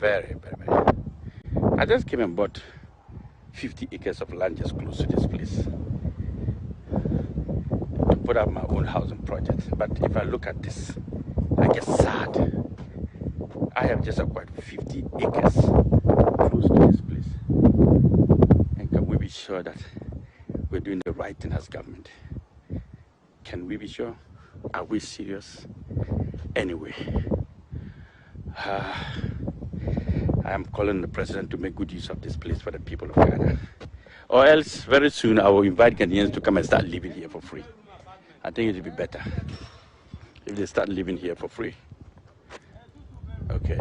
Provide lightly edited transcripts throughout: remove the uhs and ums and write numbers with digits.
Very, very, very. I just came and bought 50 acres of land just close to this place to put up my own housing project. But if I look at this, I get sad. I have just acquired 50 acres close to this place. And can we be sure that we're doing the right thing as government? Can we be sure? Are we serious? Anyway, I am calling the president to make good use of this place for the people of Ghana. Or else, very soon, I will invite Ghanaians to come and start living here for free. I think it will be better if they start living here for free. Okay.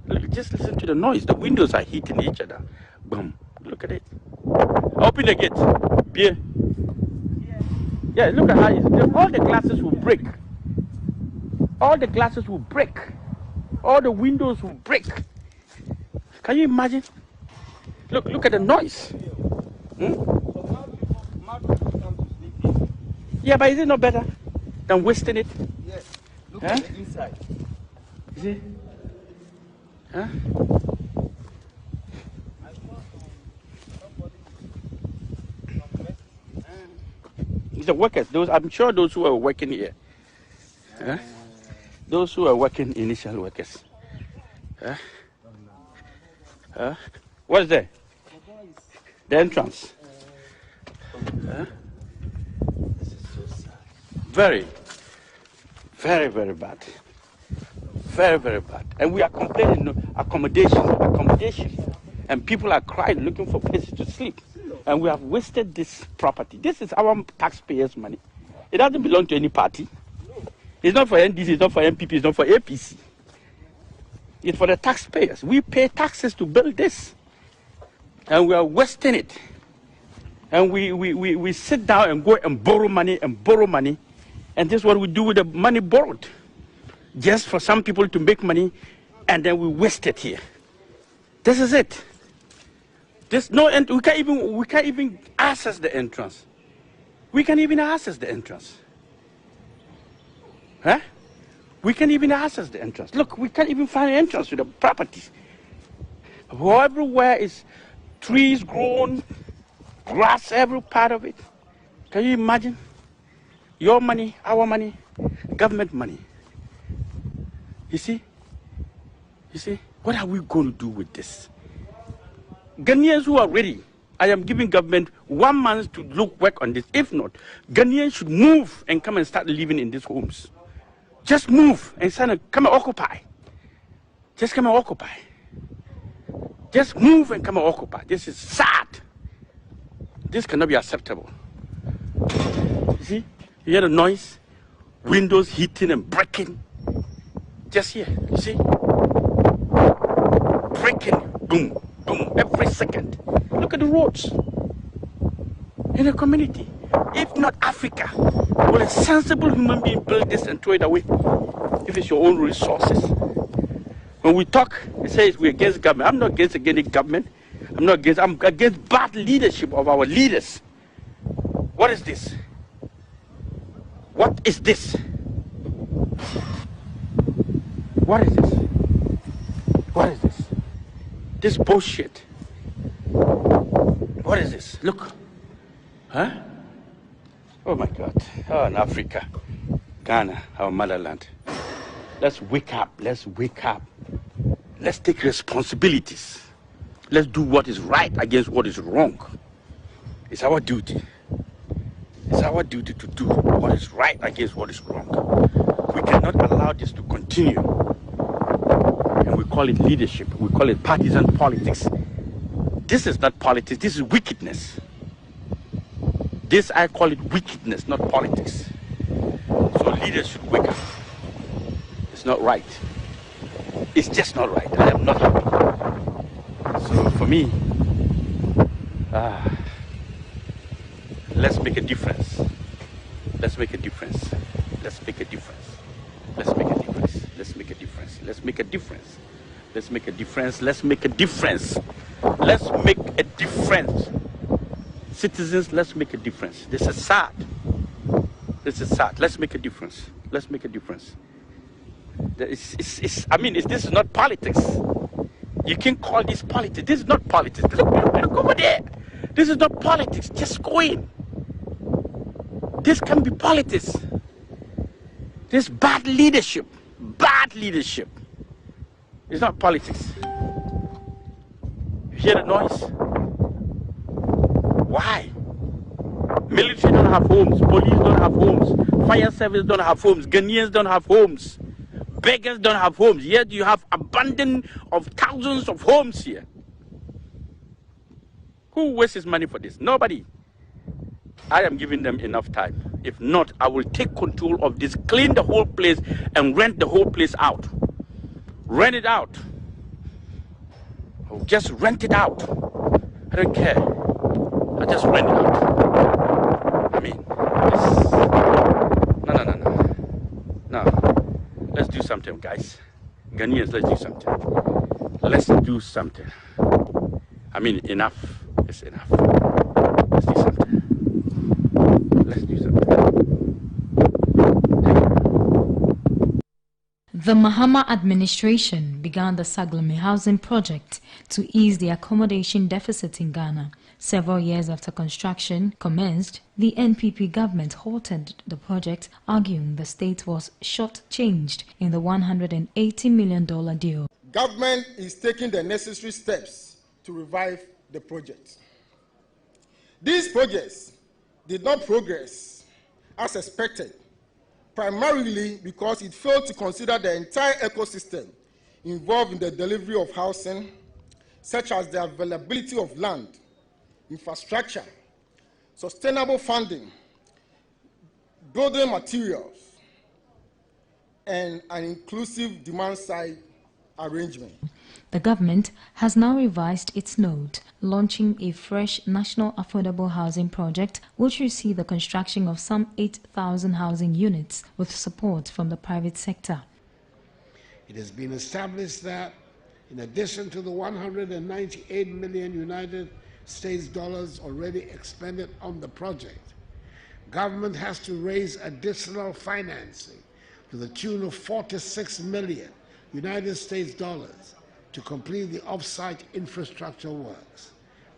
Look, just listen to the noise. The windows are hitting each other. Boom. Look at it. Open the gate. Beer. Yeah, look at how all the glasses will break. All the glasses will break. All the windows will break. Can you imagine? Look at the noise. Yeah, but is it not better than wasting it? Yes. Look at the inside. Is it? Huh? The workers, I'm sure those who are working here. Huh? Those who are working, initial workers. Huh? Huh? What's there? The entrance. Huh? This is so sad. Very, very, very bad. Very, very bad. And we are complaining, accommodation. And people are crying, looking for places to sleep. And we have wasted this property. This is our taxpayers' money. It doesn't belong to any party. It's not for NDC, it's not for MPP, it's not for APC. It's for the taxpayers. We pay taxes to build this. And we are wasting it. And we sit down and go and borrow money. And this is what we do with the money borrowed. Just for some people to make money, and then we waste it here. This is it. There's no end. We can't even access the entrance. We can't even access the entrance. Huh? We can't even access the entrance. Look, we can't even find an entrance to the properties. Everywhere is trees grown, grass, every part of it. Can you imagine? Your money, our money, government money. You see? What are we going to do with this? Ghanaians who are ready, I am giving government 1 month to work on this. If not, Ghanaians should move and come and start living in these homes. Just move and come and occupy. Just come and occupy. Just move and come and occupy. This is sad. This cannot be acceptable. You see? You hear the noise? Windows hitting and breaking. Just here, you see? Breaking, boom, boom, every second. Look at the roads in the community. If not Africa, will a sensible human being build this and throw it away? If it's your own resources. When we talk, it says we're against government. I'm not against government. I'm against bad leadership of our leaders. What is this? What is this? What is this? What is this? This bullshit. What is this? Look. Huh? Oh my God. Oh, in Africa. Ghana, our motherland. Let's wake up. Let's wake up. Let's take responsibilities. Let's do what is right against what is wrong. It's our duty. It's our duty to do what is right against what is wrong. We cannot allow this to continue. And we call it leadership. We call it partisan politics. This is not politics. This is wickedness. This, I call it wickedness, not politics. So leaders should wake up. It's not right. It's just not right. I am not happy. So for me, let's make a difference. Let's make a difference. Let's make a difference. Let's make a difference. Let's make a difference. Let's make a difference. Let's make a difference. Let's make a difference. Let's make a difference. Citizens, let's make a difference. This is sad. This is sad. Let's make a difference. Let's make a difference. This is not politics. You can call this politics. This is not politics. Look over there. This is not politics. Just go in. This can be politics. This bad leadership. Bad leadership. It's not politics. You hear the noise? Why? Military don't have homes. Police don't have homes. Fire service don't have homes. Ghanaians don't have homes. Beggars don't have homes. Yet you have abandon of thousands of homes here. Who wastes money for this? Nobody. I am giving them enough time. If not, I will take control of this, clean the whole place, and rent the whole place out. Rent it out. I'll just rent it out. I don't care. I just rent it out. I mean, this... No. Let's do something, guys. Ghanaians, let's do something. Let's do something. I mean, enough is enough. Let's do something. Let's do something. The Mahama administration began the Saglemi housing project to ease the accommodation deficit in Ghana. Several years after construction commenced, the NPP government halted the project, arguing the state was short-changed in the $180 million deal. Government is taking the necessary steps to revive the project. These projects did not progress as expected, primarily because it failed to consider the entire ecosystem involved in the delivery of housing, such as the availability of land, infrastructure, sustainable funding, building materials, and an inclusive demand-side arrangement. The government has now revised its note, launching a fresh national affordable housing project, which will see the construction of some 8,000 housing units with support from the private sector. It has been established that, in addition to the $198 million United States dollars already expended on the project, government has to raise additional financing to the tune of $46 million United States dollars to complete the off-site infrastructure works,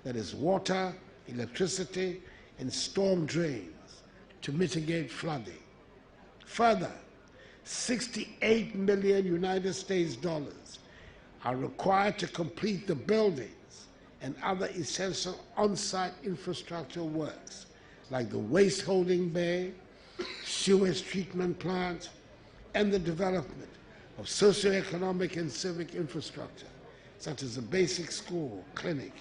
that is water, electricity, and storm drains to mitigate flooding. Further, $68 million United States dollars are required to complete the buildings and other essential on-site infrastructure works, like the waste holding bay, sewage treatment plant, and the development of socio-economic and civic infrastructure, such as a basic school, clinic,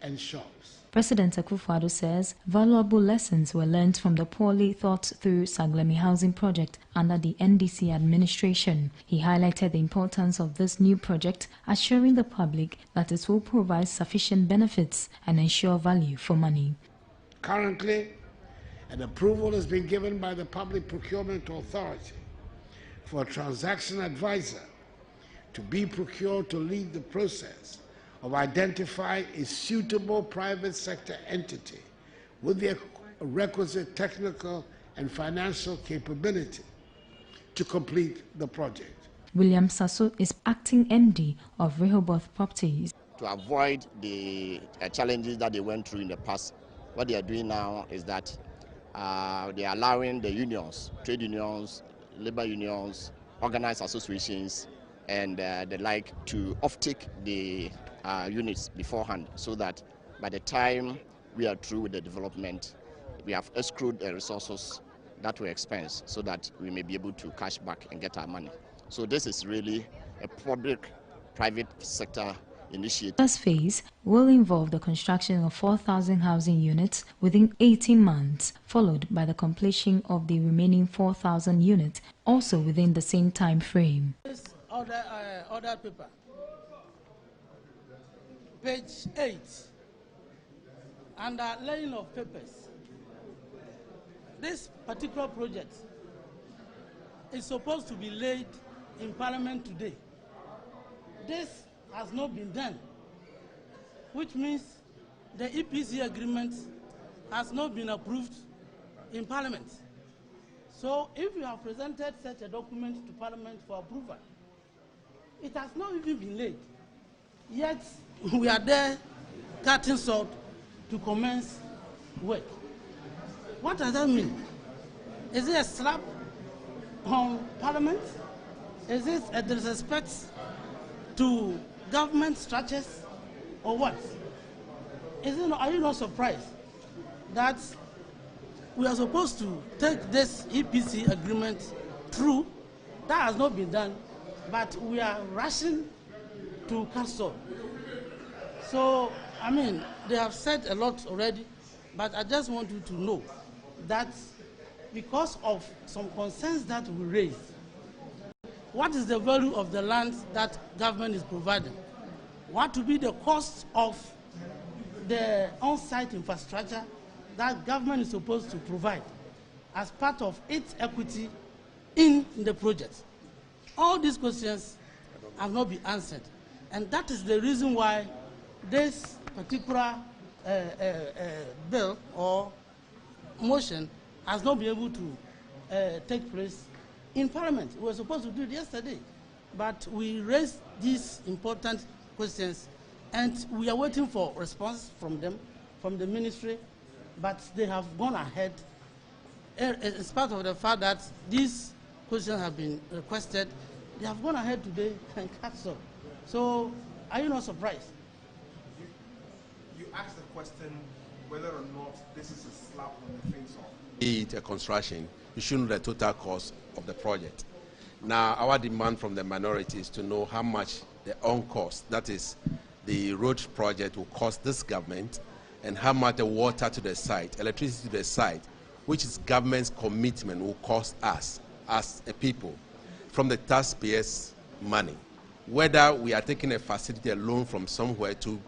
and shops. President Akufo-Addo says valuable lessons were learned from the poorly thought-through Saglemi housing project under the NDC administration. He highlighted the importance of this new project, assuring the public that it will provide sufficient benefits and ensure value for money. Currently, an approval has been given by the Public Procurement Authority for a transaction advisor to be procured to lead the process of identifying a suitable private sector entity with the requisite technical and financial capability to complete the project. William Sasso is acting MD of Rehoboth Properties. To avoid the challenges that they went through in the past, what they are doing now is that they are allowing the unions, trade unions, labor unions, organized associations, and the like to off-take the units beforehand, so that by the time we are through with the development, we have escrowed the resources that were expensed, so that we may be able to cash back and get our money. So this is really a public-private sector initiative. This phase will involve the construction of 4,000 housing units within 18 months, followed by the completion of the remaining 4,000 units, also within the same time frame. This order paper, page 8, under laying of papers. This particular project is supposed to be laid in Parliament today. This has not been done, which means the EPC agreement has not been approved in Parliament. So if you have presented such a document to Parliament for approval, it has not even been laid. Yet we are there cutting salt to commence work. What does that mean? Is it a slap on Parliament? Is it a disrespect to government structures, or what? Are you not surprised that we are supposed to take this EPC agreement through? That has not been done, but we are rushing to cut salt. So, I mean, they have said a lot already, but I just want you to know that because of some concerns that we raised, what is the value of the land that government is providing? What will be the cost of the on-site infrastructure that government is supposed to provide as part of its equity in the project? All these questions have not been answered. And that is the reason why this particular bill or motion has not been able to take place in Parliament. We were supposed to do it yesterday, but we raised these important questions, and we are waiting for response from them, from the ministry, but they have gone ahead, in spite of the fact that these questions have been requested. They have gone ahead today and cut salt. So, are you not surprised? You asked the question whether or not this is a slap on the face of a construction. You should know the total cost of the project. Now, our demand from the minority is to know how much the on-cost, that is, the road project, will cost this government, and how much the water to the site, electricity to the site, which is government's commitment, will cost us as a people from the taxpayers' money. Whether we are taking a facility, a loan from somewhere to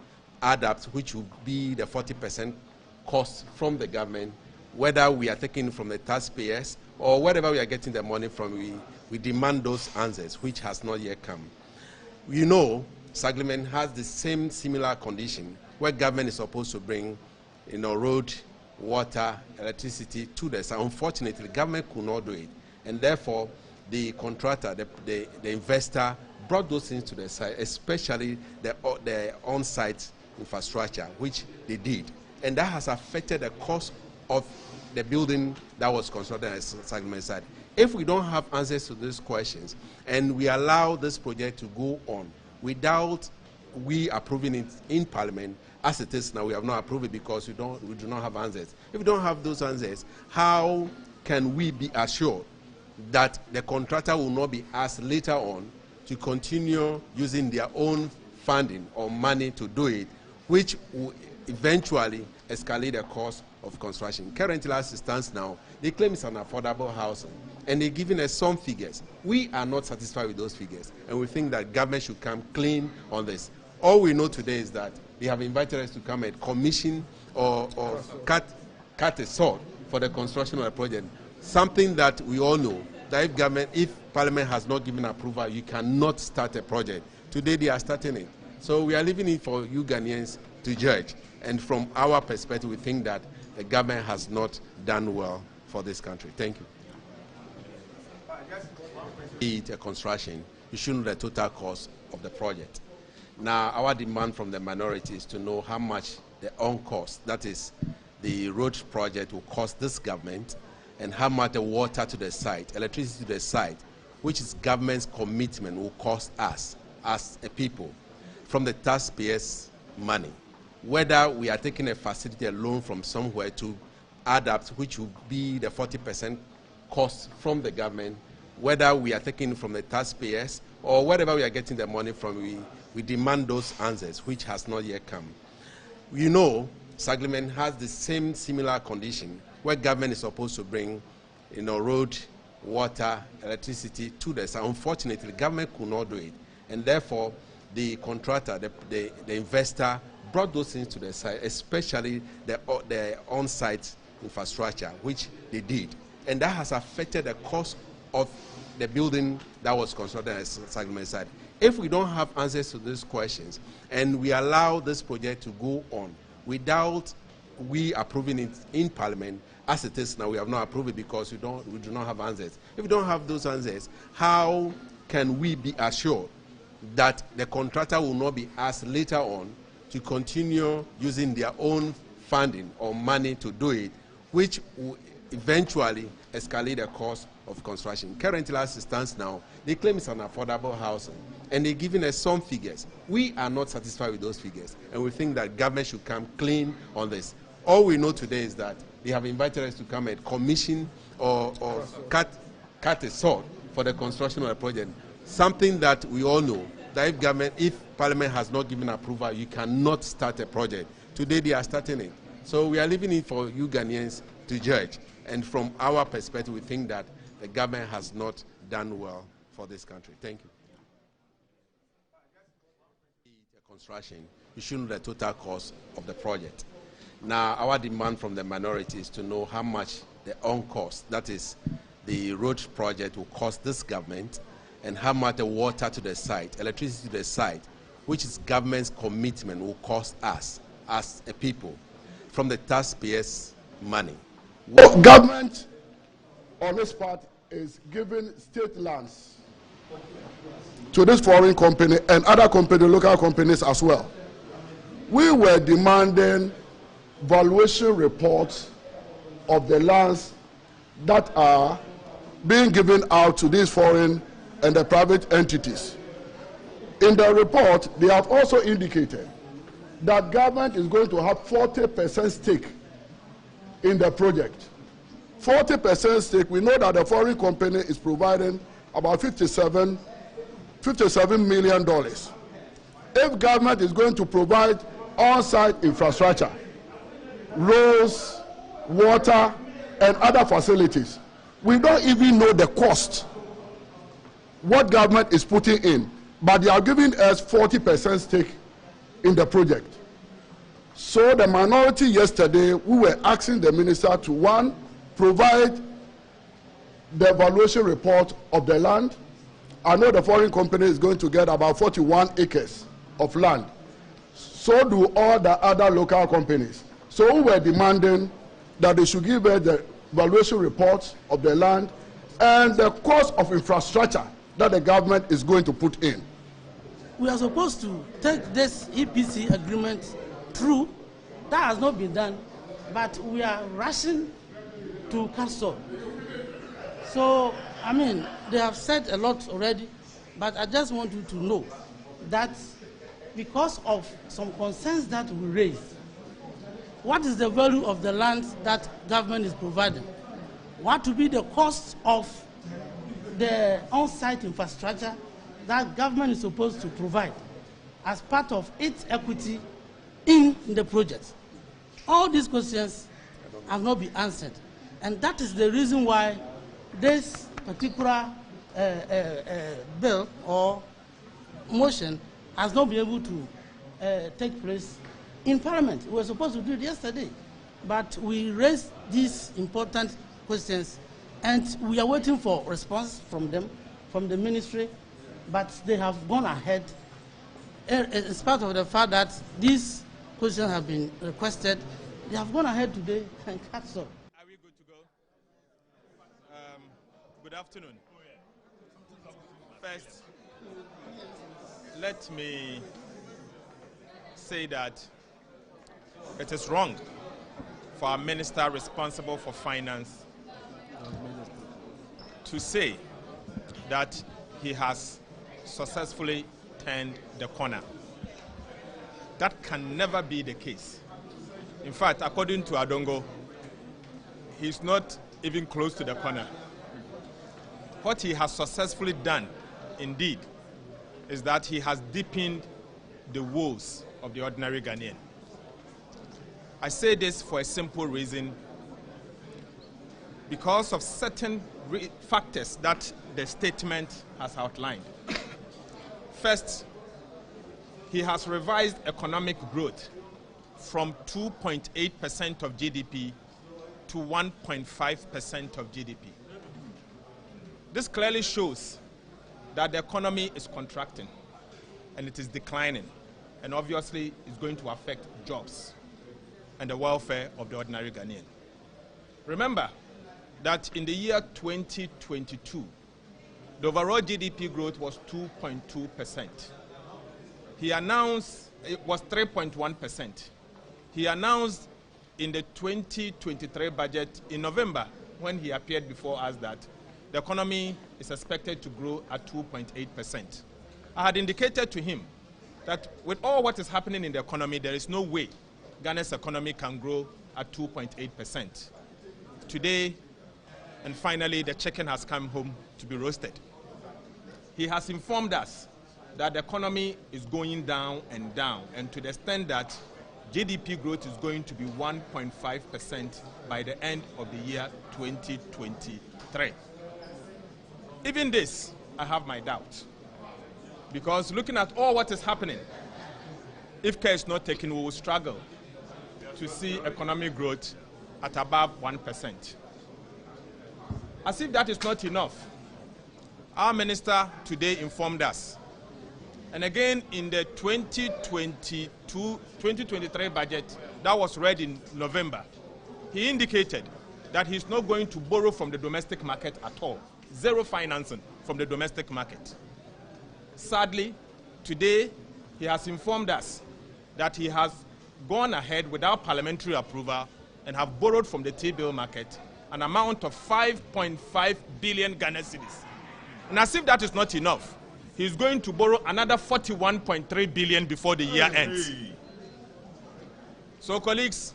adapt, which will be the 40% cost from the government, whether we are taking from the taxpayers or wherever we are getting the money from, we demand those answers, which has not yet come. You know, Saglement has the same similar condition where government is supposed to bring, road, water, electricity to the site. Unfortunately, government could not do it, and therefore the contractor, the investor, brought those things to the site, especially the on-site infrastructure, which they did, and that has affected the cost of the building that was constructed at Saglement site. If we don't have answers to these questions and we allow this project to go on without we approving it in Parliament, as it is now, we have not approved it because we do not have answers. If we don't have those answers, how can we be assured that the contractor will not be asked later on to continue using their own funding or money to do it, which will eventually escalate the cost of construction? Currently, as it stands now, they claim it's an affordable housing, and they're giving us some figures. We are not satisfied with those figures, and we think that government should come clean on this. All we know today is that they have invited us to come and commission or cut a salt for the construction of the project. Something that we all know, that if Parliament has not given approval, you cannot start a project. Today they are starting it. So we are leaving it for you Ghanaians to judge. And from our perspective, we think that the government has not done well for this country. Thank you. A construction, you should know the total cost of the project. Now, our demand from the minority is to know how much the on-cost, that is, the road project, will cost this government, and how much the water to the site, electricity to the site, which is government's commitment, will cost us as a people from the taxpayers' money. Whether we are taking a facility, a loan from somewhere to adapt, which will be the 40% cost from the government, whether we are taking from the taxpayers or wherever we are getting the money from, we demand those answers, which has not yet come. You know, Saglement has the same similar condition where government is supposed to bring, road, water, electricity to the site. Unfortunately, government could not do it, and therefore the contractor, the investor, brought those things to the site, especially the on-site infrastructure, which they did, and that has affected the cost of the building that was constructed at Saglement site. If we don't have answers to these questions and we allow this project to go on without we approving it in Parliament, as it is now, we have not approved it because we do not have answers. If we don't have those answers, how can we be assured that the contractor will not be asked later on to continue using their own funding or money to do it, which will eventually escalate the cost of construction. Currently, as it stands now, they claim it's an affordable housing, and they're giving us some figures. We are not satisfied with those figures, and we think that government should come clean on this. All we know today is that they have invited us to come and commission or cut a sword for the construction of the project. Something that we all know, that if Parliament has not given approval, you cannot start a project. Today they are starting it. So we are leaving it for you Ghanaians to judge. And from our perspective, we think that the government has not done well for this country. Thank you. Construction, you should know the total cost of the project. Now, our demand from the minority is to know how much the on-cost, that is, the road project, will cost this government, and how much the water to the site, electricity to the site, which is government's commitment, will cost us as a people from the taxpayers' money. Well, government on this part is giving state lands to this foreign company and other companies, local companies as well. We were demanding valuation reports of the lands that are being given out to these foreign and the private entities. In the report, they have also indicated that government is going to have 40% stake in the project. 40% stake, we know that the foreign company is providing about $57 million. If government is going to provide on-site infrastructure, roads, water, and other facilities, we don't even know the cost, what government is putting in, but they are giving us 40% stake in the project. So the minority yesterday, we were asking the minister to, one, provide the evaluation report of the land. I know the foreign company is going to get about 41 acres of land. So do all the other local companies. So we were demanding that they should give us the evaluation reports of the land and the cost of infrastructure that the government is going to put in. We are supposed to take this EPC agreement through. That has not been done, but we are rushing to cancel. So, I mean, they have said a lot already, but I just want you to know that because of some concerns that we raised, what is the value of the land that government is providing? What will be the cost of the on-site infrastructure that government is supposed to provide as part of its equity in the project? All these questions have not been answered. And that is the reason why this particular bill or motion has not been able to take place in Parliament. We were supposed to do it yesterday, but we raised these important questions, and we are waiting for response from them, from the ministry, but they have gone ahead, in spite of the fact that these questions have been requested. They have gone ahead today and cut off. Are we good to go? Good afternoon. First, let me say that it is wrong for a minister responsible for finance to say that he has successfully turned the corner. That can never be the case. In fact, according to Adongo, he's not even close to the corner. What he has successfully done, indeed, is that he has deepened the woes of the ordinary Ghanaian. I say this for a simple reason. Because of certain factors that the statement has outlined. First, he has revised economic growth from 2.8% of GDP to 1.5% of GDP. This clearly shows that the economy is contracting and it is declining, and obviously is going to affect jobs and the welfare of the ordinary Ghanaian. Remember that in the year 2022, the overall GDP growth was 2.2%. He announced it was 3.1%. He announced in the 2023 budget in November, when he appeared before us, that the economy is expected to grow at 2.8%. I had indicated to him that with all what is happening in the economy, there is no way Ghana's economy can grow at 2.8%. Today, and finally, the chicken has come home to be roasted. He has informed us that the economy is going down, and to the extent that GDP growth is going to be 1.5% by the end of the year 2023. Even this, I have my doubts. Because looking at all what is happening, if care is not taken, we will struggle to see economic growth at above 1%. As if that is not enough, our minister today informed us, and again in the 2023 budget that was read in November, he indicated that he's not going to borrow from the domestic market at all. Zero financing from the domestic market. Sadly, today he has informed us that he has gone ahead without parliamentary approval and have borrowed from the T-bill market an amount of 5.5 billion Ghana cedis. And as if that is not enough, he is going to borrow another 41.3 billion before the year ends. So, colleagues,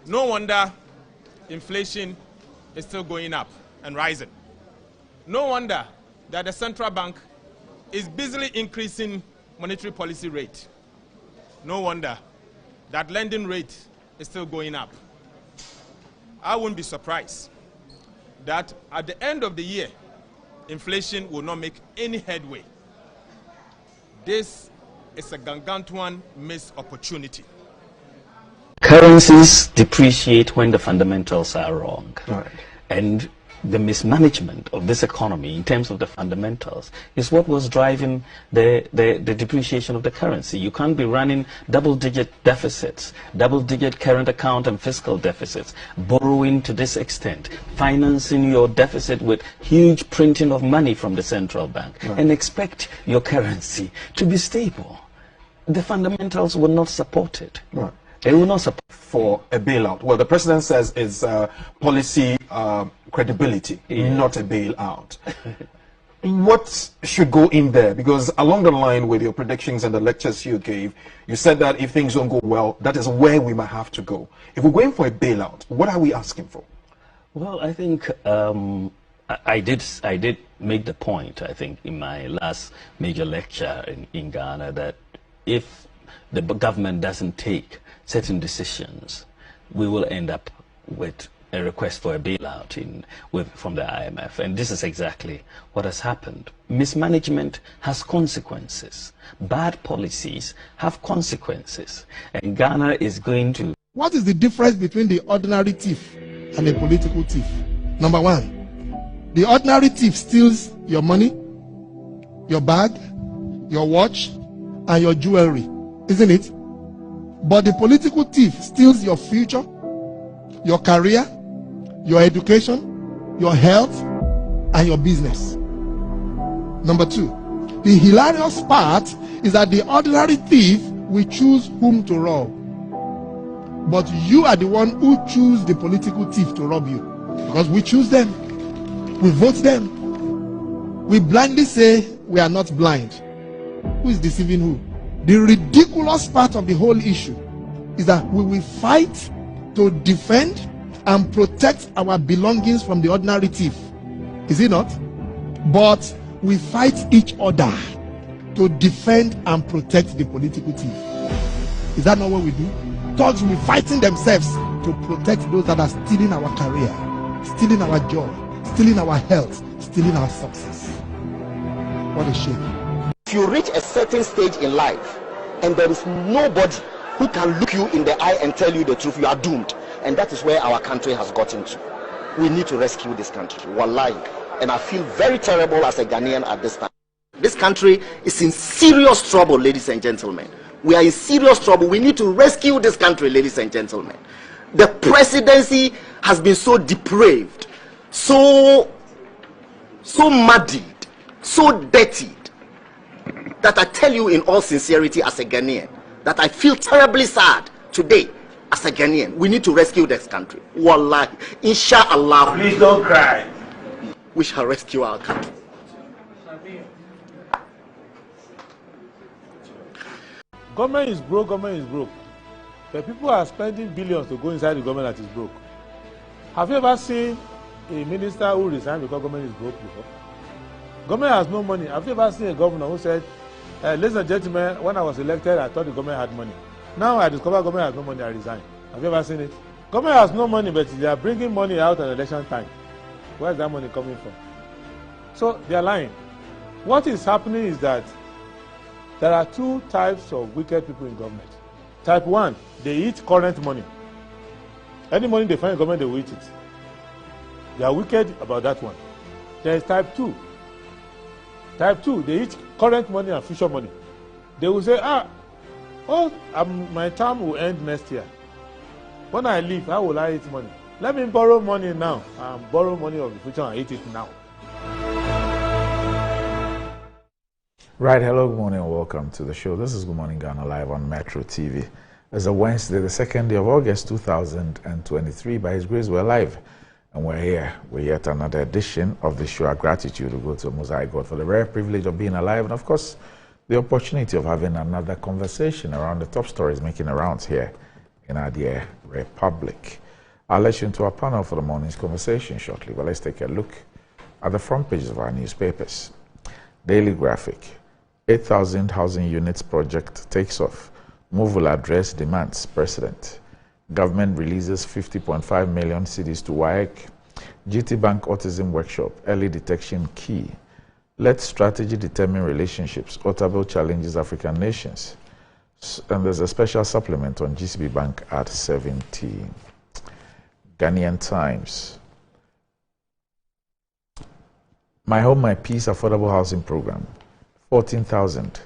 no wonder inflation is still going up and rising. No wonder that the central bank is busily increasing monetary policy rate. No wonder that lending rate is still going up. I wouldn't be surprised that at the end of the year, inflation will not make any headway. This is a gargantuan missed opportunity. Currencies depreciate when the fundamentals are wrong. Right. And the mismanagement of this economy in terms of the fundamentals is what was driving the depreciation of the currency. You can't be running double-digit deficits, double-digit current account and fiscal deficits, borrowing to this extent, financing your deficit with huge printing of money from the central bank, right, and expect your currency to be stable. The fundamentals will not support it. Right. They will not support for a bailout. Well, the president says it's policy credibility, not a bailout. What should go in there? Because along the line with your predictions and the lectures you gave, you said that if things don't go well, that is where we might have to go. If we're going for a bailout, what are we asking for? Well, I think I did make the point, I think, in my last major lecture in Ghana, that if the government doesn't take certain decisions, we will end up with a request for a bailout from the IMF. And this is exactly what has happened. Mismanagement has consequences. Bad policies have consequences. And Ghana is going to... What is the difference between the ordinary thief and the political thief? Number one, the ordinary thief steals your money, your bag, your watch, and your jewelry, isn't it? But the political thief steals your future, your career, your education, your health, and your business. Number two, the hilarious part is that the ordinary thief will choose whom to rob. But you are the one who choose the political thief to rob you. Because we choose them. We vote them. We blindly say we are not blind. Who is deceiving who? The ridiculous part of the whole issue is that we will fight to defend and protect our belongings from the ordinary thief. Is it not? But we fight each other to defend and protect the political thief. Is that not what we do? Thugs will be fighting themselves to protect those that are stealing our career, stealing our joy, stealing our health, stealing our success. What a shame. If you reach a certain stage in life and there is nobody who can look you in the eye and tell you the truth, you are doomed. And that is where our country has gotten to. We need to rescue this country. Wallahi. And I feel very terrible as a Ghanaian at this time. This country is in serious trouble, ladies and gentlemen. We are in serious trouble. We need to rescue this country, ladies and gentlemen. The presidency has been so depraved, so muddied, so dirtied, that I tell you in all sincerity as a Ghanaian, that I feel terribly sad today as a Ghanaian. We need to rescue this country. Wallahi, inshallah. Please don't cry. We shall rescue our country. Government is broke, government is broke. But people are spending billions to go inside the government that is broke. Have you ever seen a minister who resigned because government is broke before? Government has no money. Have you ever seen a governor who said, ladies and gentlemen, when I was elected, I thought the government had money. Now I discover government has no money, I resign. Have you ever seen it? Government has no money, but they are bringing money out at election time. Where is that money coming from? So they are lying. What is happening is that there are two types of wicked people in government. Type 1, they eat current money. Any money they find in government, they will eat it. They are wicked about that one. There is type 2. Type 2, they eat current money and future money. They will say, my term will end next year. When I leave, how will I eat money? Let me borrow money now and borrow money of the future and eat it now. Right, hello, good morning and welcome to the show. This is Good Morning Ghana live on Metro TV. It's a Wednesday, the 2nd day of August 2023. By His grace, we're live and we're here with yet another edition of the show. Our gratitude to go to Mosaic God for the rare privilege of being alive and, of course, the opportunity of having another conversation around the top stories making the rounds here in our dear Republic. I'll let you into our panel for the morning's conversation shortly, but let's take a look at the front pages of our newspapers. Daily Graphic. 8,000 housing units project takes off. Move will address demands, President. Government releases 50.5 million cedis to WAEC. GT Bank Autism Workshop, early detection key. Let strategy determine relationships. Otabil challenges African nations. And there's a special supplement on GCB Bank at 17. Ghanaian Times. My Home, My Peace affordable housing program. 14,000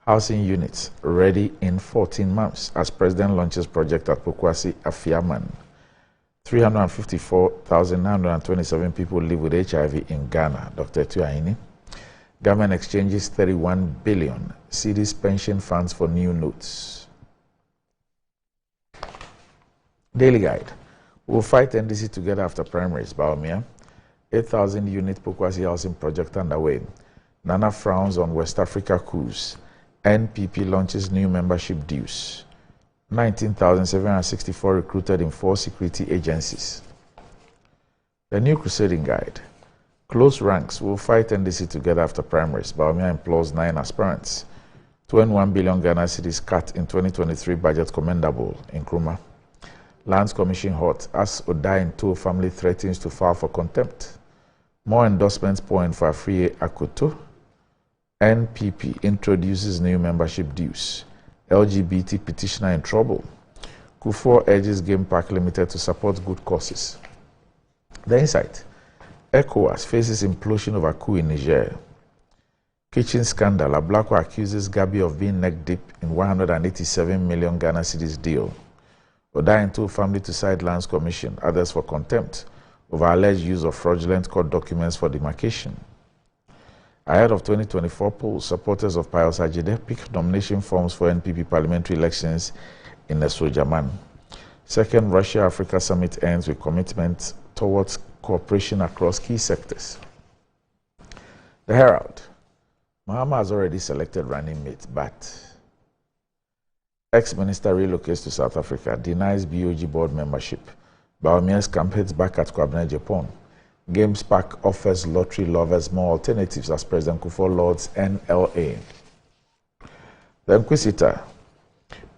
housing units ready in 14 months as President launches project at Pokwasi Afiaman. 354,927 people live with HIV in Ghana, Dr. Tuaini. Government exchanges 31 billion cedis pension funds for new notes. Daily Guide. We'll fight NDC together after primaries, Baomia. 8,000 unit Pokwasi housing project underway. Nana frowns on West Africa coups. NPP launches new membership dues. 19,764 recruited in 4 security agencies. The New Crusading Guide. Close ranks will fight NDC together after primaries. Baomia implores 9 aspirants. 21 billion Ghana cedis cut in 2023 budget commendable in Nkrumah. Lands Commission hot as Odai Nto family threatens to file for contempt. More endorsements point for Afriye Akoto. NPP introduces new membership dues. LGBT petitioner in trouble. Kufuor urges Game Park Limited to support good causes. The Insight. ECOWAS faces implosion over coup in Niger. Kitchen scandal. Ablakwa accuses Gabi of being neck deep in 187 million Ghana cedis deal. Odai Nto family to cite Lands Commission. Others for contempt over alleged use of fraudulent court documents for demarcation. Ahead of 2024 polls, supporters of Pius Ajide pick nomination forms for NPP parliamentary elections in Sojaman. Second Russia-Africa summit ends with commitment towards cooperation across key sectors. The Herald. Mahama has already selected running mate, but ex-minister relocates to South Africa, denies BOG board membership. Baomia's camp heads back at Kwabena, Japan. Games Park offers lottery lovers more alternatives as President Kufuor Lord's NLA. The Inquisitor.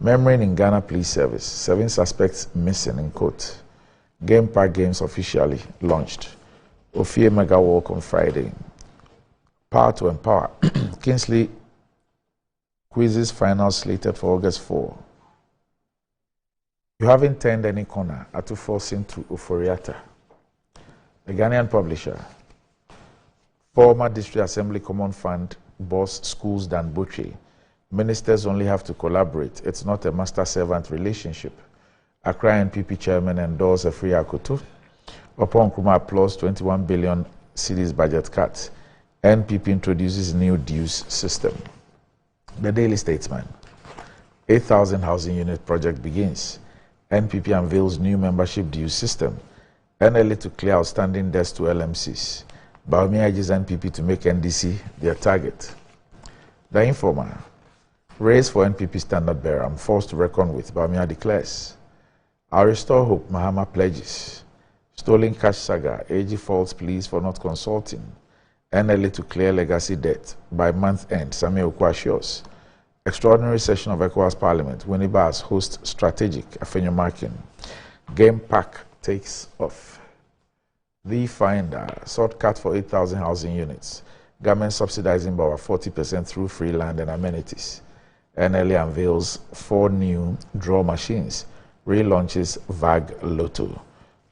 Memory in Ghana Police Service. 7 suspects missing in court. Game Park Games officially launched. Ophir Mega Walk on Friday. Power to Empower. Kingsley quizzes final slated for August 4. You haven't turned any corner at forcing through Oforiata. The Ghanaian Publisher. Former District Assembly Common Fund boss schools Dan Butchie. Ministers only have to collaborate. It's not a master-servant relationship. Accra NPP chairman endorses Afriye Akoto. Upon Nkrumah applauds 21 billion cedis budget cuts. NPP introduces new dues system. The Daily Statesman. 8,000 housing unit project begins. NPP unveils new membership dues system. NLA to clear outstanding debts to LMCs. Bawumia urges NPP to make NDC their target. The Informer. Raise for NPP standard bearer. I'm forced to reckon with. Bawumia declares. I'll restore hope. Mahama pledges. Stolen cash saga. AG faults pleas for not consulting. NLA to clear legacy debt by month end. Samuel Okwa assures. Extraordinary session of ECOWAS Parliament. Winnibas host strategic. Afenyo marking. Game pack takes off. The Finder. Shortcut for 8,000 housing units. Government subsidizing by over 40% through free land and amenities. NLA unveils 4 new draw machines. Relaunches VAG Lotto.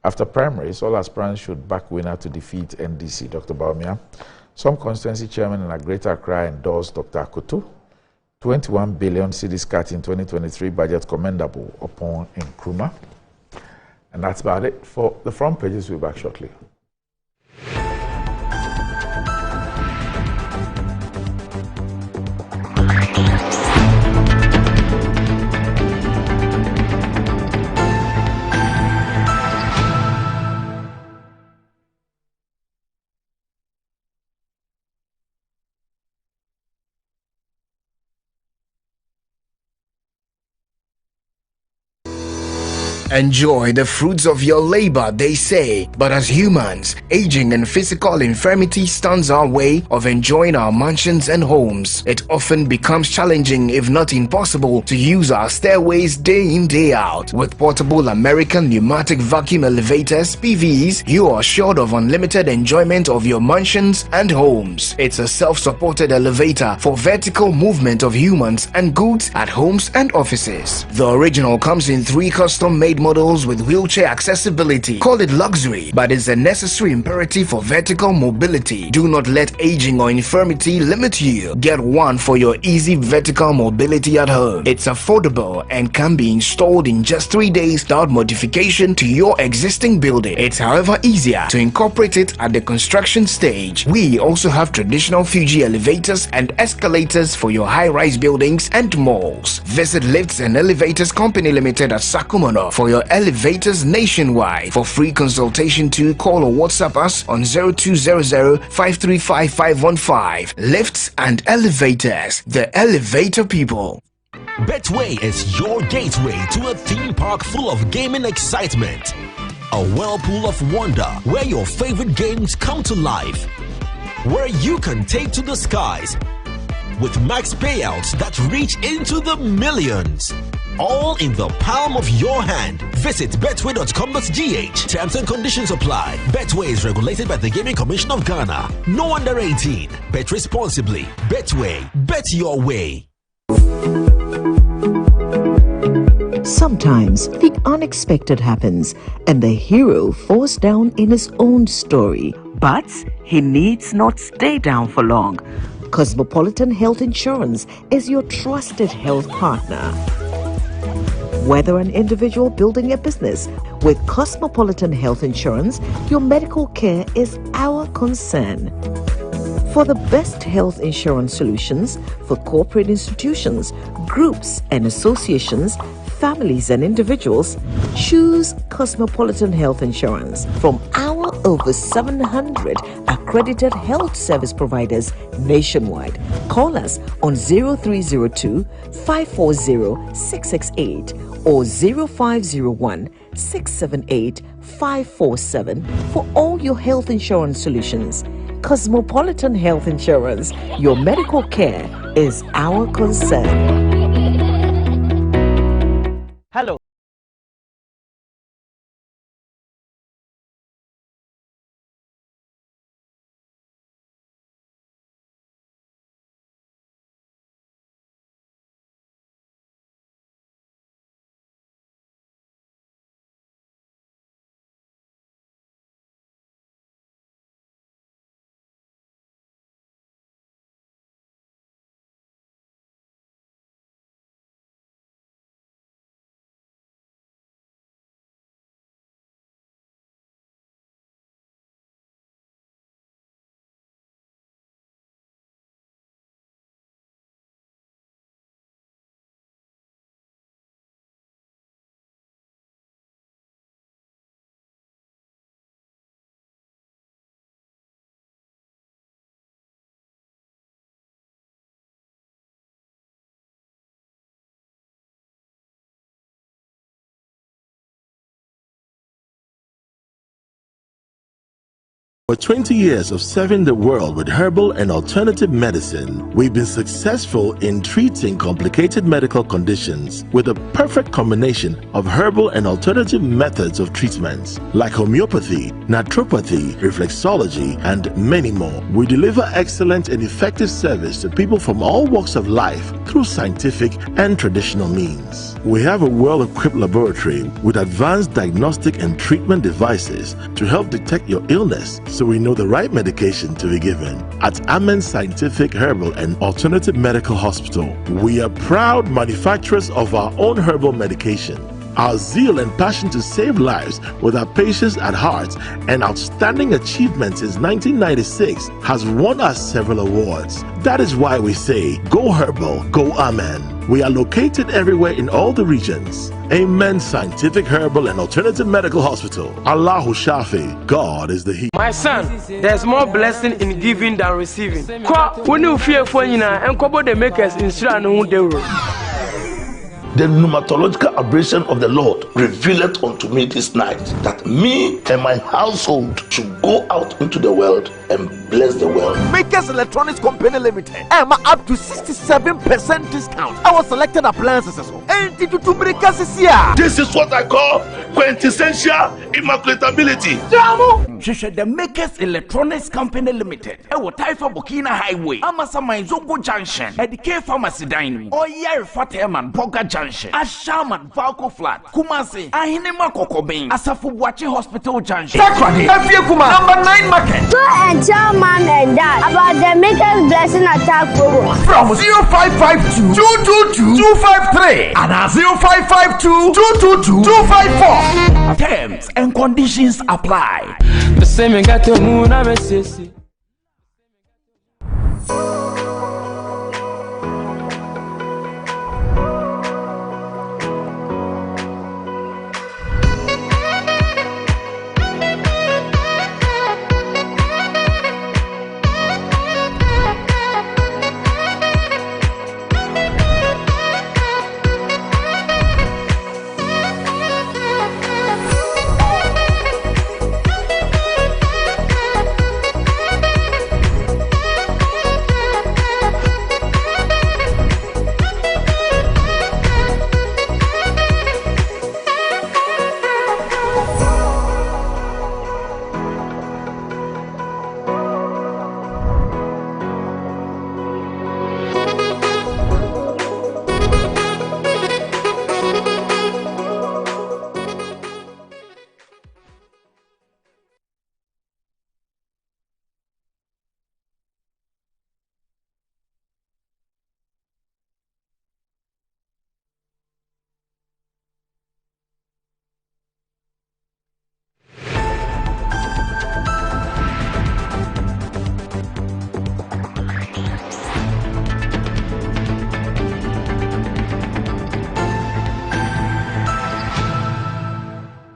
After primaries, all aspirants should back winner to defeat NDC. Dr. Bawumia. Some constituency chairman in a Greater Accra endorsed Dr. Akoto. 21 billion cedis cut in 2023 budget commendable upon Nkrumah. And that's about it for the front pages. We'll be back shortly. Enjoy the fruits of your labor, they say, but as humans, aging and physical infirmity stands our way of enjoying our mansions and homes. It often becomes challenging, if not impossible, to use our stairways day in, day out. With portable American pneumatic vacuum elevators, PVs, you are assured of unlimited enjoyment of your mansions and homes. It's a self-supported elevator for vertical movement of humans and goods at homes and offices. The original comes in 3 custom-made models with wheelchair accessibility. Call it luxury, but it's a necessary imperative for vertical mobility. Do not let aging or infirmity limit you. Get one for your easy vertical mobility at home. It's affordable and can be installed in just 3 days without modification to your existing building. It's however easier to incorporate it at the construction stage. We also have traditional Fuji elevators and escalators for your high-rise buildings and malls. Visit Lifts and Elevators Company Limited at Sakumono for your elevators nationwide. For free consultation to call or WhatsApp us on 0200-535-515. Lifts and Elevators, the elevator people. Betway is your gateway to a theme park full of gaming excitement. A whirlpool of wonder where your favorite games come to life. Where you can take to the skies with max payouts that reach into the millions. All in the palm of your hand. Visit betway.com.gh. Terms and conditions apply. Betway is regulated by the Gaming Commission of Ghana. No under 18. Bet responsibly. Betway. Bet your way. Sometimes the unexpected happens and the hero falls down in his own story. But he needs not stay down for long. Cosmopolitan Health Insurance is your trusted health partner. Whether an individual building a business, with Cosmopolitan Health Insurance, your medical care is our concern. For the best health insurance solutions for corporate institutions, groups and associations, families and individuals, choose Cosmopolitan Health Insurance from our over 700 accredited health service providers nationwide. Call us on 0302 540 668 or 0501 678 547 for all your health insurance solutions. Cosmopolitan Health Insurance, your medical care is our concern. Hello. For 20 years of serving the world with herbal and alternative medicine, we've been successful in treating complicated medical conditions with a perfect combination of herbal and alternative methods of treatments like homeopathy, naturopathy, reflexology, and many more. We deliver excellent and effective service to people from all walks of life through scientific and traditional means. We have a well-equipped laboratory with advanced diagnostic and treatment devices to help detect your illness, so we know the right medication to be given. At Amen Scientific Herbal and Alternative Medical Hospital, we are proud manufacturers of our own herbal medication. Our zeal and passion to save lives with our patients at heart and outstanding achievements since 1996 has won us several awards. That is why we say, go herbal, go Amen. We are located everywhere in all the regions. Amen Scientific Herbal and Alternative Medical Hospital. Allahu Shafi, God is the He. My son, there's more blessing in giving than receiving. When you fear for you and couple the makers in The pneumatological aberration of the Lord revealed unto me this night that me and my household should go out into the world and bless the world. Makers Electronics Company Limited. Up to 67% discount. Our selected appliances. This is what I call quintessential immaculatability. The Makers Electronics Company Limited. Taifa Burkina Highway. Amasa Zongo Junction. At the K Pharmacy Dining. Oyer Fateman Boga Junction. Ashaman Valco Flat. Kumasi. Ahinema Kokobin. Asafu Buachi Hospital Junction. Sakradi. Number 9 Market. Tell mom and dad about the Makers Blessing Attack program from 0552 222 253 and 0552 222 254. Terms and conditions apply. The same got to moon.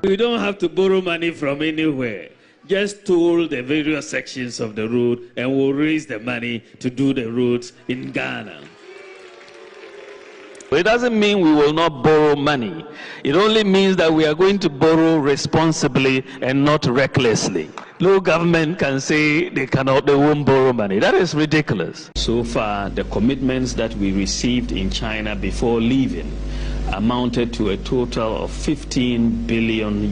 We don't have to borrow money from anywhere. Just toll the various sections of the road and we'll raise the money to do the roads in Ghana. It doesn't mean we will not borrow money. It only means that we are going to borrow responsibly and not recklessly. No government can say they won't borrow money. That is ridiculous. So far, the commitments that we received in China before leaving amounted to a total of $15 billion.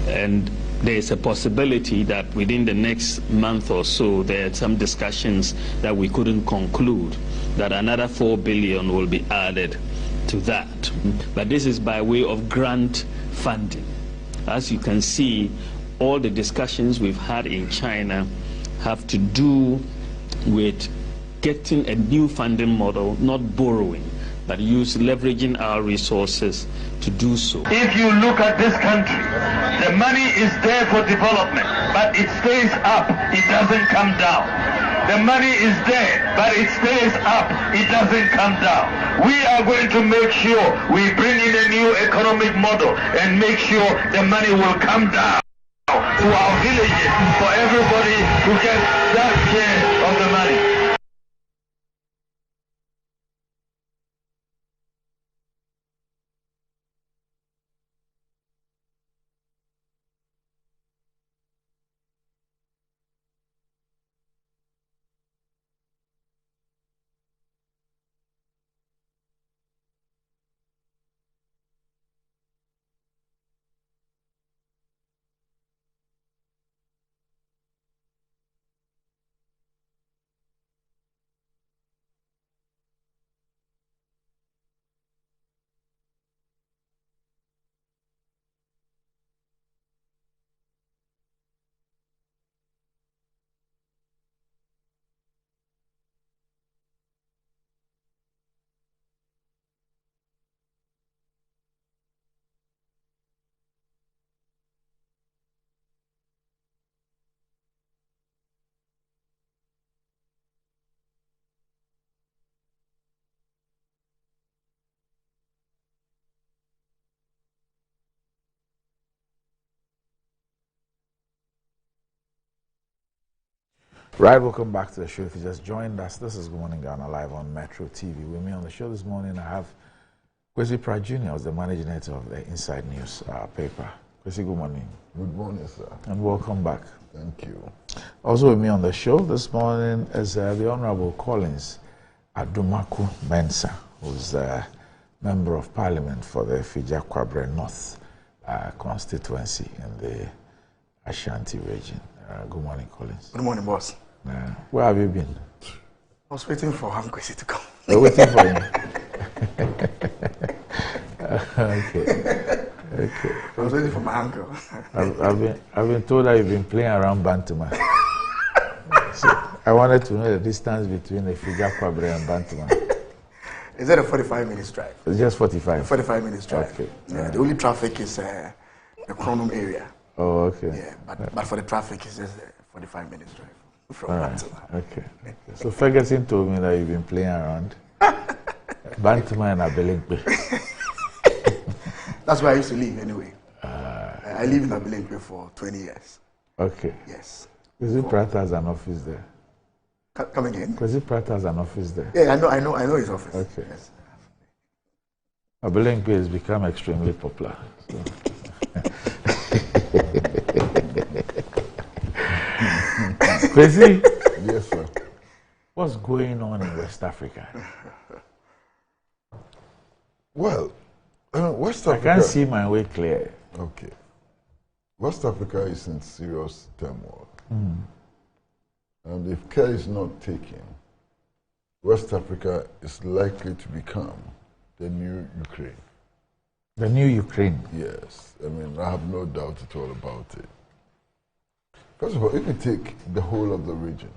And there is a possibility that within the next month or so, there are some discussions that we couldn't conclude, that another $4 billion will be added to that. But this is by way of grant funding. As you can see, all the discussions we've had in China have to do with getting a new funding model, not borrowing, but leveraging our resources to do so. If you look at this country, the money is there for development, but it stays up, it doesn't come down. The money is there, but it stays up, it doesn't come down. We are going to make sure we bring in a new economic model and make sure the money will come down to our villages for everybody to get that share of the money. Right, welcome back to the show. If you just joined us, this is Good Morning Ghana live on Metro TV. With me on the show this morning, I have Kwesi Pratt Jr., the managing editor of the Inside News paper. Kwesi, good morning. Good morning, sir. And welcome back. Thank you. Also with me on the show this morning is the Honorable Collins Adumaku Mensah, who's a Member of Parliament for the Fija Kwabre North constituency in the Ashanti region. Good morning, Collins. Good morning, boss. Where have you been? I was waiting for Kwesi to come. You're waiting for him? Okay. Okay. I was waiting for my uncle. I've been told that you've been playing around Bantama. So I wanted to know the distance between the Fija Kwabre and Bantama. Is that a 45 minutes drive? It's just 45. 45 minutes drive. Okay. Yeah, the only traffic is the Chronum area. Oh, okay. Yeah, but for the traffic, it's just a 45 minutes drive from Bantama. Okay. So Ferguson told me that you've been playing around Bantama and Abelinkwe. That's where I used to live anyway. I lived in Abelinkwe for 20 years. Okay. Yes. Kwesi Pratt has an office there. Come again? Kwesi Pratt has an office there. Yeah, I know his office. Okay. Yes. Abelinkwe has become extremely popular. So. Kwesi? Yes, sir. What's going on in West Africa? Well, West Africa... I can't see my way clear. Okay. West Africa is in serious turmoil. And if care is not taken, West Africa is likely to become the new Ukraine. The new Ukraine? Yes. I mean, I have no doubt at all about it. First of all, if you take the whole of the region,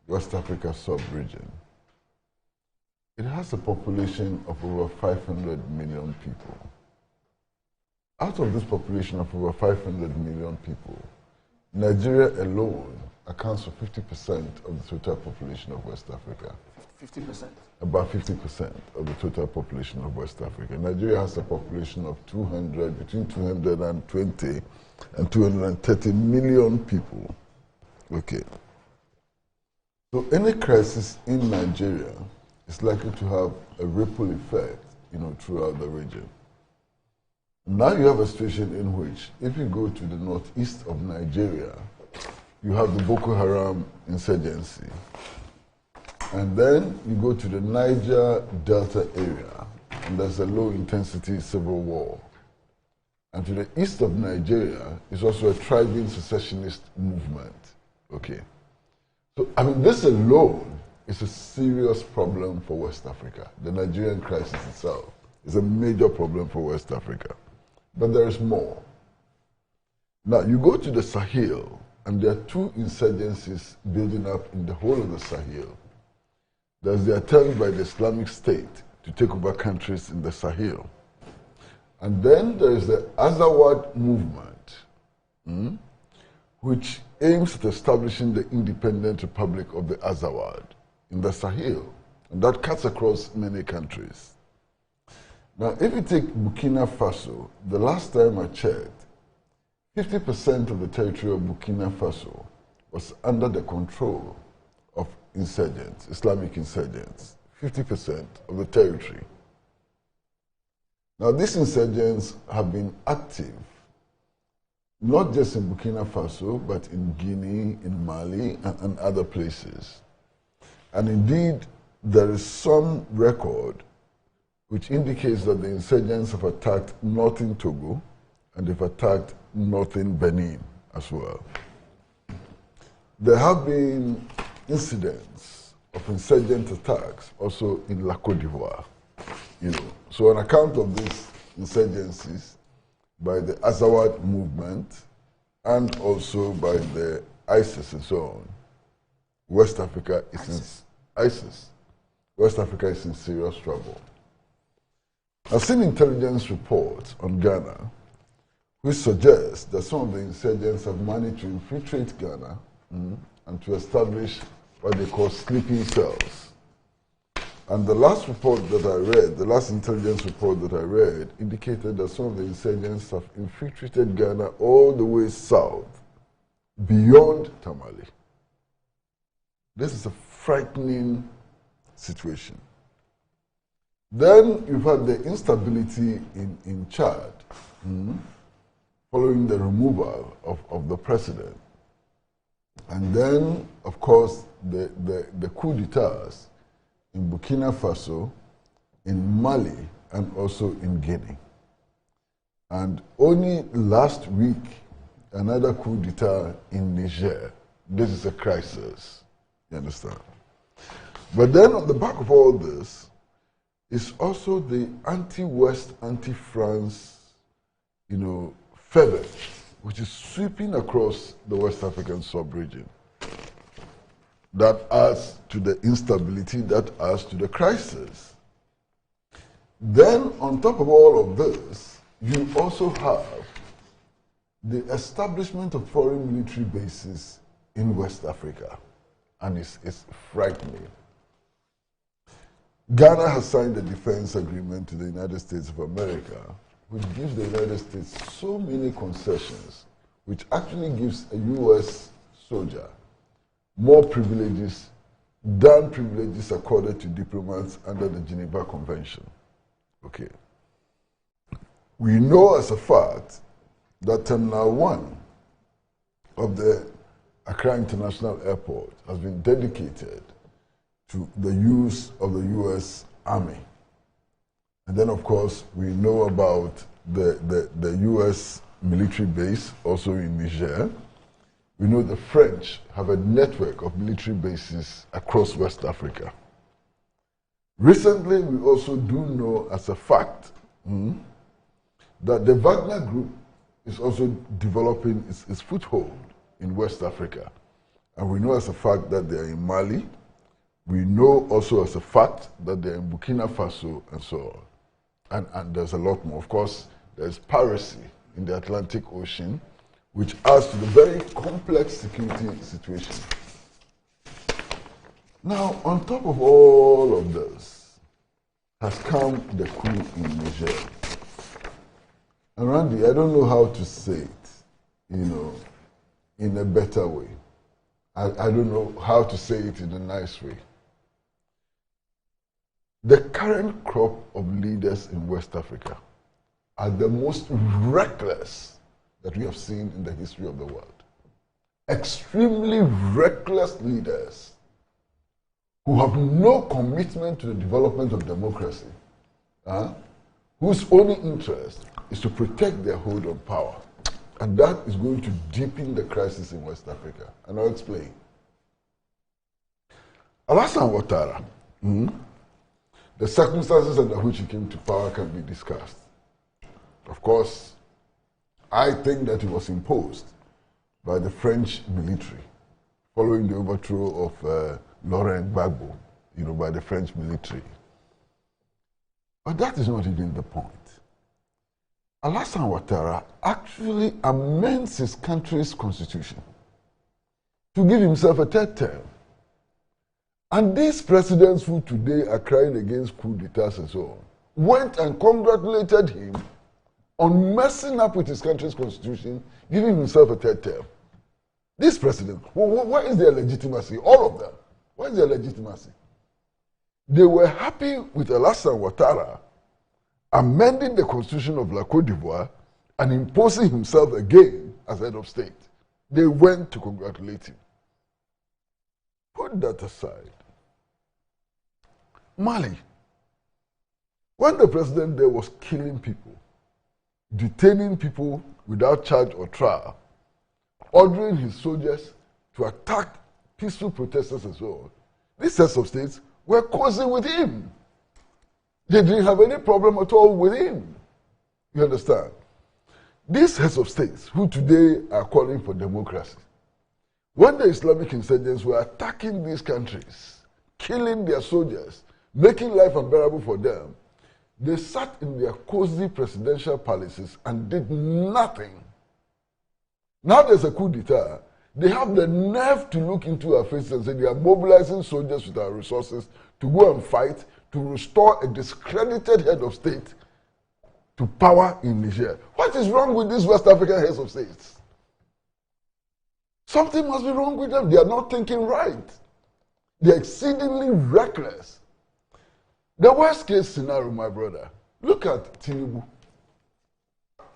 West Africa sub-region, it has a population of over 500 million people. Out of this population of over 500 million people, Nigeria alone accounts for 50% of the total population of West Africa. 50%? About 50% of the total population of West Africa. Nigeria has a population of between 220 and 230 million people. Okay. So any crisis in Nigeria is likely to have a ripple effect, throughout the region. Now you have a situation in which, if you go to the northeast of Nigeria, you have the Boko Haram insurgency. And then you go to the Niger Delta area, and there's a low-intensity civil war. And to the east of Nigeria is also a thriving secessionist movement. Okay. So, I mean, this alone is a serious problem for West Africa. The Nigerian crisis itself is a major problem for West Africa. But there is more. Now, you go to the Sahel, and there are two insurgencies building up in the whole of the Sahel. There's the attempt by the Islamic State to take over countries in the Sahel. And then there is the Azawad movement, which aims at establishing the independent Republic of the Azawad in the Sahel. And that cuts across many countries. Now, if you take Burkina Faso, the last time I checked, 50% of the territory of Burkina Faso was under the control of insurgents, Islamic insurgents. 50% of the territory. Now, these insurgents have been active, not just in Burkina Faso, but in Guinea, in Mali, and other places. And indeed, there is some record which indicates that the insurgents have attacked northern Togo, and they've attacked northern Benin as well. There have been incidents of insurgent attacks also in La Côte d'Ivoire. So on account of these insurgencies by the Azawad movement and also by the ISIS and so on, West Africa is West Africa is in serious trouble. I've seen intelligence reports on Ghana which suggest that some of the insurgents have managed to infiltrate Ghana and to establish what they call sleeping cells. And the last report that I read, the last intelligence report that I read, indicated that some of the insurgents have infiltrated Ghana all the way south, beyond Tamale. This is a frightening situation. Then you've had the instability in Chad, following the removal of the president. And then, of course, the coup d'etats in Burkina Faso, in Mali, and also in Guinea. And only last week, another coup d'etat in Niger. This is a crisis, you understand? But then on the back of all this is also the anti-West, anti-France, fervor, which is sweeping across the West African sub-region. That adds to the instability, that adds to the crisis. Then, on top of all of this, you also have the establishment of foreign military bases in West Africa, and it's frightening. Ghana has signed a defense agreement to the United States of America, which gives the United States so many concessions, which actually gives a U.S. soldier more privileges than privileges accorded to diplomats under the Geneva Convention. Okay. We know as a fact that Terminal 1 of the Accra International Airport has been dedicated to the use of the U.S. Army. And then, of course, we know about the U.S. military base also in Niger. We know the French have a network of military bases across West Africa. Recently, we also do know as a fact that the Wagner Group is also developing its foothold in West Africa. And we know as a fact that they are in Mali. We know also as a fact that they're in Burkina Faso and so on. And there's a lot more. Of course, there's piracy in the Atlantic Ocean, which adds to the very complex security situation. Now, on top of all of this has come the coup in Niger. And Randy, I don't know how to say it, in a better way. I don't know how to say it in a nice way. The current crop of leaders in West Africa are the most reckless that we have seen in the history of the world. Extremely reckless leaders who have no commitment to the development of democracy, whose only interest is to protect their hold on power. And that is going to deepen the crisis in West Africa. And I'll explain. Alassane Ouattara, the circumstances under which he came to power can be discussed. Of course, I think that he was imposed by the French military following the overthrow of Laurent Gbagbo, by the French military. But that is not even the point. Alassane Ouattara actually amends his country's constitution to give himself a third term. And these presidents who today are crying against coup d'etats and so on, went and congratulated him on messing up with his country's constitution, giving himself a third term. These presidents, where is their legitimacy? All of them. Where is their legitimacy? They were happy with Alassane Ouattara amending the constitution of La Côte d'Ivoire and imposing himself again as head of state. They went to congratulate him. Put that aside. Mali. When the president there was killing people, detaining people without charge or trial, ordering his soldiers to attack peaceful protesters and so on, these sets of states were cozy with him. They didn't have any problem at all with him. You understand? These heads of states, who today are calling for democracy, when the Islamic insurgents were attacking these countries, killing their soldiers, making life unbearable for them, they sat in their cozy presidential palaces and did nothing. Now there's a coup d'etat. They have the nerve to look into our faces and say they are mobilizing soldiers with our resources to go and fight to restore a discredited head of state to power in Niger. What is wrong with these West African heads of states? Something must be wrong with them. They are not thinking right. They're exceedingly reckless. The worst case scenario, my brother, look at Tinubu,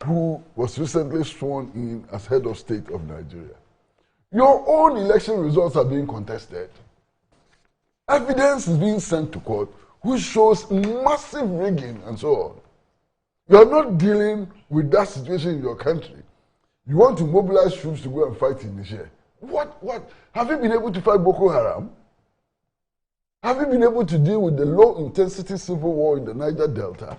who was recently sworn in as head of state of Nigeria. Your own election results are being contested. Evidence is being sent to court which shows massive rigging and so on. You are not dealing with that situation in your country. You want to mobilize troops to go and fight in Niger. What? Have you been able to fight Boko Haram? Have you been able to deal with the low-intensity civil war in the Niger Delta?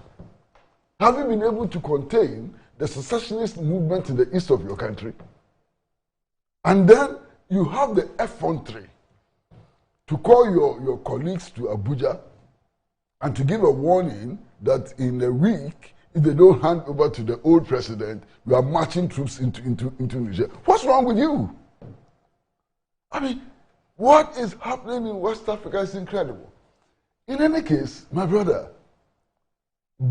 Have you been able to contain the secessionist movement in the east of your country? And then you have the effrontery to call your colleagues to Abuja and to give a warning that in a week, if they don't hand over to the old president, you are marching troops into Niger. What's wrong with you? I mean, what is happening in West Africa is incredible. In any case, my brother,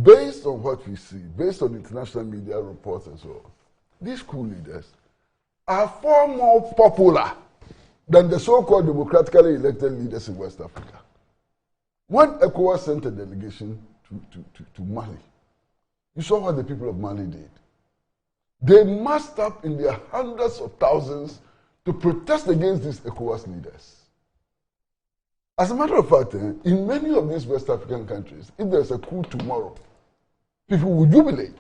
based on what we see, based on international media reports and so on, these coup leaders are far more popular than the so-called democratically elected leaders in West Africa. When ECOWAS sent a delegation to Mali, you saw what the people of Mali did. They massed up in their hundreds of thousands to protest against these ECOWAS leaders. As a matter of fact, in many of these West African countries, if there's a coup tomorrow, people will jubilate.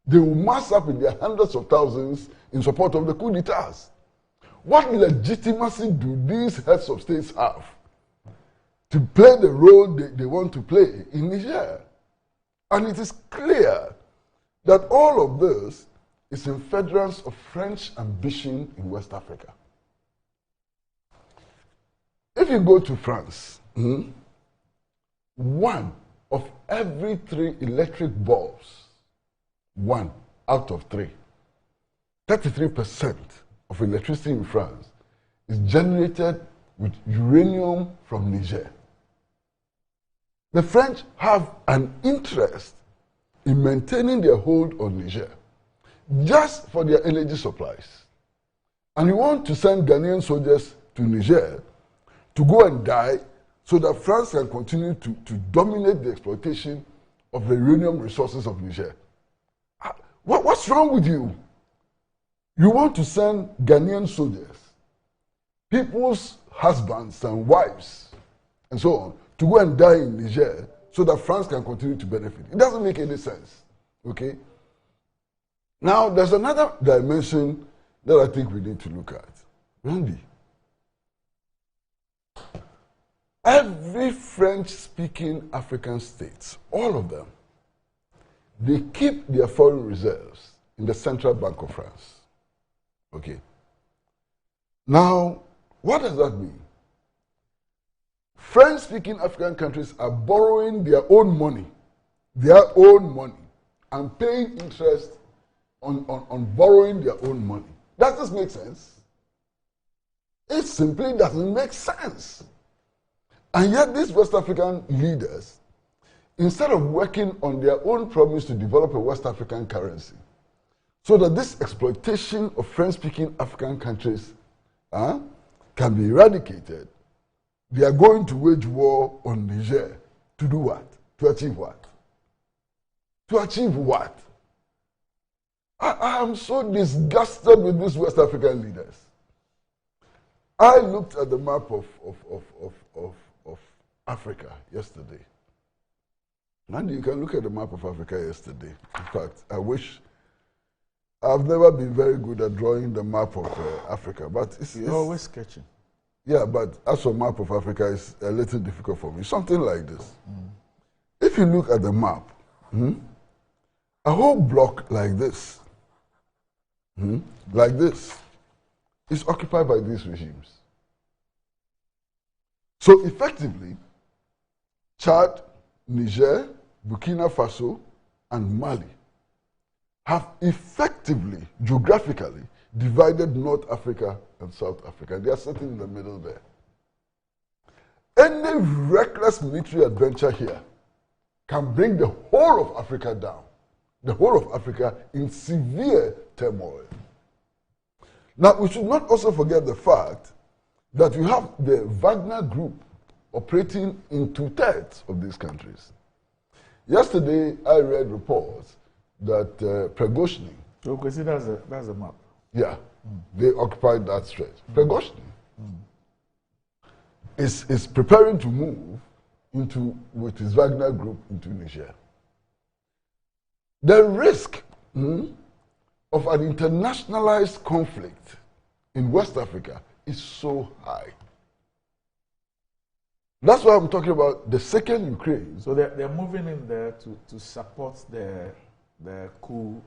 They will mass up in their hundreds of thousands in support of the coup d'etats. What legitimacy do these heads of states have to play the role they want to play in Niger? And it is clear that all of this is in furtherance of French ambition in West Africa. If you go to France, 1 of every 3 electric bulbs, 1 out of 3, 33% of electricity in France is generated with uranium from Niger. The French have an interest in maintaining their hold on Niger just for their energy supplies. And you want to send Ghanaian soldiers to Niger to go and die so that France can continue to dominate the exploitation of the uranium resources of Niger. What's wrong with you? You want to send Ghanaian soldiers, people's husbands and wives, and so on, to go and die in Niger so that France can continue to benefit. It doesn't make any sense, okay? Now, there's another dimension that I think we need to look at. Randy, every French-speaking African state, all of them, they keep their foreign reserves in the Central Bank of France. Okay. Now, what does that mean? French-speaking African countries are borrowing their own money, and paying interest on borrowing their own money. Does this make sense? It simply doesn't make sense. And yet these West African leaders, instead of working on their own promise to develop a West African currency, so that this exploitation of French-speaking African countries can be eradicated, they are going to wage war on Niger. To do what? To achieve what? To achieve what? I am so disgusted with these West African leaders. I looked at the map of Africa yesterday. And you can look at the map of Africa yesterday. In fact, I've never been very good at drawing the map of Africa, but it's always sketching. Yeah, but as for map of Africa, it's a little difficult for me. Something like this. If you look at the map, a whole block like this, is occupied by these regimes. So effectively, Chad, Niger, Burkina Faso, and Mali have effectively, geographically, divided North Africa and South Africa. They are sitting in the middle there. Any reckless military adventure here can bring the whole of Africa down. The whole of Africa in severe turmoil. Now, we should not also forget the fact that you have the Wagner Group operating in 2/3 of these countries. Yesterday, I read reports that Prigozhin. So, you see, that's a map. Yeah, they occupied that stretch. Prigozhin is preparing to move with his Wagner Group into Niger. The risk of an internationalized conflict in West Africa is so high. That's why I'm talking about the second Ukraine. So they're moving in there to support the coup.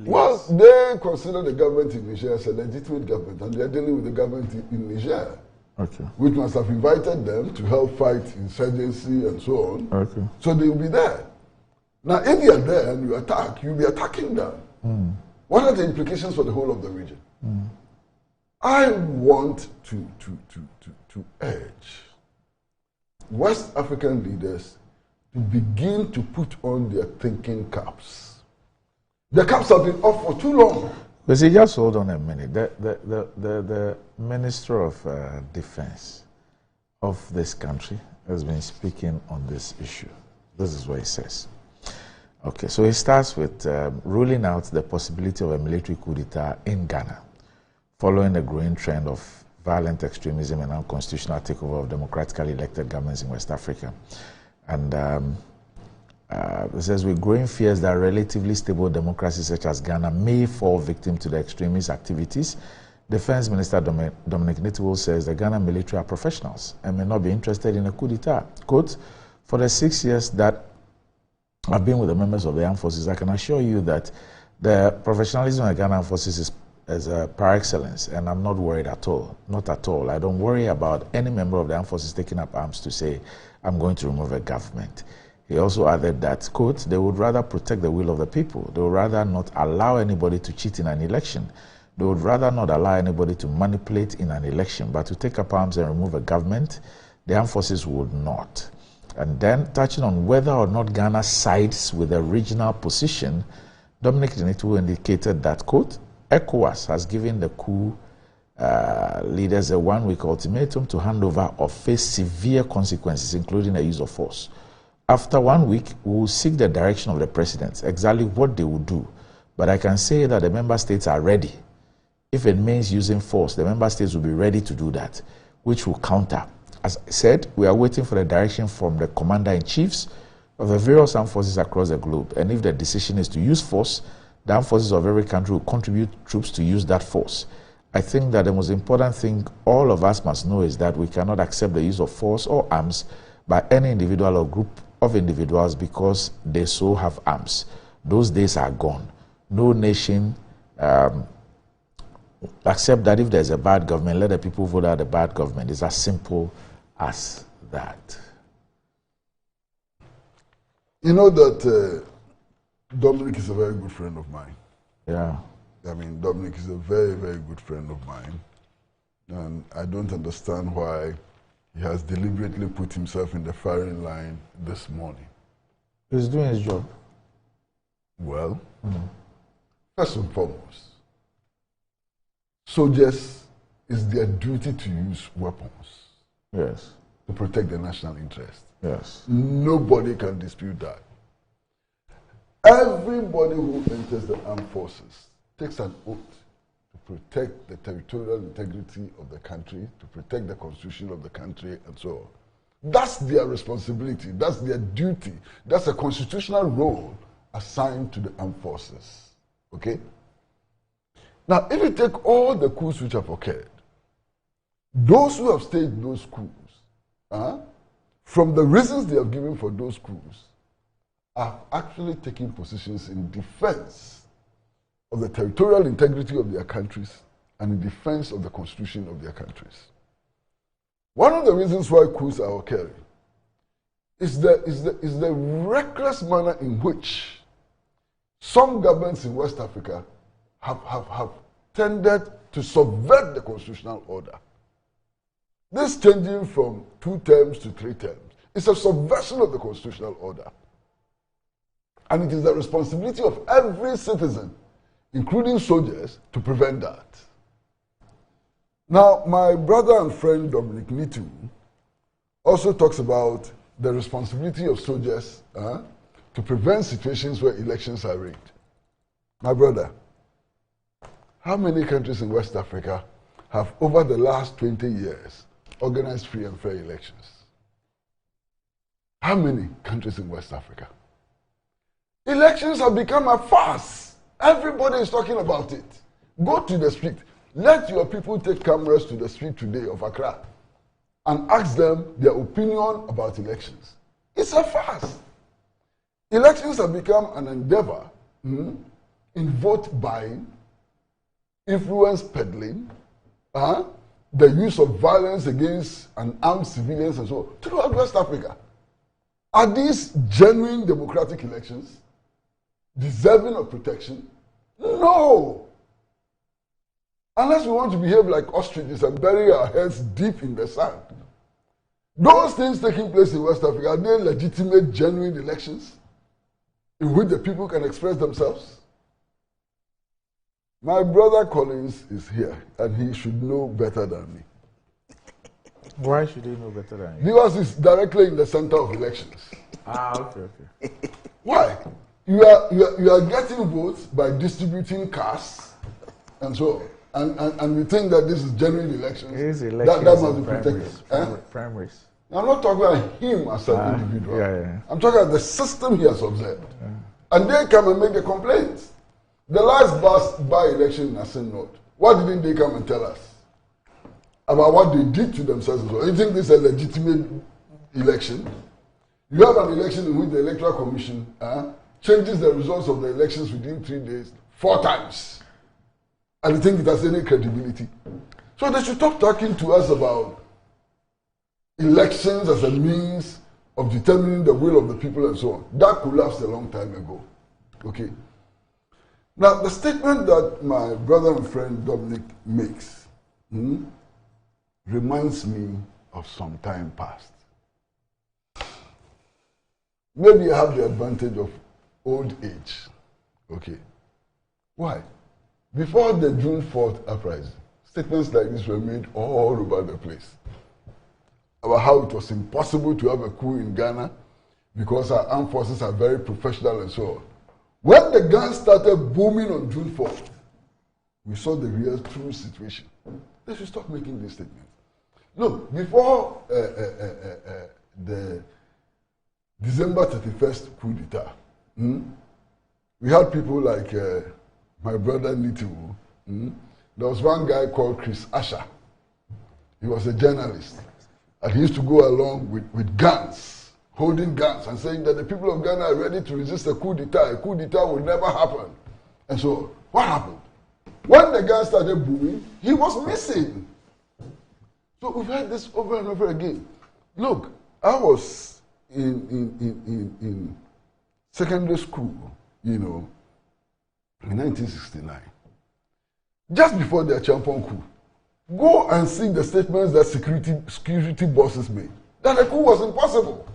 Well, they consider the government in Niger as a legitimate government, and they're dealing with the government in Niger, which must have invited them to help fight insurgency and so on. Okay. So they will be there. Now, if they are there and you attack, you'll be attacking them. What are the implications for the whole of the region? I want to urge West African leaders to begin to put on their thinking caps. The caps have been off for too long. But see, just hold on a minute. The Minister of Defense of this country has been speaking on this issue. This is what he says. Okay, so he starts with ruling out the possibility of a military coup d'etat in Ghana, following the growing trend of violent extremism and unconstitutional takeover of democratically elected governments in West Africa. And it says, with growing fears that relatively stable democracies such as Ghana may fall victim to the extremist activities, Defense Minister Dominic Nitiwul says the Ghana military are professionals and may not be interested in a coup d'etat. Quote, for the 6 years that I've been with the members of the armed forces, I can assure you that the professionalism of the Ghana armed forces is par excellence, and I'm not worried at all. Not at all. I don't worry about any member of the armed forces taking up arms to say, I'm going to remove a government. He also added that, quote, they would rather protect the will of the people. They would rather not allow anybody to cheat in an election. They would rather not allow anybody to manipulate in an election. But to take up arms and remove a government, the armed forces would not. And then, touching on whether or not Ghana sides with the regional position, Dominic Nitiwul indicated that, quote, ECOWAS has given the coup leaders a one-week ultimatum to hand over or face severe consequences, including the use of force. After 1 week, we will seek the direction of the presidents, exactly what they will do. But I can say that the member states are ready. If it means using force, the member states will be ready to do that, which will counter. As I said, we are waiting for the direction from the commander-in-chiefs of the various armed forces across the globe. And if the decision is to use force, the armed forces of every country will contribute troops to use that force. I think that the most important thing all of us must know is that we cannot accept the use of force or arms by any individual or group of individuals because they so have arms. Those days are gone. No nation accept that if there's a bad government, let the people vote out the bad government. It's as simple as that. You know that Dominic is a very good friend of mine. Yeah. I mean, Dominic is a very, very good friend of mine. And I don't understand why he has deliberately put himself in the firing line this morning. He's doing his job. Well, first and foremost, soldiers, it's their duty to use weapons. Yes. To protect the national interest. Yes. Nobody can dispute that. Everybody who enters the armed forces takes an oath to protect the territorial integrity of the country, to protect the constitution of the country, and so on. That's their responsibility. That's their duty. That's a constitutional role assigned to the armed forces. Okay? Now, if you take all the coups which have occurred, those who have staged those coups, from the reasons they have given for those coups, are actually taking positions in defense of the territorial integrity of their countries and in defense of the constitution of their countries. One of the reasons why coups are occurring is the reckless manner in which some governments in West Africa have tended to subvert the constitutional order. This changing from 2 terms to 3 terms is a subversion of the constitutional order. And it is the responsibility of every citizen, including soldiers, to prevent that. Now, my brother and friend Dominic Nitu also talks about the responsibility of soldiers to prevent situations where elections are rigged. My brother, how many countries in West Africa have over the last 20 years organized free and fair elections? How many countries in West Africa? Elections have become a farce. Everybody is talking about it. Go to the street. Let your people take cameras to the street today of Accra and ask them their opinion about elections. It's a farce. Elections have become an endeavor in vote buying, influence peddling, the use of violence against unarmed civilians and so on throughout West Africa. Are these genuine democratic elections deserving of protection? No. Unless we want to behave like ostriches and bury our heads deep in the sand. Those things taking place in West Africa, are they legitimate, genuine elections in which the people can express themselves? My brother Collins is here, and he should know better than me. Why should he know better than you? Because he's directly in the center of elections. Okay. Why? You are getting votes by distributing casts and so on. And we think that this is genuine elections. That must be protected. Primaries. I'm not talking about him as an individual. I'm talking about the system he has observed. And they come and make the complaints. The last by-election in Asin North, what didn't they come and tell us about what they did to themselves? You think this is a legitimate election? You have an election in which the Electoral Commission changes the results of the elections within 3 days 4 times. And you think it has any credibility? So they should stop talking to us about elections as a means of determining the will of the people and so on. That collapsed a long time ago. Okay. Now, the statement that my brother and friend Dominic makes reminds me of some time past. Maybe I have the advantage of old age. Okay. Why? Before the June 4th uprising, statements like this were made all over the place about how it was impossible to have a coup in Ghana because our armed forces are very professional and so on. When the guns started booming on June 4th, we saw the real true situation. They should stop making these statements. Look, before the December 31st coup d'etat, we had people like my brother Nitu. There was one guy called Chris Asher. He was a journalist. And he used to go along with guns, holding guns and saying that the people of Ghana are ready to resist a coup d'etat. A coup d'etat will never happen. And so, what happened? When the guns started booming, he was missing. So we've heard this over and over again. Look, I was in secondary school, in 1969. Just before the Champon coup. Go and see the statements that security bosses made. That the coup was impossible.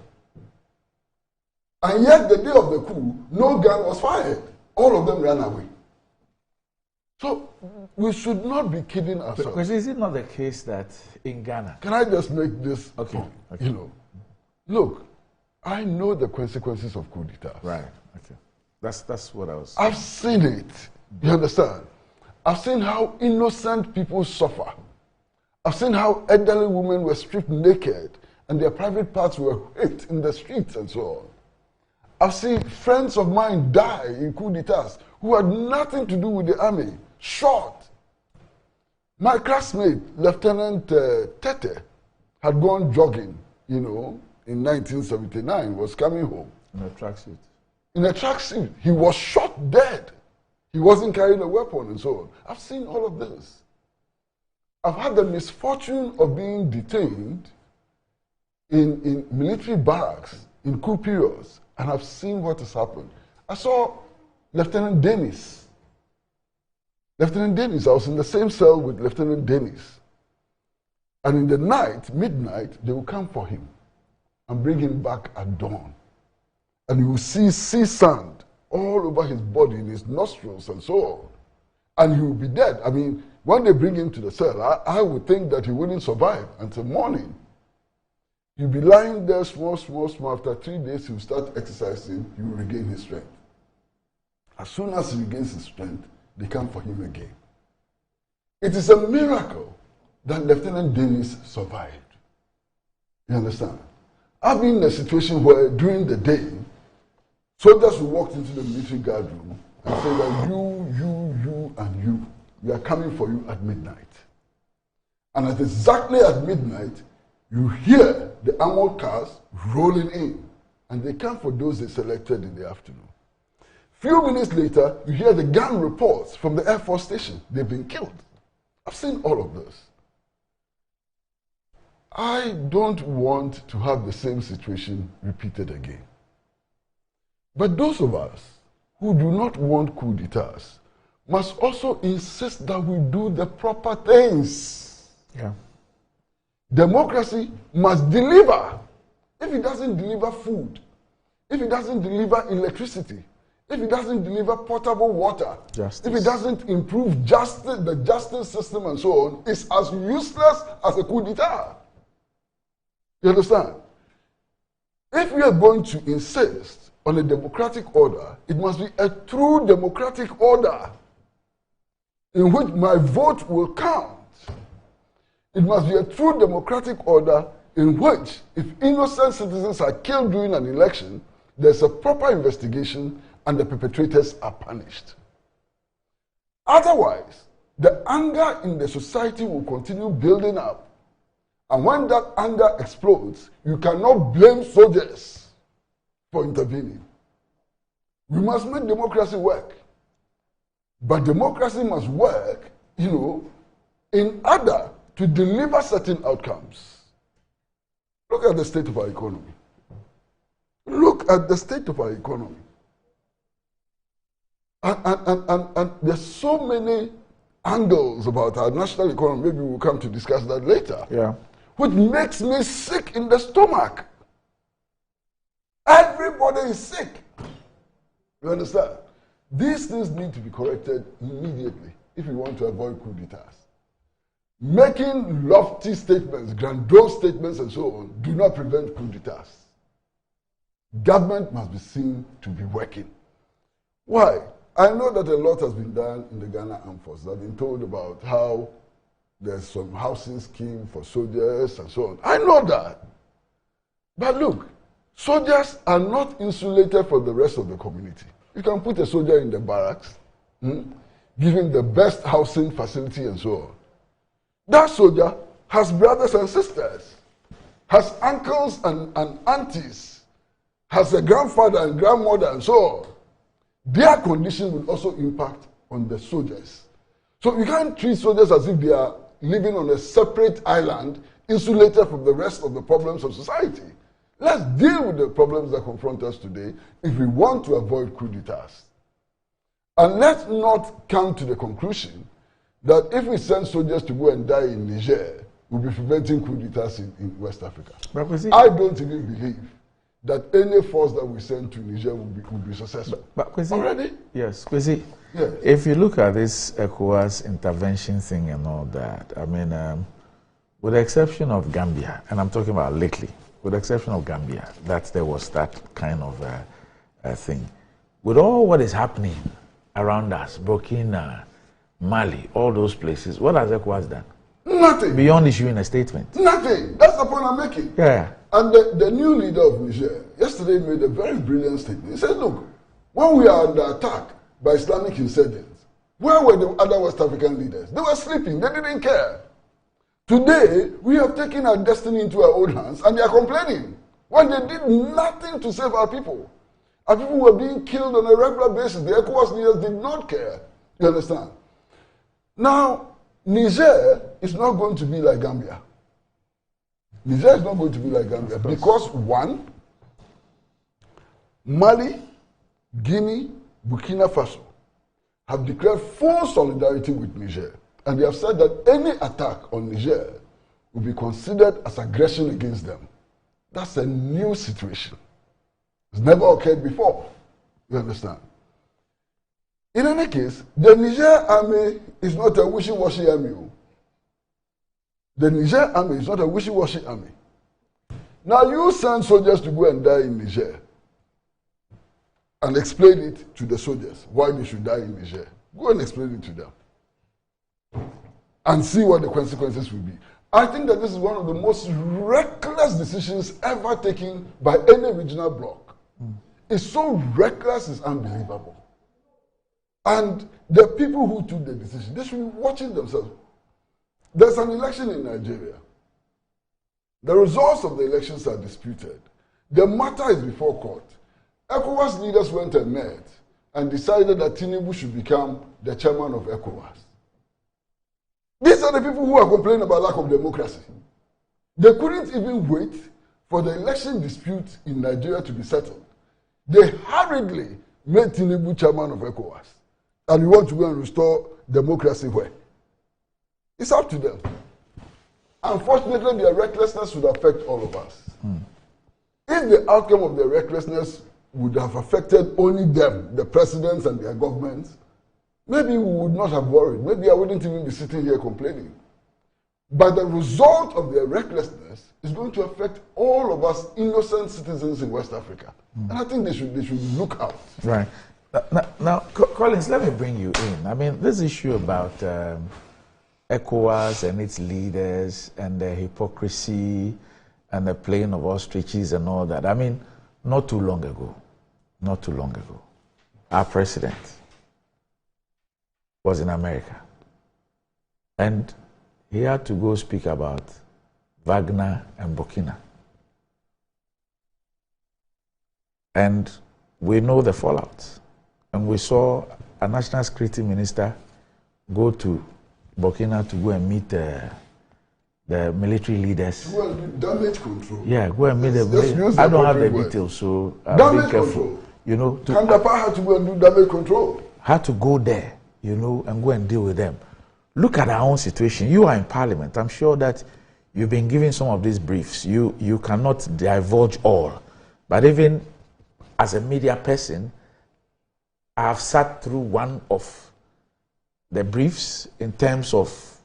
And yet, the day of the coup, no gun was fired. All of them ran away. So, we should not be kidding ourselves. Because is it not the case that in Ghana... Can I just make this point? Okay. Look, I know the consequences of coup d'etat. Right, okay. That's what I was... I've seen it. You understand? I've seen how innocent people suffer. I've seen how elderly women were stripped naked and their private parts were hit in the streets and so on. I've seen friends of mine die in coup d'etats who had nothing to do with the army, shot. My classmate, Lieutenant Tete, had gone jogging, in 1979, was coming home. In a tracksuit. In a tracksuit. He was shot dead. He wasn't carrying a weapon and so on. I've seen all of this. I've had the misfortune of being detained in military barracks in coup periods, and I've seen what has happened. I saw Lieutenant Dennis. I was in the same cell with Lieutenant Dennis. And in the night, midnight, they will come for him and bring him back at dawn. And you will see sand all over his body, in his nostrils and so on. And he will be dead. I mean, When they bring him to the cell, I would think that he wouldn't survive until morning. He'll be lying there small. After 3 days, he'll start exercising, he will regain his strength. As soon as he regains his strength, they come for him again. It is a miracle that Lieutenant Davis survived. You understand? I've been in a situation where during the day, soldiers will walk into the military guard room and say that you, and you, we are coming for you at midnight. And at exactly at midnight, you hear the armored cars rolling in, and they come for those they selected in the afternoon. Few minutes later, you hear the gun reports from the Air Force station. They've been killed. I've seen all of this. I don't want to have the same situation repeated again. But those of us who do not want coup d'etats must also insist that we do the proper things. Yeah. Democracy must deliver. If it doesn't deliver food, if it doesn't deliver electricity, if it doesn't deliver potable water, justice. If it doesn't improve justice, the justice system and so on, it's as useless as a coup d'etat. You understand? If we are going to insist on a democratic order, it must be a true democratic order in which my vote will count. It must be a true democratic order in which, if innocent citizens are killed during an election, there's a proper investigation and the perpetrators are punished. Otherwise, the anger in the society will continue building up. And when that anger explodes, you cannot blame soldiers for intervening. We must make democracy work. But democracy must work, in order to deliver certain outcomes. Look at the state of our economy. Look at the state of our economy. And there's so many angles about our national economy, maybe we'll come to discuss that later, which makes me sick in the stomach. Everybody is sick. You understand? These things need to be corrected immediately if we want to avoid coup d'etats. Making lofty statements, grandiose statements and so on, do not prevent coup d'etats. Government must be seen to be working. Why? I know that a lot has been done in the Ghana Armed Forces. I've been told about how there's some housing scheme for soldiers and so on. I know that. But look, soldiers are not insulated from the rest of the community. You can put a soldier in the barracks, give him the best housing facility and so on. That soldier has brothers and sisters, has uncles and aunties, has a grandfather and grandmother and so on. Their condition will also impact on the soldiers. So you can't treat soldiers as if they are living on a separate island, insulated from the rest of the problems of society. Let's deal with the problems that confront us today if we want to avoid coup d'etats. And let's not come to the conclusion that if we send soldiers to go and die in Niger, we'll be preventing coup d'etats in West Africa. I don't even believe that any force that we send to Niger will be successful. But Kwesi, already? Yes, Kwesi, yes. If you look at this ECOWAS intervention thing and all that, I mean, with the exception of Gambia, and I'm talking about lately, with the exception of Gambia, that there was that kind of thing. With all what is happening around us, Burkina, Mali, all those places, what has ECOWAS done? Nothing. Beyond issuing a statement. Nothing. That's the point I'm making. Yeah. And the new leader of Niger yesterday made a very brilliant statement. He said, look, when we are under attack by Islamic insurgents, where were the other West African leaders? They were sleeping. They didn't care. Today, we have taken our destiny into our own hands and they are complaining when they did nothing to save our people. Our people were being killed on a regular basis. The ECOWAS leaders did not care. You understand? Now, Niger is not going to be like Gambia. Niger is not going to be like Gambia because, one, Mali, Guinea, Burkina Faso have declared full solidarity with Niger. And they have said that any attack on Niger will be considered as aggression against them. That's a new situation. It's never occurred before. You understand? In any case, the Niger army is not a wishy-washy army. The Niger army is not a wishy-washy army. Now you send soldiers to go and die in Niger and explain it to the soldiers why they should die in Niger. Go and explain it to them and see what the consequences will be. I think that this is one of the most reckless decisions ever taken by any regional bloc. It's so reckless, it's unbelievable. And the people who took the decision, they should be watching themselves. There's an election in Nigeria. The results of the elections are disputed. The matter is before court. ECOWAS leaders went and met and decided that Tinubu should become the chairman of ECOWAS. These are the people who are complaining about lack of democracy. They couldn't even wait for the election dispute in Nigeria to be settled. They hurriedly made Tinubu chairman of ECOWAS. And we want to go and restore democracy where? It's up to them. Unfortunately, their recklessness would affect all of us. If the outcome of their recklessness would have affected only them, the presidents and their governments, maybe we would not have worried. Maybe I wouldn't even be sitting here complaining. But the result of their recklessness is going to affect all of us innocent citizens in West Africa. And I think they should look out. Right. Now, Collins, let me bring you in. I mean, this issue about ECOWAS and its leaders and the hypocrisy and the playing of ostriches and all that. I mean, not too long ago, our president was in America. And he had to go speak about Wagner and Burkina. And we know the fallout. And we saw a national security minister go to Burkina to go and meet the military leaders. Go and do damage control. Yeah, go and meet them. I don't have the details, so be careful. Control. You know, Kandapa had to go and do damage control. Had to go there, you know, and go and deal with them. Look at our own situation. You are in Parliament. I'm sure that you've been given some of these briefs. You cannot divulge all. But even as a media person, I have sat through one of the briefs in terms of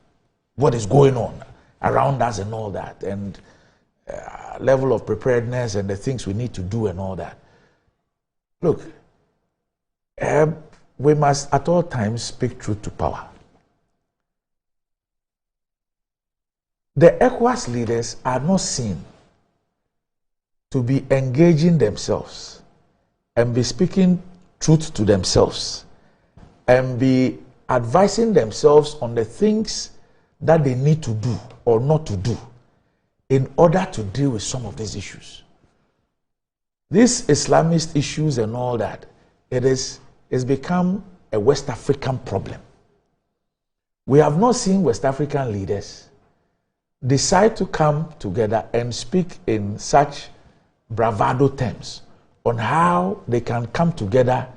what is going on around us and all that, and level of preparedness and the things we need to do and all that. Look, we must at all times speak truth to power. The ECOWAS leaders are not seen to be engaging themselves and be speaking truth to themselves and be advising themselves on the things that they need to do or not to do in order to deal with some of these issues. These Islamist issues and all that, it's become a West African problem. We have not seen West African leaders decide to come together and speak in such bravado terms on how they can come together,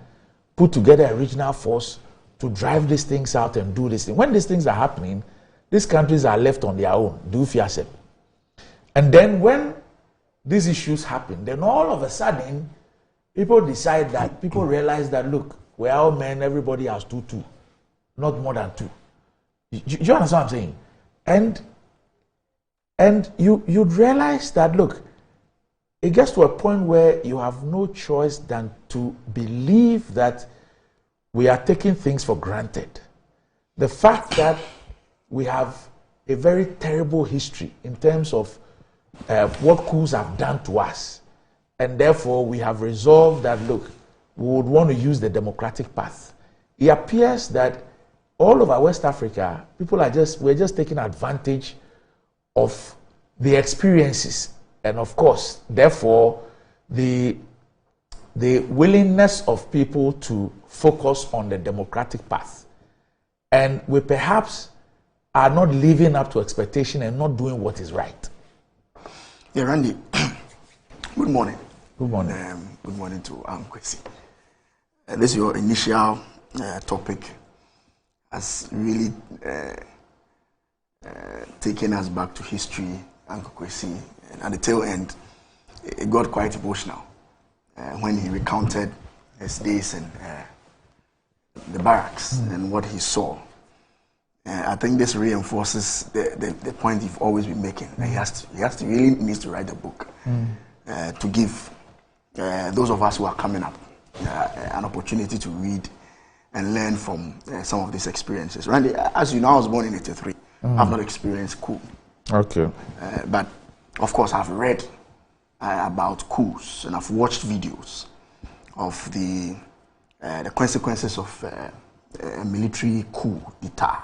put together a regional force to drive these things out and do this thing. When these things are happening, these countries are left on their own. Do yourself. And then when these issues happen, then all of a sudden, people realize that, look, we're all men, everybody has two, not more than two. Do you understand what I'm saying? And you'd realize that, look, it gets to a point where you have no choice than to believe that we are taking things for granted. The fact that we have a very terrible history in terms of what coups have done to us, and therefore we have resolved that, look, we would want to use the democratic path. It appears that all over West Africa, we're just taking advantage of the experiences, and of course, therefore, the willingness of people to focus on the democratic path. And we perhaps are not living up to expectation and not doing what is right. Yeah, Randy, good morning. Good morning. Good morning to Kwesi. This is your initial topic has really taken us back to history, Uncle Kwesi. And at the tail end, it got quite emotional when he recounted his days in the barracks and what he saw. I think this reinforces the point you've always been making. He really needs to write a book to give those of us who are coming up an opportunity to read and learn from some of these experiences. Randy, as you know, I was born in '83. I've not experienced coup. Okay. But of course, I've read about coups and I've watched videos of the consequences of a military coup d'etat.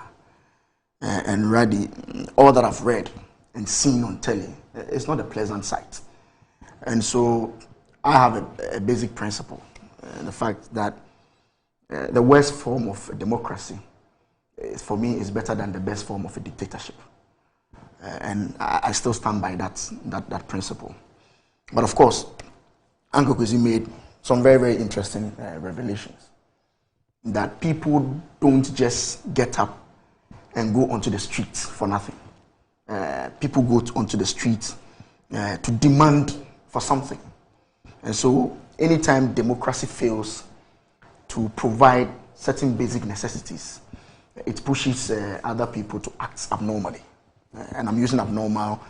And Randy, all that I've read and seen on telly, it's not a pleasant sight. And so I have a basic principle, the fact that the worst form of a democracy, for me, is better than the best form of a dictatorship. And I still stand by that principle. But of course, Uncle Kwesi made some very, very interesting revelations. That people don't just get up and go onto the streets for nothing. People go onto the streets to demand for something. And so anytime democracy fails to provide certain basic necessities, it pushes other people to act abnormally. And I'm using abnormal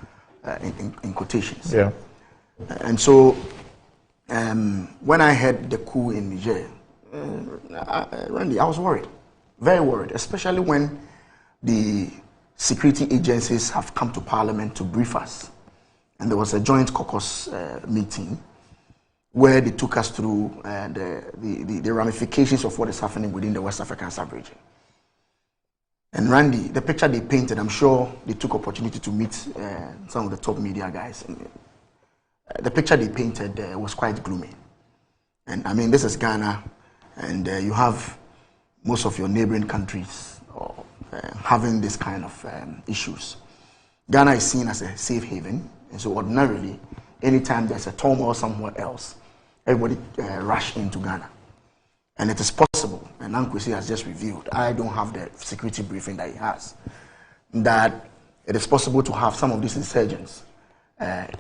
in quotations. Yeah. And so when I heard the coup in Niger, Randy, I was worried, very worried, especially when the security agencies have come to Parliament to brief us. And there was a joint caucus meeting where they took us through the ramifications of what is happening within the West African sub-region. And Randy, the picture they painted, I'm sure they took opportunity to meet some of the top media guys. And the picture they painted was quite gloomy. And I mean, this is Ghana, and you have most of your neighboring countries having this kind of issues. Ghana is seen as a safe haven, and so ordinarily, anytime there's a turmoil somewhere else, everybody rush into Ghana. And it is possible, and Uncle Kwesi has just revealed, I don't have the security briefing that he has, that it is possible to have some of these insurgents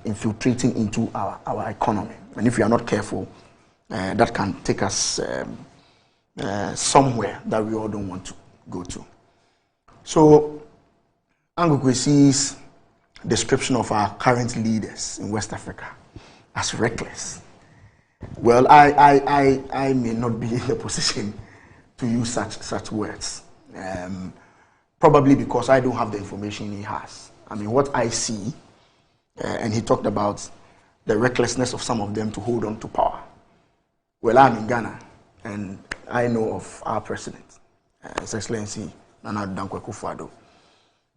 infiltrating into our economy. And if we are not careful, that can take us somewhere that we all don't want to go to. So, Uncle Kwesi's description of our current leaders in West Africa as reckless. Well, I may not be in a position to use such words, probably because I don't have the information he has. I mean, what I see, and he talked about the recklessness of some of them to hold on to power. Well, I'm in Ghana, and I know of our president, His Excellency Nana Dankwa Akufo-Addo,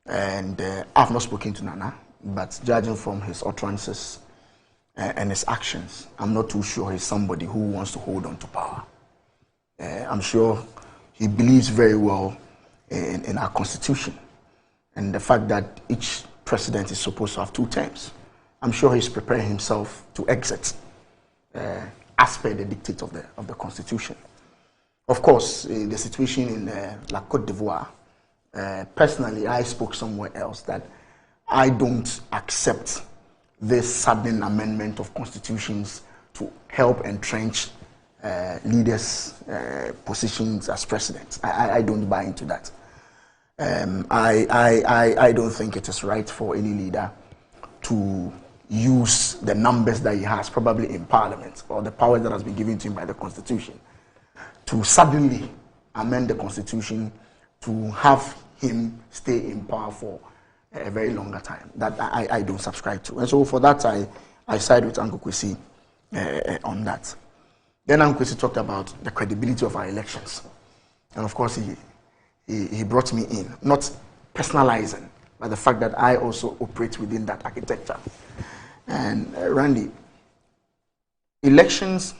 and I've not spoken to Nana, but judging from his utterances and his actions, I'm not too sure he's somebody who wants to hold on to power. I'm sure he believes very well in our constitution and the fact that each president is supposed to have 2 terms. I'm sure he's preparing himself to exit as per the dictate of the constitution. Of course, the situation in La Côte d'Ivoire, personally, I spoke somewhere else that I don't accept this sudden amendment of constitutions to help entrench leaders' positions as presidents. I don't buy into that. I don't think it is right for any leader to use the numbers that he has, probably in Parliament, or the power that has been given to him by the Constitution, to suddenly amend the Constitution to have him stay in power for a very longer time. That I don't subscribe to. And so for that, I side with Uncle Kwesi on that. Then Uncle Kwesi talked about the credibility of our elections. And of course, he brought me in, not personalizing, but the fact that I also operate within that architecture. And Randy, elections,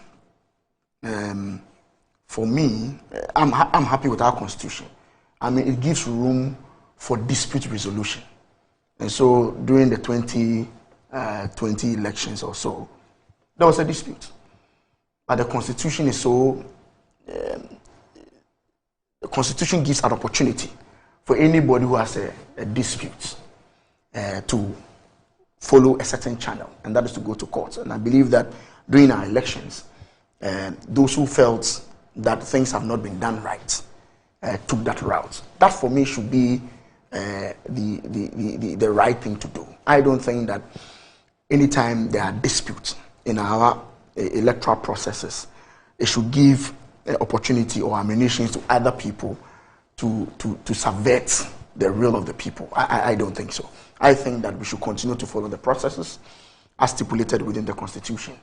for me, I'm happy with our constitution. I mean, it gives room for dispute resolution. And so during the 2020 elections or so, there was a dispute. But the constitution is so, the constitution gives an opportunity for anybody who has a dispute to follow a certain channel, and that is to go to court. And I believe that during our elections, those who felt that things have not been done right took that route. That for me should be the right thing to do. I don't think that anytime there are disputes in our electoral processes, it should give opportunity or ammunition to other people to subvert the will of the people. I don't think so. I think that we should continue to follow the processes as stipulated within the Constitution.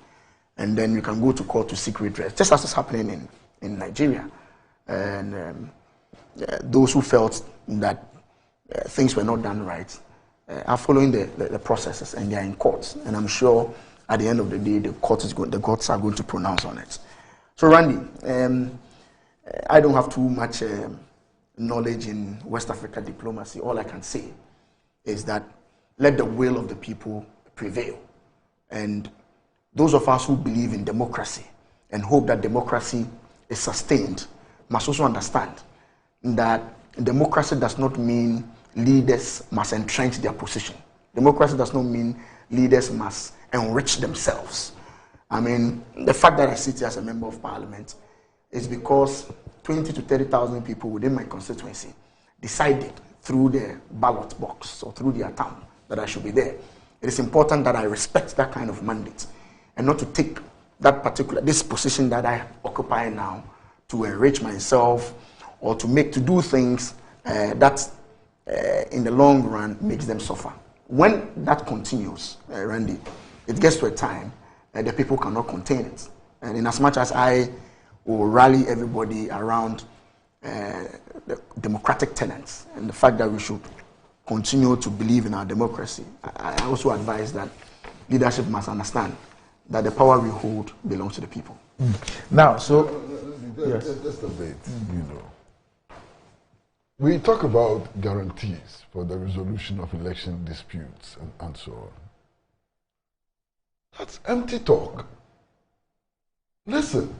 And then you can go to court to seek redress, just as is happening in Nigeria. And those who felt that things were not done right are following the processes, and they are in court. And I'm sure at the end of the day, the courts are going to pronounce on it. So, Randy, I don't have too much knowledge in West Africa diplomacy. All I can say is that let the will of the people prevail. And those of us who believe in democracy and hope that democracy is sustained must also understand that democracy does not mean leaders must entrench their position. Democracy does not mean leaders must enrich themselves. I mean, the fact that I sit here as a member of parliament is because 20 to 30,000 people within my constituency decided through the ballot box or through their town that I should be there. It is important that I respect that kind of mandate and not to take this position that I occupy now to enrich myself or to do things that in the long run makes them suffer. When that continues, Randy, it gets to a time the people cannot contain it. And in as much as I will rally everybody around the democratic tenets and the fact that we should continue to believe in our democracy, I also advise that leadership must understand that the power we hold belongs to the people. Now, so just a bit, you know. We talk about guarantees for the resolution of election disputes and so on. That's empty talk. Listen,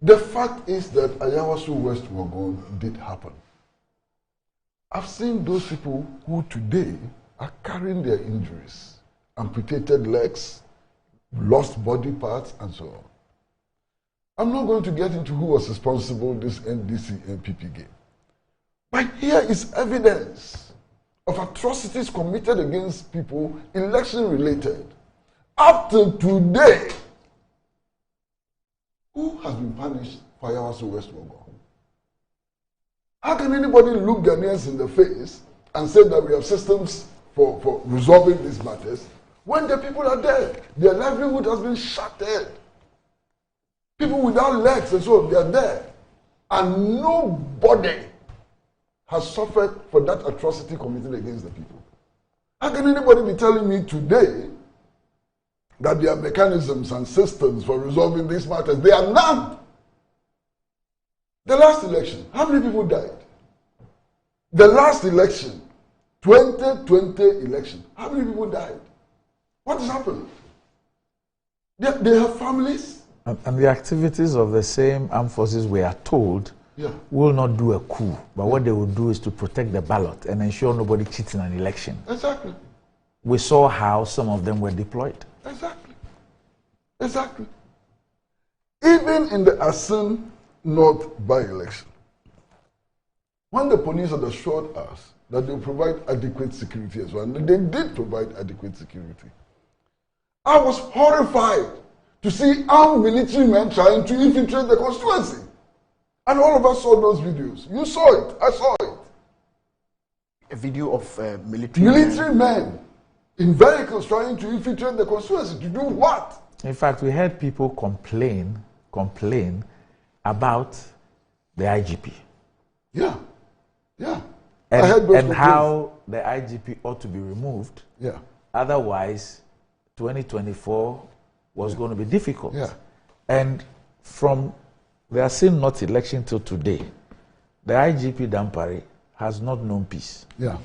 the fact is that Ayawaso West Wagon did happen. I've seen those people who today are carrying their injuries, amputated legs, lost body parts, and so on. I'm not going to get into who was responsible this NDC-NPP game. But here is evidence of atrocities committed against people, election-related. Up to today, who has been punished for Ayawaso West Wagon? How can anybody look Ghanaians in the face and say that we have systems for resolving these matters when the people are dead? Their livelihood has been shattered. People without legs and so on, they are there. And nobody has suffered for that atrocity committed against the people. How can anybody be telling me today that there are mechanisms and systems for resolving these matters? There are none. The last election, how many people died? The last election, 2020 election, how many people died? What has happened? They have families. And the activities of the same armed forces, we are told, will not do a coup. But what they will do is to protect the ballot and ensure nobody cheats in an election. Exactly. We saw how some of them were deployed. Exactly. Exactly. Even in the Asin North by-election, when the police had assured us that they would provide adequate security as well, and they did provide adequate security, I was horrified to see armed military men trying to infiltrate the constituency. And all of us saw those videos. You saw it. I saw it. A video of military men in vehicles trying to infiltrate the constituency. To do what? In fact, we heard people complain about the IGP. Yeah. Yeah. And how the IGP ought to be removed. Yeah. Otherwise, 2024 was going to be difficult. Yeah. And from the Asin North election till today, the IGP Dampare has not known peace. Yeah.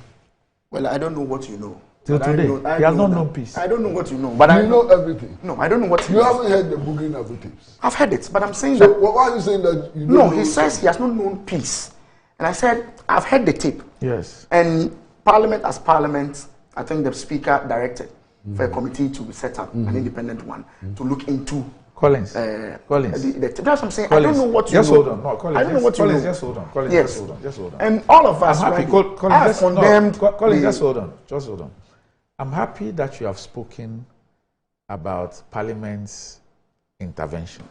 Well, I don't know what you know. Till today, he has not known peace. I don't know what you know. But you know everything. No, I don't know what you haven't heard the Boogie Nabu tapes. I've heard it, but I'm saying so that. Why are you saying that you don't No, know he says he has not known peace. And I said, I've heard the tape. Yes. And Parliament, I think the Speaker directed for a committee to be set up, an independent one, to look into Collins. That's what I'm saying. Collins. I don't know what to Just know. hold on. No, Collins. I don't know what to know. Just hold on. Collins, yes. just hold on. Just hold on. And all of us, I'm happy. right, Collins, have condemned. Collins, just hold on. Just hold on. I'm happy that you have spoken about Parliament's intervention.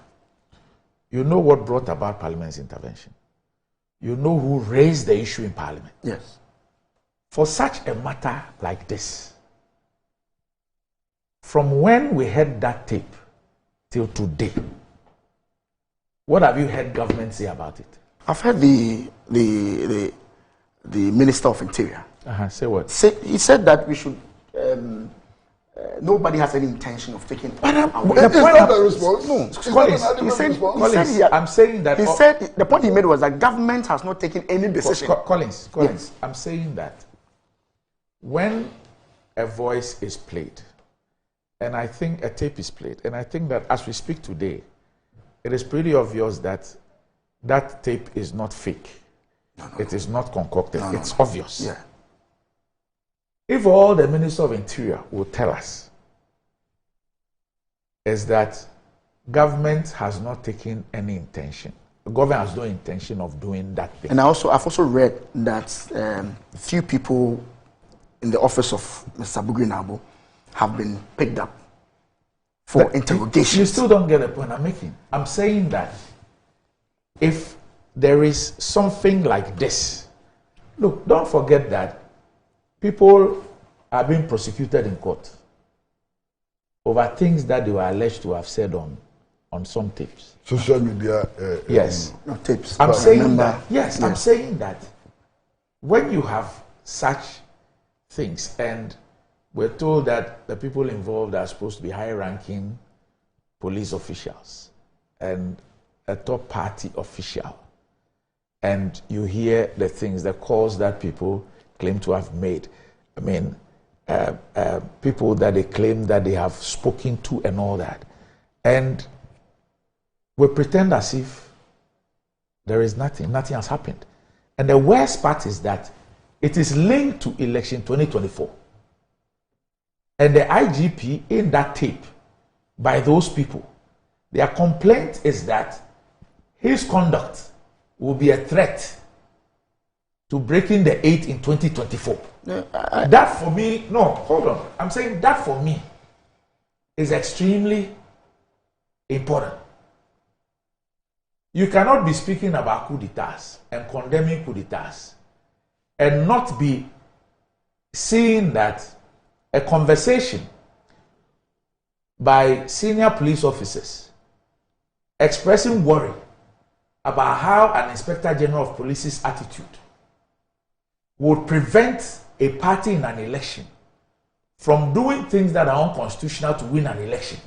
You know what brought about Parliament's intervention. You know who raised the issue in Parliament. Yes. For such a matter like this, from when we had that tape till today, what have you heard government say about it? I've heard the Minister of Interior. Say what? He said that we should. Nobody has any intention of taking. It's not the response. No, it's not an adequate response. I'm saying that. He said the point he made was that government has not taken any decision. Collins, yes. I'm saying that when a voice is played, and I think a tape is played, and I think that as we speak today, it is pretty obvious that that tape is not fake. It is not concocted. It's obvious. Yeah. If all the Minister of Interior will tell us is that government has not taken any intention, the government has no intention of doing that thing. And I've also read that few people in the office of Mr. Bugrinabo have been picked up for interrogation. You still don't get the point I'm making. I'm saying that if there is something like this, look, don't forget that people are being prosecuted in court over things that they were alleged to have said on some tapes. Social media. Yes. Tapes. I'm saying that. Yes, I'm saying that when you have such things, and we're told that the people involved are supposed to be high-ranking police officials and a top party official, and you hear the things, the calls that people claim to have made. I mean, people that they claim that they have spoken to and all that. And we pretend as if there is nothing has happened. And the worst part is that it is linked to election 2024. And the IGP in that tape by those people, their complaint is that his conduct will be a threat to breaking the 8 in 2024. That for me, no, hold on. I'm saying that for me is extremely important. You cannot be speaking about coup d'etats and condemning coup d'etats and not be seeing that a conversation by senior police officers expressing worry about how an Inspector General of Police's attitude would prevent a party in an election from doing things that are unconstitutional to win an election.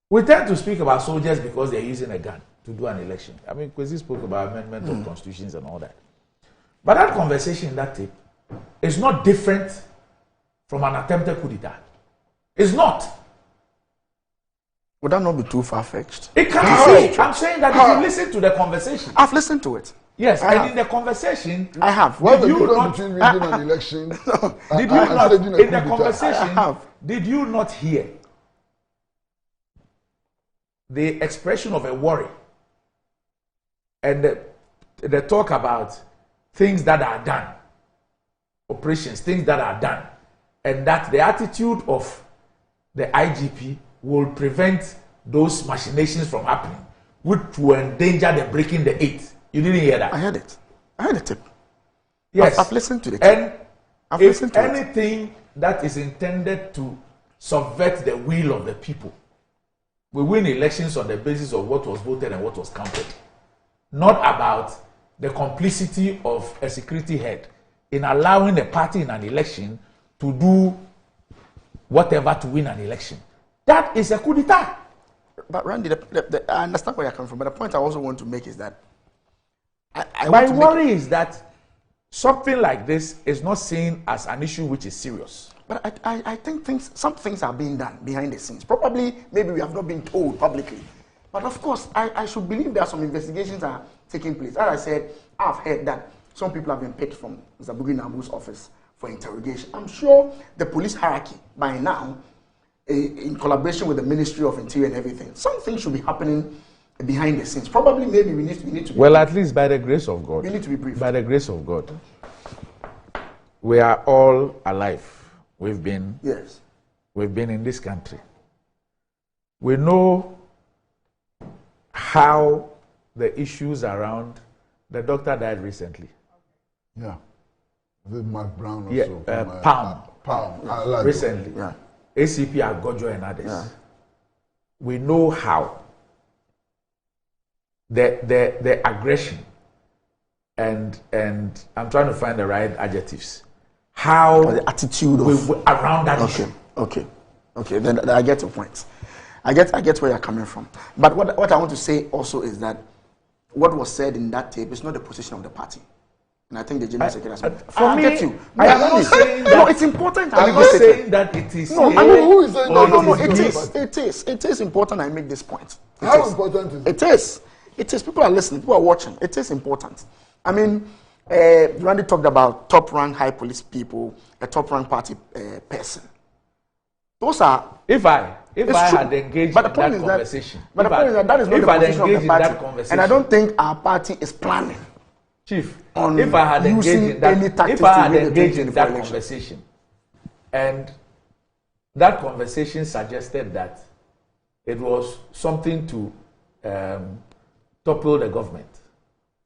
We tend to speak about soldiers because they're using a gun to do an election. I mean, Kwesi spoke about amendment of constitutions and all that. But that conversation in that tape is not different from an attempted coup d'etat. It's not. Would that not be too far-fetched? It can't be. I'm saying that if you listen to the conversation. I've listened to it. Yes, and in the conversation, I have. What's the difference between winning an election? Did you not, in the conversation, did you not hear the expression of a worry and the talk about things that are done, operations, things that are done, and that the attitude of the IGP will prevent those machinations from happening, which will endanger the breaking the 8. You didn't hear that? I heard it. I heard the tip. Yes. I've listened to the tip. And if anything that is intended to subvert the will of the people, we win elections on the basis of what was voted and what was counted. Not about the complicity of a security head in allowing a party in an election to do whatever to win an election. That is a coup d'etat. But Randy, I understand where you're coming from, but the point I also want to make is that my worry is that something like this is not seen as an issue which is serious. But I think some things are being done behind the scenes. Probably, maybe we have not been told publicly. But of course, I should believe there are some investigations that are taking place. As I said, I've heard that some people have been picked from Mr. Buginabu's office for interrogation. I'm sure the police hierarchy by now in collaboration with the Ministry of Interior and everything. Something should be happening behind the scenes. Probably, maybe we need to. Well, at least by the grace of God. We need to be brief. By the grace of God, we are all alive. We've been in this country. We know how the issues around the doctor died recently. Yeah. The Mark Brown also. Yeah, Palm. Recently. Yeah. ACP Agojo and others. Yeah. We know how the aggression and I'm trying to find the right adjectives. How the attitude around that issue. Okay. Then I get your point. I get where you're coming from. But what I want to say also is that what was said in that tape is not the position of the party. And I think the General Secretary has I get you. I am not saying that. No, it's important. I'm not saying that it is. No, I mean, who is saying no, it is important I make this point. How important is it? It is. People are listening. People are watching. It is important. I mean, Randy talked about top-rank high police people, a top-rank party person. Those are. If I had engaged in that conversation. But the point is that is not the position of the party. And I don't think our party is planning. Chief, if I had engaged in that conversation, and that conversation suggested that it was something to topple the government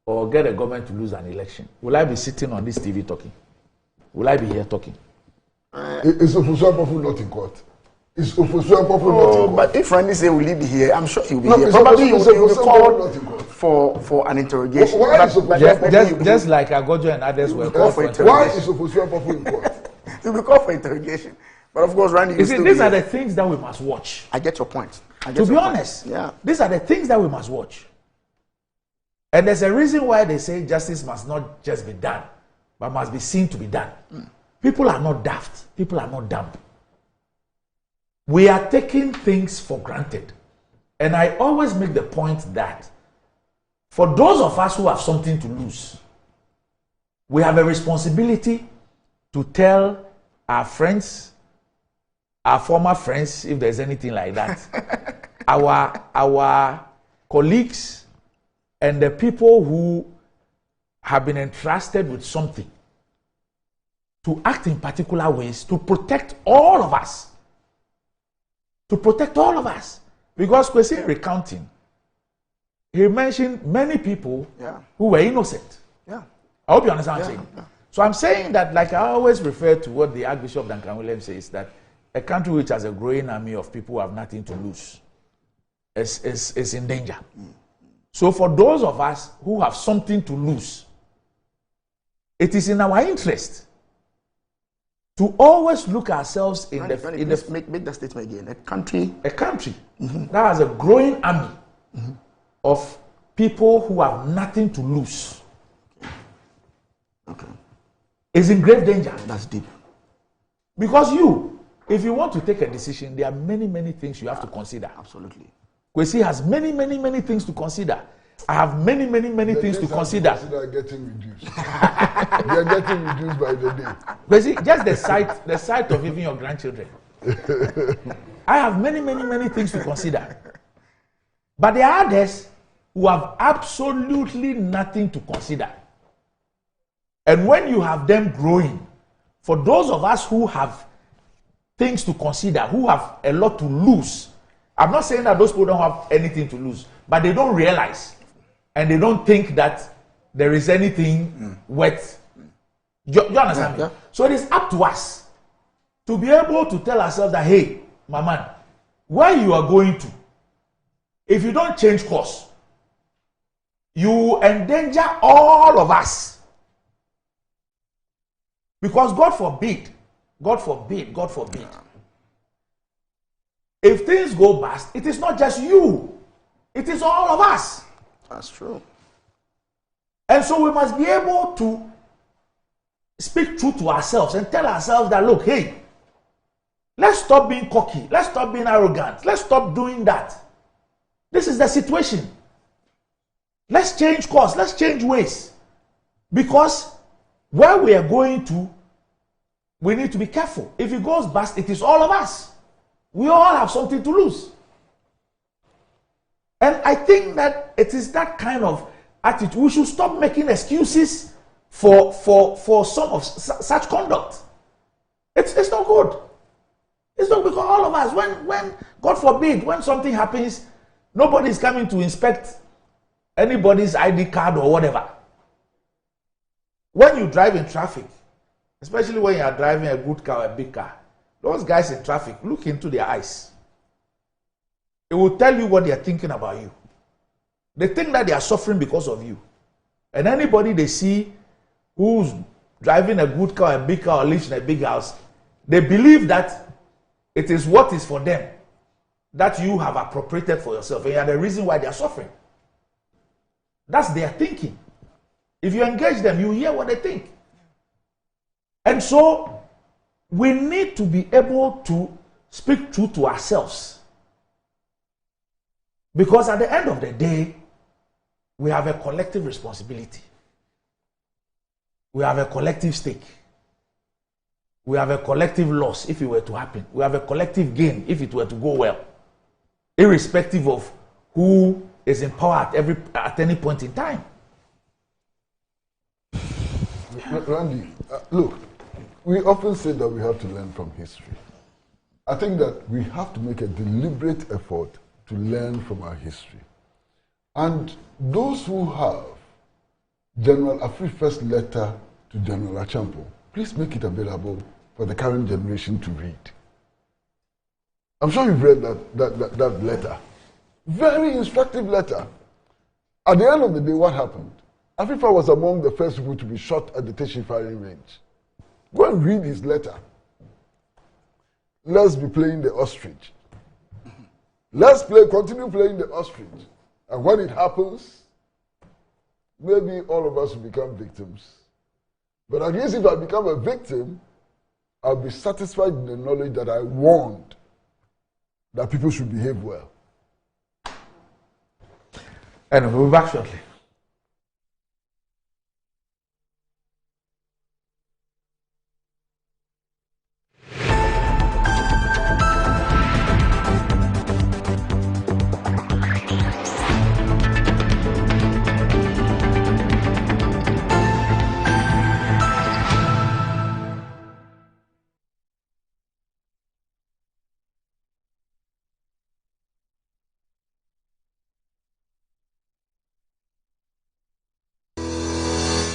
or get the government to lose an election, will I be sitting on this TV talking? Will I be here talking? Is Ofosu not in court? Is Ofosu not in court? But if Randy say will he be here, I'm sure he'll be here. Probably he will be called for an interrogation. Just like Agojo and others were called for interrogation. Why is Ofosu in court? He'll be called for interrogation. But of course, Randy. You see, these are the things that we must watch. I get your point. To be honest, these are the things that we must watch. And there's a reason why they say justice must not just be done, but must be seen to be done. People are not daft. People are not dumb. We are taking things for granted. And I always make the point that for those of us who have something to lose, we have a responsibility to tell our friends, our former friends, if there's anything like that, our colleagues, and the people who have been entrusted with something to act in particular ways to protect all of us. To protect all of us. Because Kwesi recounting, he mentioned many people who were innocent. Yeah. I hope you understand what I'm saying. Yeah. So I'm saying that, like I always refer to what the Archbishop Duncan Williams says, that a country which has a growing army of people who have nothing to lose is in danger. So for those of us who have something to lose, it is in our interest to always look ourselves in make the statement again. A country that has a growing army of people who have nothing to lose. Okay. Is in grave danger. That's deep. Because if you want to take a decision, there are many things you have to consider. Absolutely. Kwesi has many things to consider. I have many things to consider. Are getting reduced. They are getting reduced by the day. Kwesi, just the sight of even your grandchildren. I have many things to consider. But there are others who have absolutely nothing to consider. And when you have them growing, for those of us who have things to consider, who have a lot to lose, I'm not saying that those people don't have anything to lose, but they don't realize and they don't think that there is anything worth. Do you understand me? So it is up to us to be able to tell ourselves that, hey, my man, where you are going to, if you don't change course, you endanger all of us. Because God forbid, if things go bust, it is not just you, it is all of us. That's true. And so we must be able to speak truth to ourselves and tell ourselves that, look, hey, let's stop being cocky, let's stop being arrogant, let's stop doing that. This is the situation. Let's change course, let's change ways. Because where we are going to, we need to be careful. If it goes bust, it is all of us. We all have something to lose. And I think that it is that kind of attitude. We should stop making excuses for some of such conduct. It's not good. It's not, because all of us, when God forbid, when something happens, nobody is coming to inspect anybody's ID card or whatever. When you drive in traffic, especially when you are driving a good car or a big car, those guys in traffic, look into their eyes. It will tell you what they are thinking about you. They think that they are suffering because of you. And anybody they see who's driving a good car, a big car, or lives in a big house, they believe that it is what is for them that you have appropriated for yourself. And you are the reason why they are suffering. That's their thinking. If you engage them, you hear what they think. And so, we need to be able to speak truth to ourselves. Because at the end of the day, we have a collective responsibility. We have a collective stake. We have a collective loss if it were to happen. We have a collective gain if it were to go well. Irrespective of who is in power at any point in time. Randy, look, we often say that we have to learn from history. I think that we have to make a deliberate effort to learn from our history. And those who have General Afrifa's letter to General Achampo, please make it available for the current generation to read. I'm sure you've read that letter. Very instructive letter. At the end of the day, what happened? Afrifa was among the first people to be shot at the Teshi firing range. Go and read his letter. Let's be playing the ostrich. Let's continue playing the ostrich. And when it happens, maybe all of us will become victims. But at least if I become a victim, I'll be satisfied in the knowledge that I warned that people should behave well. And we'll be back shortly.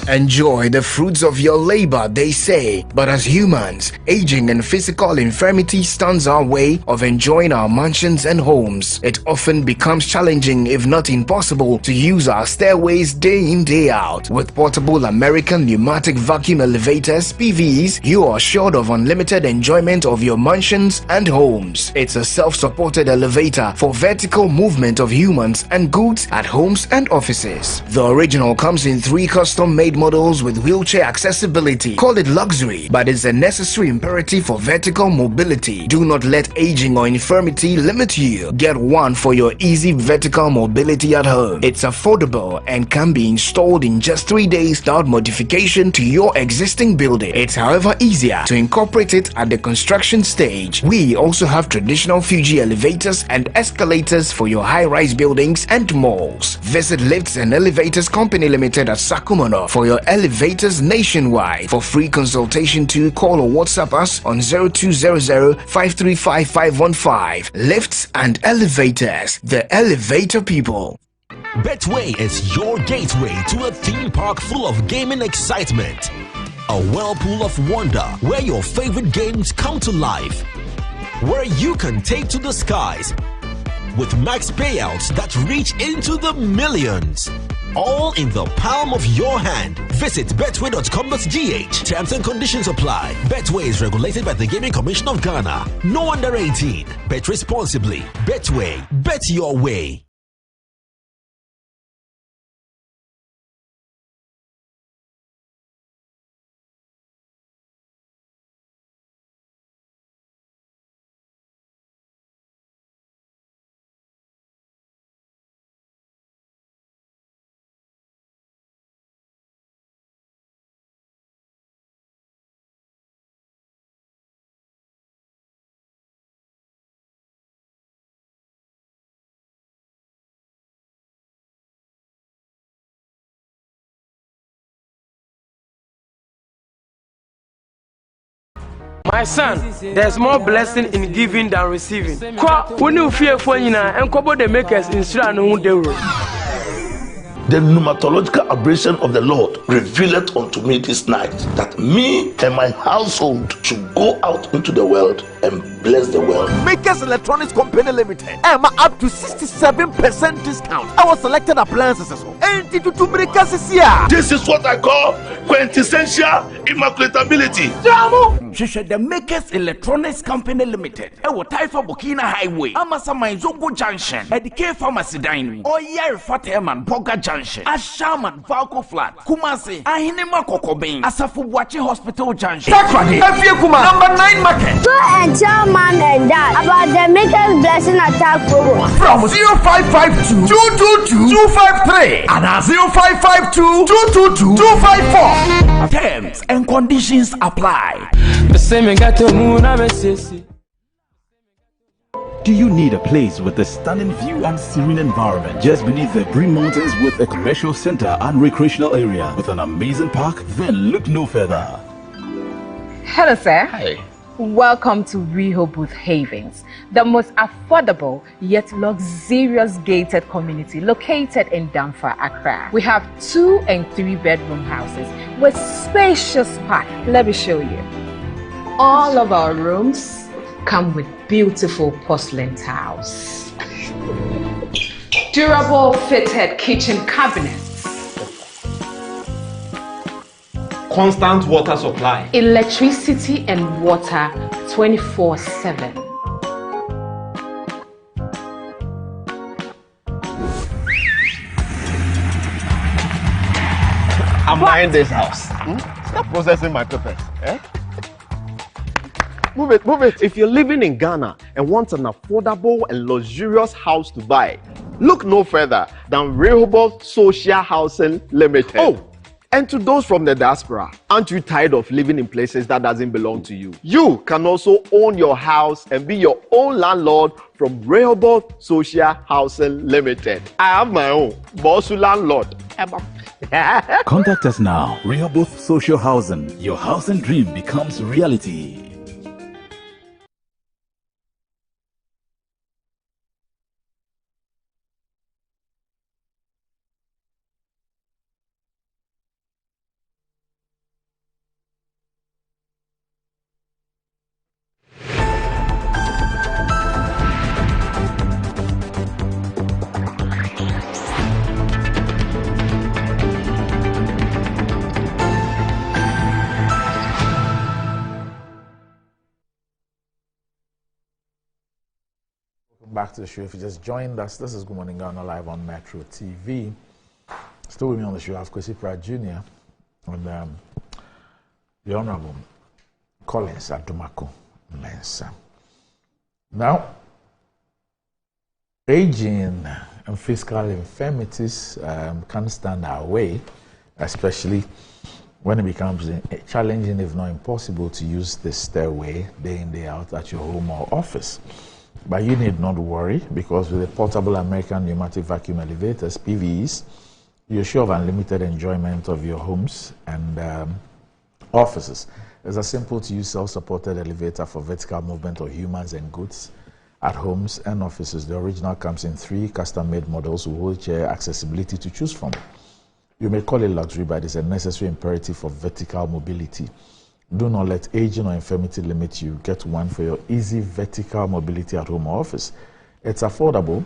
Enjoy the fruits of your labor, they say. But as humans, aging and physical infirmity stands our way of enjoying our mansions and homes. It often becomes challenging, if not impossible, to use our stairways day in, day out. With portable American pneumatic vacuum elevators, PVs, you are assured of unlimited enjoyment of your mansions and homes. It's a self-supported elevator for vertical movement of humans and goods at homes and offices. The original comes in 3 custom-made models with wheelchair accessibility. Call it luxury, but it's a necessary imperative for vertical mobility. Do not let aging or infirmity limit you. Get one for your easy vertical mobility at home. It's affordable and can be installed in just 3 days without modification to your existing building. It's however easier to incorporate it at the construction stage. We also have traditional Fuji elevators and escalators for your high-rise buildings and malls. Visit Lifts and Elevators Company Limited at Sakumono for your elevators nationwide. For free consultation to call or WhatsApp us on 0200-535-515. Lifts and Elevators, the elevator people. Betway is your gateway to a theme park full of gaming excitement. A whirlpool of wonder where your favorite games come to life. Where you can take to the skies with max payouts that reach into the millions. All in the palm of your hand. Visit betway.com.gh. Terms and conditions apply. Betway is regulated by the Gaming Commission of Ghana. No under 18. Bet responsibly. Betway. Bet your way. My son, there's more blessing in giving than receiving. Kwa wuni fear for yina and kobo the makers in Sranu Dewo. The pneumatological aberration of the Lord revealed unto me this night that me and my household should go out into the world and bless the world. Makers Electronics Company Limited. Emma up to 67% discount. Our selected appliances. This is what I call quintessential immaculatability. The Makers Electronics Company Limited. Ewo Taifa Burkina Highway. Amasama Zongo Junction. Edike Pharmacy Dining. Oyer Fateman Boga Junction. Ashaman Valco Flat. Kumasi. Ahinema Kokobin. Asafu Bwachi Hospital Junction. Takradi. Kuma. Number 9 Market. So and tell mom and dad about the Makers Blessing Attack program. From 0552 222 253 and 0552 222 254. Terms and conditions apply. Do you need a place with a stunning view and serene environment just beneath the Green Mountains with a commercial center and recreational area with an amazing park? Then look no further. Hello, sir. Hi. Welcome to Rehoboth Havens, the most affordable yet luxurious gated community located in Damfa, Accra. We have 2 and 3 bedroom houses with spacious park. Let me show you. All of our rooms come with beautiful porcelain tiles, durable fitted kitchen cabinets, constant water supply, electricity and water 24/7. I'm buying this house. Stop processing my papers. Eh? Move it, move it. If you're living in Ghana and want an affordable and luxurious house to buy, look no further than Rehoboth Social Housing Limited. Oh, and to those from the diaspora, aren't you tired of living in places that doesn't belong to you? You can also own your house and be your own landlord from Rehoboth Social Housing Limited. I have my own, Bossu Landlord. Contact us now. Rehoboth Social Housing. Your housing dream becomes reality. Back to the show. If you just joined us, this is Good Morning Ghana live on Metro TV. Still with me on the show, I have Kwesi Pratt Jr. and the Honorable Collins Adomako Mensa. Now, aging and fiscal infirmities can stand our way, especially when it becomes challenging, if not impossible, to use the stairway day in, day out at your home or office. But you need not worry, because with the portable American pneumatic vacuum elevators, PVEs, you're sure of unlimited enjoyment of your homes and offices. There's a simple-to-use self-supported elevator for vertical movement of humans and goods at homes and offices. The original comes in 3 custom-made models with wheelchair accessibility to choose from. You may call it luxury, but it's a necessary imperative for vertical mobility. Do not let aging or infirmity limit you. Get one for your easy vertical mobility at home or office. It's affordable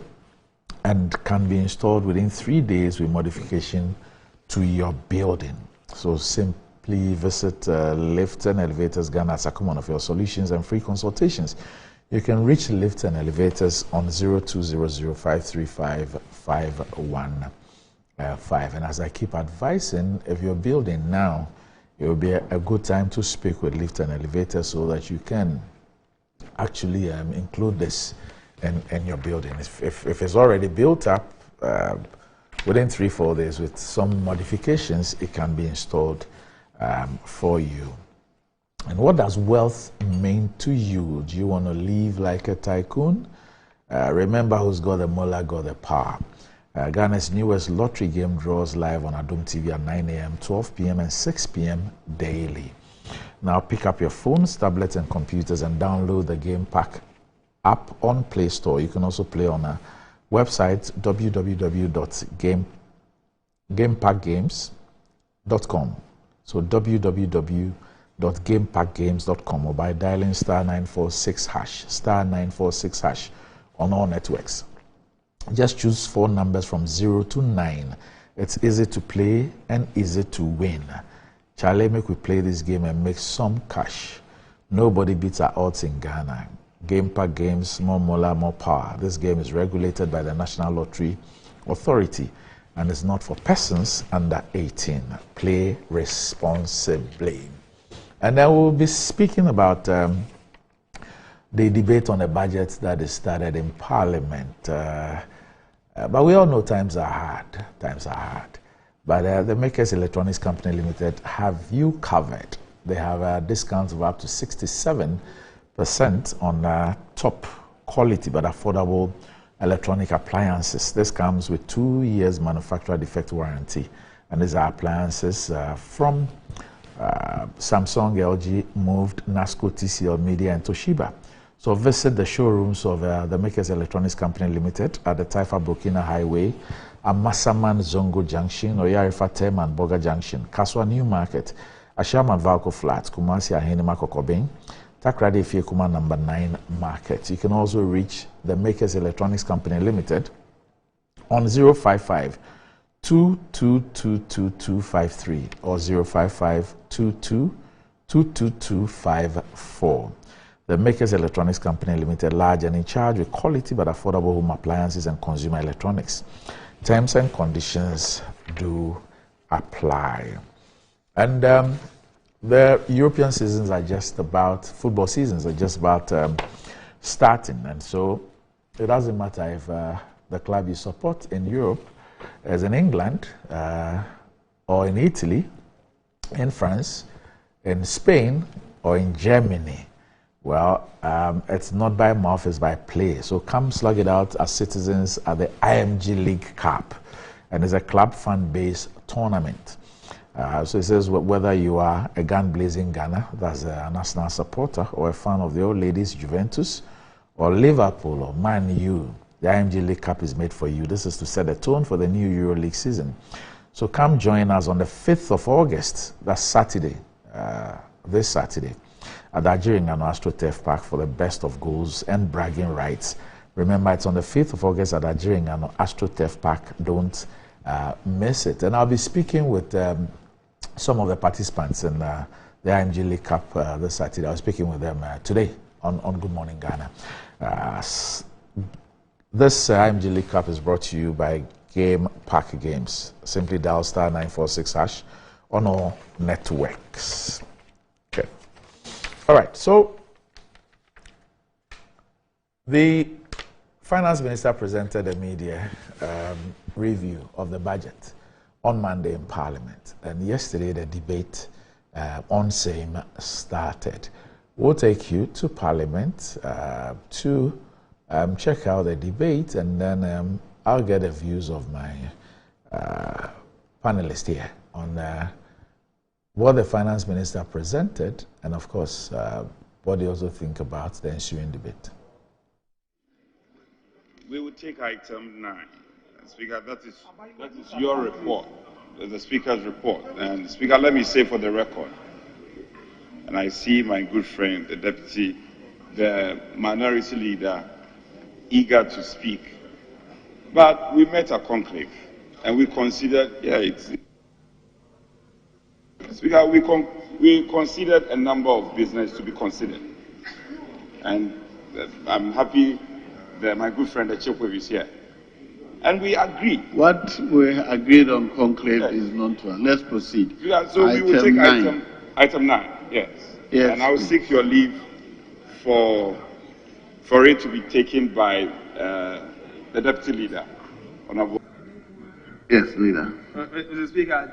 and can be installed within 3 days with modification to your building. So simply visit Lift and Elevators Ghana as a common of your solutions and free consultations. You can reach Lift and Elevators on 0200-535-515. And as I keep advising, if you're building now, it will be a good time to speak with Lift and Elevator so that you can actually include this in your building. If it's already built up, within 3-4 days with some modifications, it can be installed for you. And what does wealth mean to you? Do you want to live like a tycoon? Remember who's got the mullah, got the power. Ghana's newest lottery game draws live on Adom TV at 9 a.m., 12 p.m. and 6 p.m. daily. Now pick up your phones, tablets, and computers and download the Game Pack app on Play Store. You can also play on our website www.gamepackgames.com. So www.gamepackgames.com, or by dialing *946# on all networks. Just choose 4 numbers from 0 to 9. It's easy to play and easy to win. Charlie, make we play this game and make some cash. Nobody beats our odds in Ghana. Game Pack Games, more mola, more power. This game is regulated by the National Lottery Authority and is not for persons under 18. Play responsibly. And then we'll be speaking about the debate on the budget that is started in Parliament. But we all know times are hard. Times are hard. But the Makers Electronics Company Limited have you covered. They have discounts of up to 67% on top quality but affordable electronic appliances. This comes with 2 years manufacturer defect warranty. And these are appliances from Samsung, LG, Moved, Nasco, TCL, Media, and Toshiba. So visit the showrooms of the Makers Electronics Company Limited at the Taifa Burkina Highway, Amasaman Zongo Junction, Oyarifa Teman Boga Junction, Kaswa New Market, Ashama Valco Flats, Kumasi Ahenima Kokobeng, Takrade Fiekuma number 9 Market. You can also reach the Makers Electronics Company Limited on 055 222253 or 055 222254. The Makers Electronics Company Limited, large and in charge with quality but affordable home appliances and consumer electronics. Terms and conditions do apply. And the European seasons are just about, football seasons are just about starting. And so it doesn't matter if the club you support in Europe is in England or in Italy, in France, in Spain, or in Germany. Well, it's not by mouth, it's by play. So come slug it out as citizens at the IMG League Cup. And it's a club fan-based tournament. So it says whether you are a gun-blazing Ghana, that's a national supporter, or a fan of the old ladies Juventus, or Liverpool, or Man U, the IMG League Cup is made for you. This is to set the tone for the new Euro League season. So come join us on the 5th of August, that's Saturday, this Saturday, at the Nigerian AstroTurf Park for the best of goals and bragging rights. Remember, it's on the 5th of August at Nigerian AstroTurf Park. Don't miss it. And I'll be speaking with some of the participants in the IMG League Cup this Saturday. I was speaking with them today on Good Morning Ghana. This IMG League Cup is brought to you by Game Pack Games. Simply dial *946# on all networks. Okay. All right. So the Finance Minister presented a media review of the budget on Monday in Parliament. And yesterday the debate on same started. We'll take you to Parliament to check out the debate, and then I'll get the views of my panelists here on what the Finance Minister presented, and of course, what they also think about the ensuing debate. We will take item 9. Speaker, that is your report, the Speaker's report. And Speaker, let me say for the record, and I see my good friend, the Deputy, the Minority Leader, eager to speak. But we met at conclave, and we considered, Speaker, we considered a number of business to be considered. And I'm happy that my good friend, the Chief Whip, is here. And we agree. What we agreed on conclave is known to us. Let's proceed. Yeah, so we will take item 9, yes. And I will seek your leave for it to be taken by the Deputy Leader. Honorable. Yes, Leader. Mr. Speaker,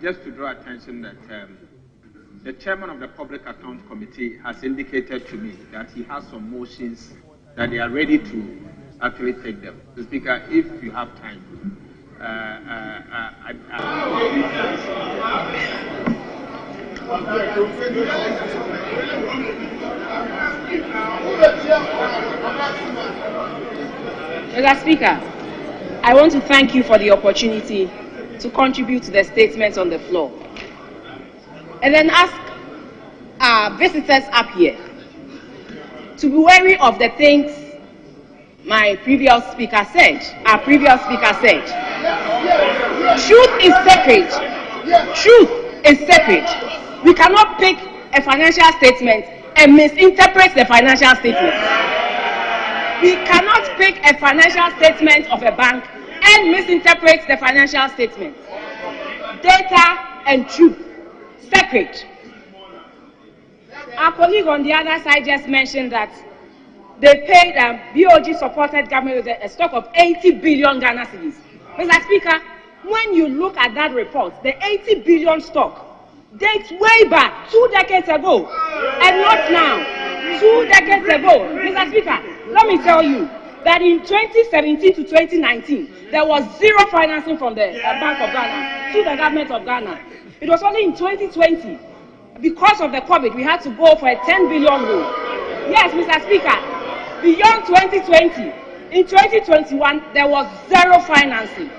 just to draw attention that the Chairman of the Public Accounts Committee has indicated to me that he has some motions that they are ready to actually take them. Mr. Speaker, if you have time, Mr. Speaker, I want to thank you for the opportunity to contribute to the statements on the floor. And then ask our visitors up here to be wary of the things my previous speaker said, our previous speaker said. Truth is sacred. Truth is sacred. We cannot pick a financial statement and misinterpret the financial statement. We cannot pick a financial statement of a bank and misinterpret the financial statement. Data and truth, separate. Our colleague on the other side just mentioned that they paid BOG supported government with a stock of 80 billion Ghana cedis. Mr. Speaker, when you look at that report, the 80 billion stock dates way back 2 decades ago, and not now. 2 decades ago. Mr. Speaker, let me tell you that in 2017 to 2019, there was zero financing from the Bank of Ghana to the government of Ghana. It was only in 2020, because of the COVID, we had to go for a 10 billion loan. Yes, Mr. Speaker, beyond 2020, in 2021, there was zero financing.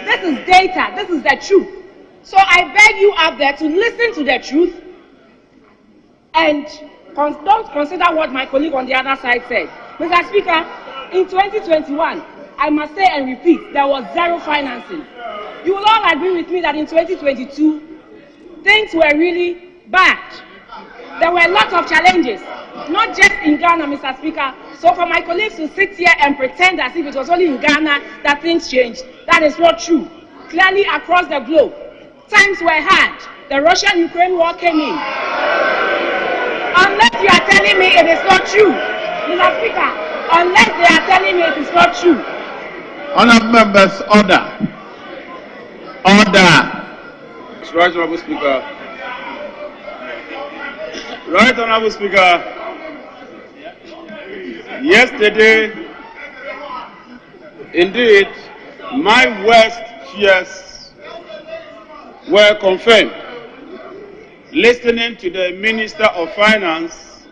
This is data, this is the truth. So I beg you out there to listen to the truth and don't consider what my colleague on the other side said. Mr. Speaker, in 2021, I must say and repeat, there was zero financing. You will all agree with me that in 2022, things were really bad. There were a lot of challenges, not just in Ghana, Mr. Speaker. So for my colleagues to sit here and pretend as if it was only in Ghana that things changed, that is not true. Clearly across the globe, times were hard. The Russian-Ukraine war came in. Unless you are telling me it is not true, Mr. Speaker, unless they are telling me it is not true. Honourable members, order. Order. Right, Honourable Speaker. Right, Honourable Speaker. Yesterday, indeed, my worst fears were confirmed. Listening to the Minister of Finance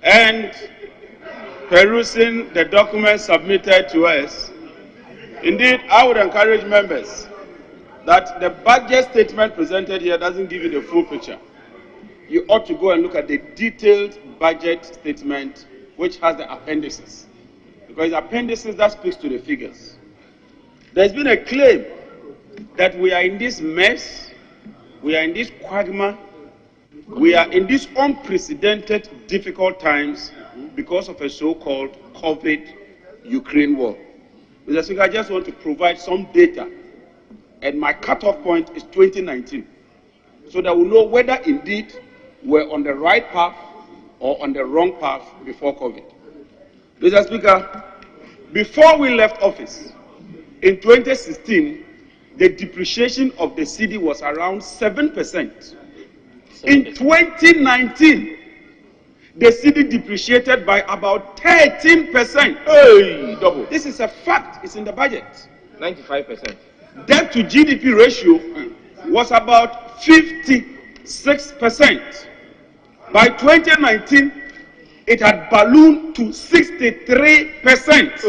and perusing the documents submitted to us, indeed, I would encourage members that the budget statement presented here doesn't give you the full picture. You ought to go and look at the detailed budget statement, which has the appendices. Because the appendices that speaks to the figures. There's been a claim that we are in this mess, we are in this quagmire, we are in these unprecedented difficult times because of a so-called COVID-Ukraine war. Mr. Speaker, I just want to provide some data, and my cutoff point is 2019, so that we know whether indeed we're on the right path or on the wrong path before COVID. Mr. Speaker, before we left office, in 2016, the depreciation of the cedi was around 7%. In 2019, the cedi depreciated by about 13%. Hey, double. This is a fact. It's in the budget. 95%. Debt to GDP ratio was about 56%. By 2019, it had ballooned to 63%.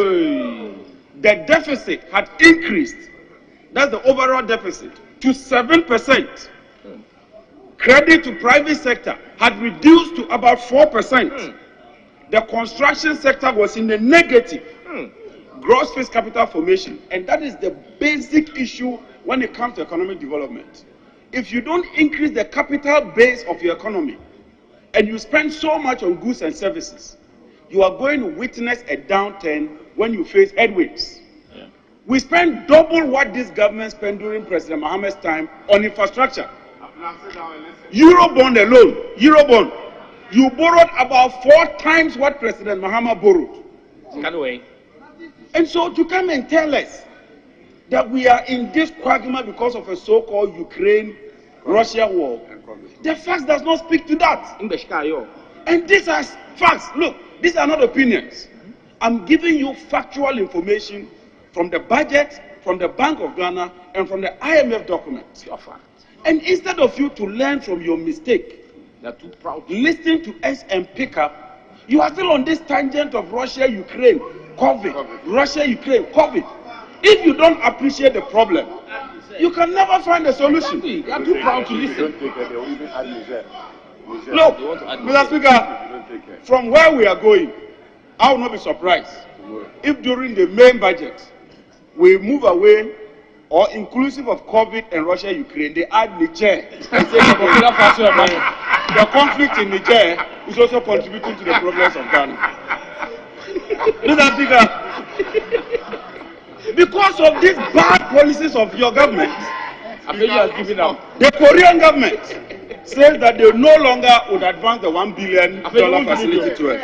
The deficit had increased. That's the overall deficit, to 7%. Credit to private sector had reduced to about 4%. The construction sector was in the negative. Gross fixed capital formation, and that is the basic issue when it comes to economic development. If you don't increase the capital base of your economy, and you spend so much on goods and services, you are going to witness a downturn when you face headwinds. Yeah. We spent double what this government spent during President Mohammed's time on infrastructure. Eurobond alone, Eurobond, you borrowed about 4 times what President Mohammed borrowed. And so to come and tell us that we are in this quagmire because of a so-called Ukraine-Russia war, the facts does not speak to that. And these are facts. Look, these are not opinions. I'm giving you factual information from the budget, from the Bank of Ghana, and from the IMF documents. And instead of you to learn from your mistake, listen to us and pick up, you are still on this tangent of Russia, Ukraine, COVID. Russia, Ukraine, COVID. If you don't appreciate the problem, you can never find a solution. You are too proud to listen. Look, Mr. Speaker, from where we are going, I will not be surprised if during the main budget we move away or inclusive of COVID and Russia, Ukraine, they add Niger. The conflict in Niger is also contributing to the problems of Ghana. Mr. Speaker, because of these bad policies of your government, the Korean government says that they no longer would advance the $1 billion facility to us.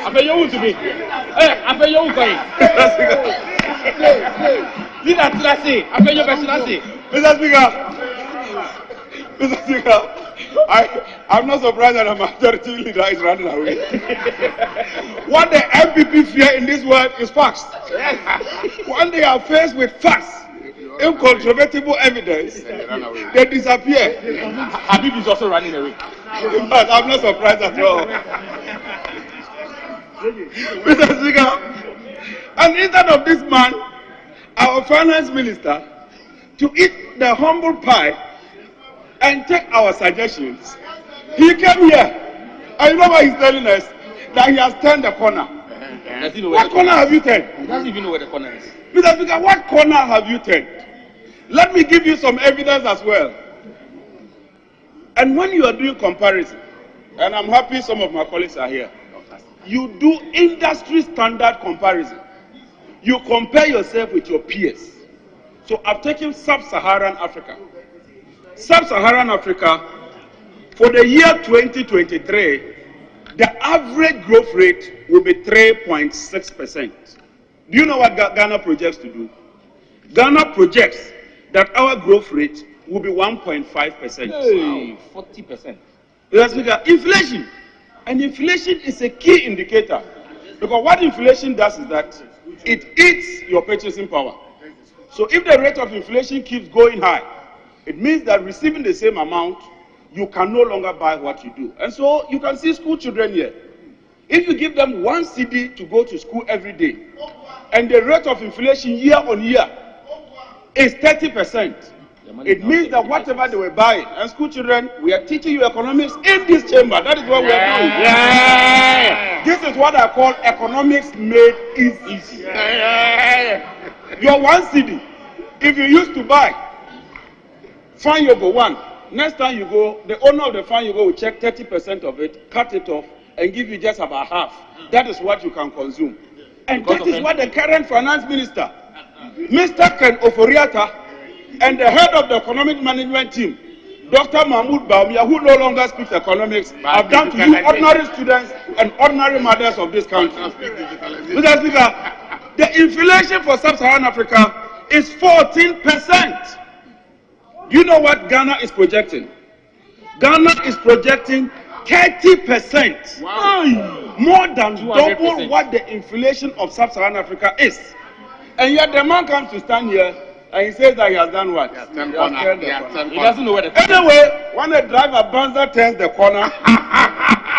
Mr. Speaker, I'm not surprised that a majority leader is running away. What the MPP fear in this world is facts. When they are faced with facts, incontrovertible evidence, they disappear. Habib is also running away. But I'm not surprised at all. Mr. Speaker, and instead of this man, our finance minister, to eat the humble pie and take our suggestions, he came here. And you know what he's telling us? That he has turned the corner. What corner have you turned? He doesn't even know where the corner is. Mr. Speaker, what corner have you turned? Let me give you some evidence as well. And when you are doing comparison, and I'm happy some of my colleagues are here, you do industry standard comparison. You compare yourself with your peers. So I've taken Sub-Saharan Africa. Sub-Saharan Africa, for the year 2023, the average growth rate will be 3.6%. Do you know what Ghana projects to do? Ghana projects that our growth rate will be 1.5%. Hey, 40%. Mr. Speaker, inflation. And inflation is a key indicator. Because what inflation does is that it eats your purchasing power. So if the rate of inflation keeps going high, it means that receiving the same amount, you can no longer buy what you do. And so you can see school children here. If you give them 1 cedi to go to school every day, and the rate of inflation year on year is 30%, it means that whatever they were buying, and school children, we are teaching you economics in this chamber. That is what we are doing. Yeah. This is what I call economics made easy. Your 1 cedi, if you used to buy Fan Yogo 1, next time you go, the owner of the Fan Yogo will check 30% of it, cut it off, and give you just about half. That is what you can consume. And that is what the current finance minister, Mr. Ken Oforiatta, and the head of the economic management team, Dr. Mahmoud Baumia, who no longer speaks economics, have done to you ordinary students and ordinary mothers of this country. Mr. Speaker, the inflation for Sub-Saharan Africa is 14%. You know what Ghana is projecting? Ghana is projecting 30%. Wow. More than 200%. Double what the inflation of Sub-Saharan Africa is. And yet the man comes to stand here and he says that he has done what? He doesn't know where the corner. Anyway, when the driver Banza turns the corner,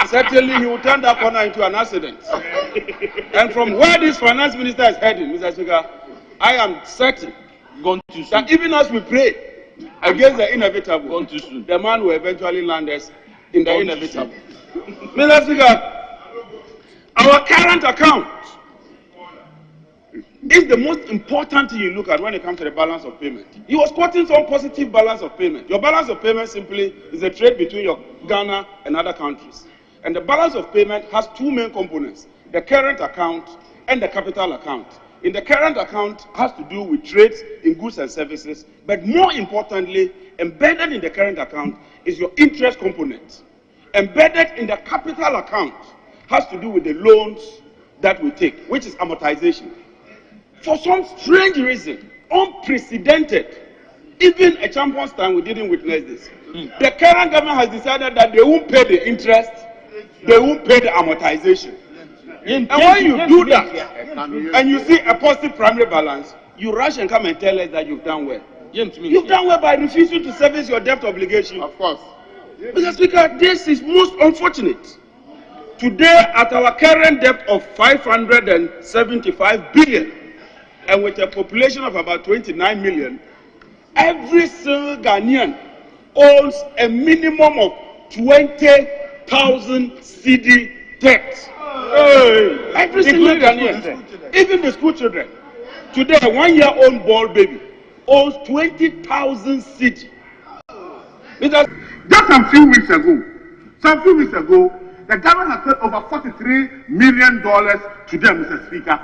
certainly he will turn that corner into an accident. And from where this finance minister is heading, Mr. Speaker, I am certain that even as we pray against the inevitable, the man will eventually land us in the inevitable. Mr. Speaker, our current account is the most important thing you look at when it comes to the balance of payment. He was quoting some positive balance of payment. Your balance of payment simply is a trade between your Ghana and other countries. And the balance of payment has two main components, the current account and the capital account. In the current account has to do with trades in goods and services, but more importantly, embedded in the current account is your interest component. Embedded in the capital account has to do with the loans that we take, which is amortization. For some strange reason, unprecedented, even a champion's time we didn't witness this. The current government has decided that they won't pay the interest, they won't pay the amortization. And when you do that, and you see a positive primary balance, you rush and come and tell us that you've done well. You've done well by refusing to service your debt obligation. Of course. Mr. Speaker, this is most unfortunate. Today, at our current debt of 575 billion, and with a population of about 29 million, every single Ghanaian owns a minimum of 20,000 CD debt. Every single Ghanaian, even the school children. Today, a 1-year-old boy baby owns 20,000 CD. Just some few weeks ago, the government has paid over $43 million to them, Mr. Speaker.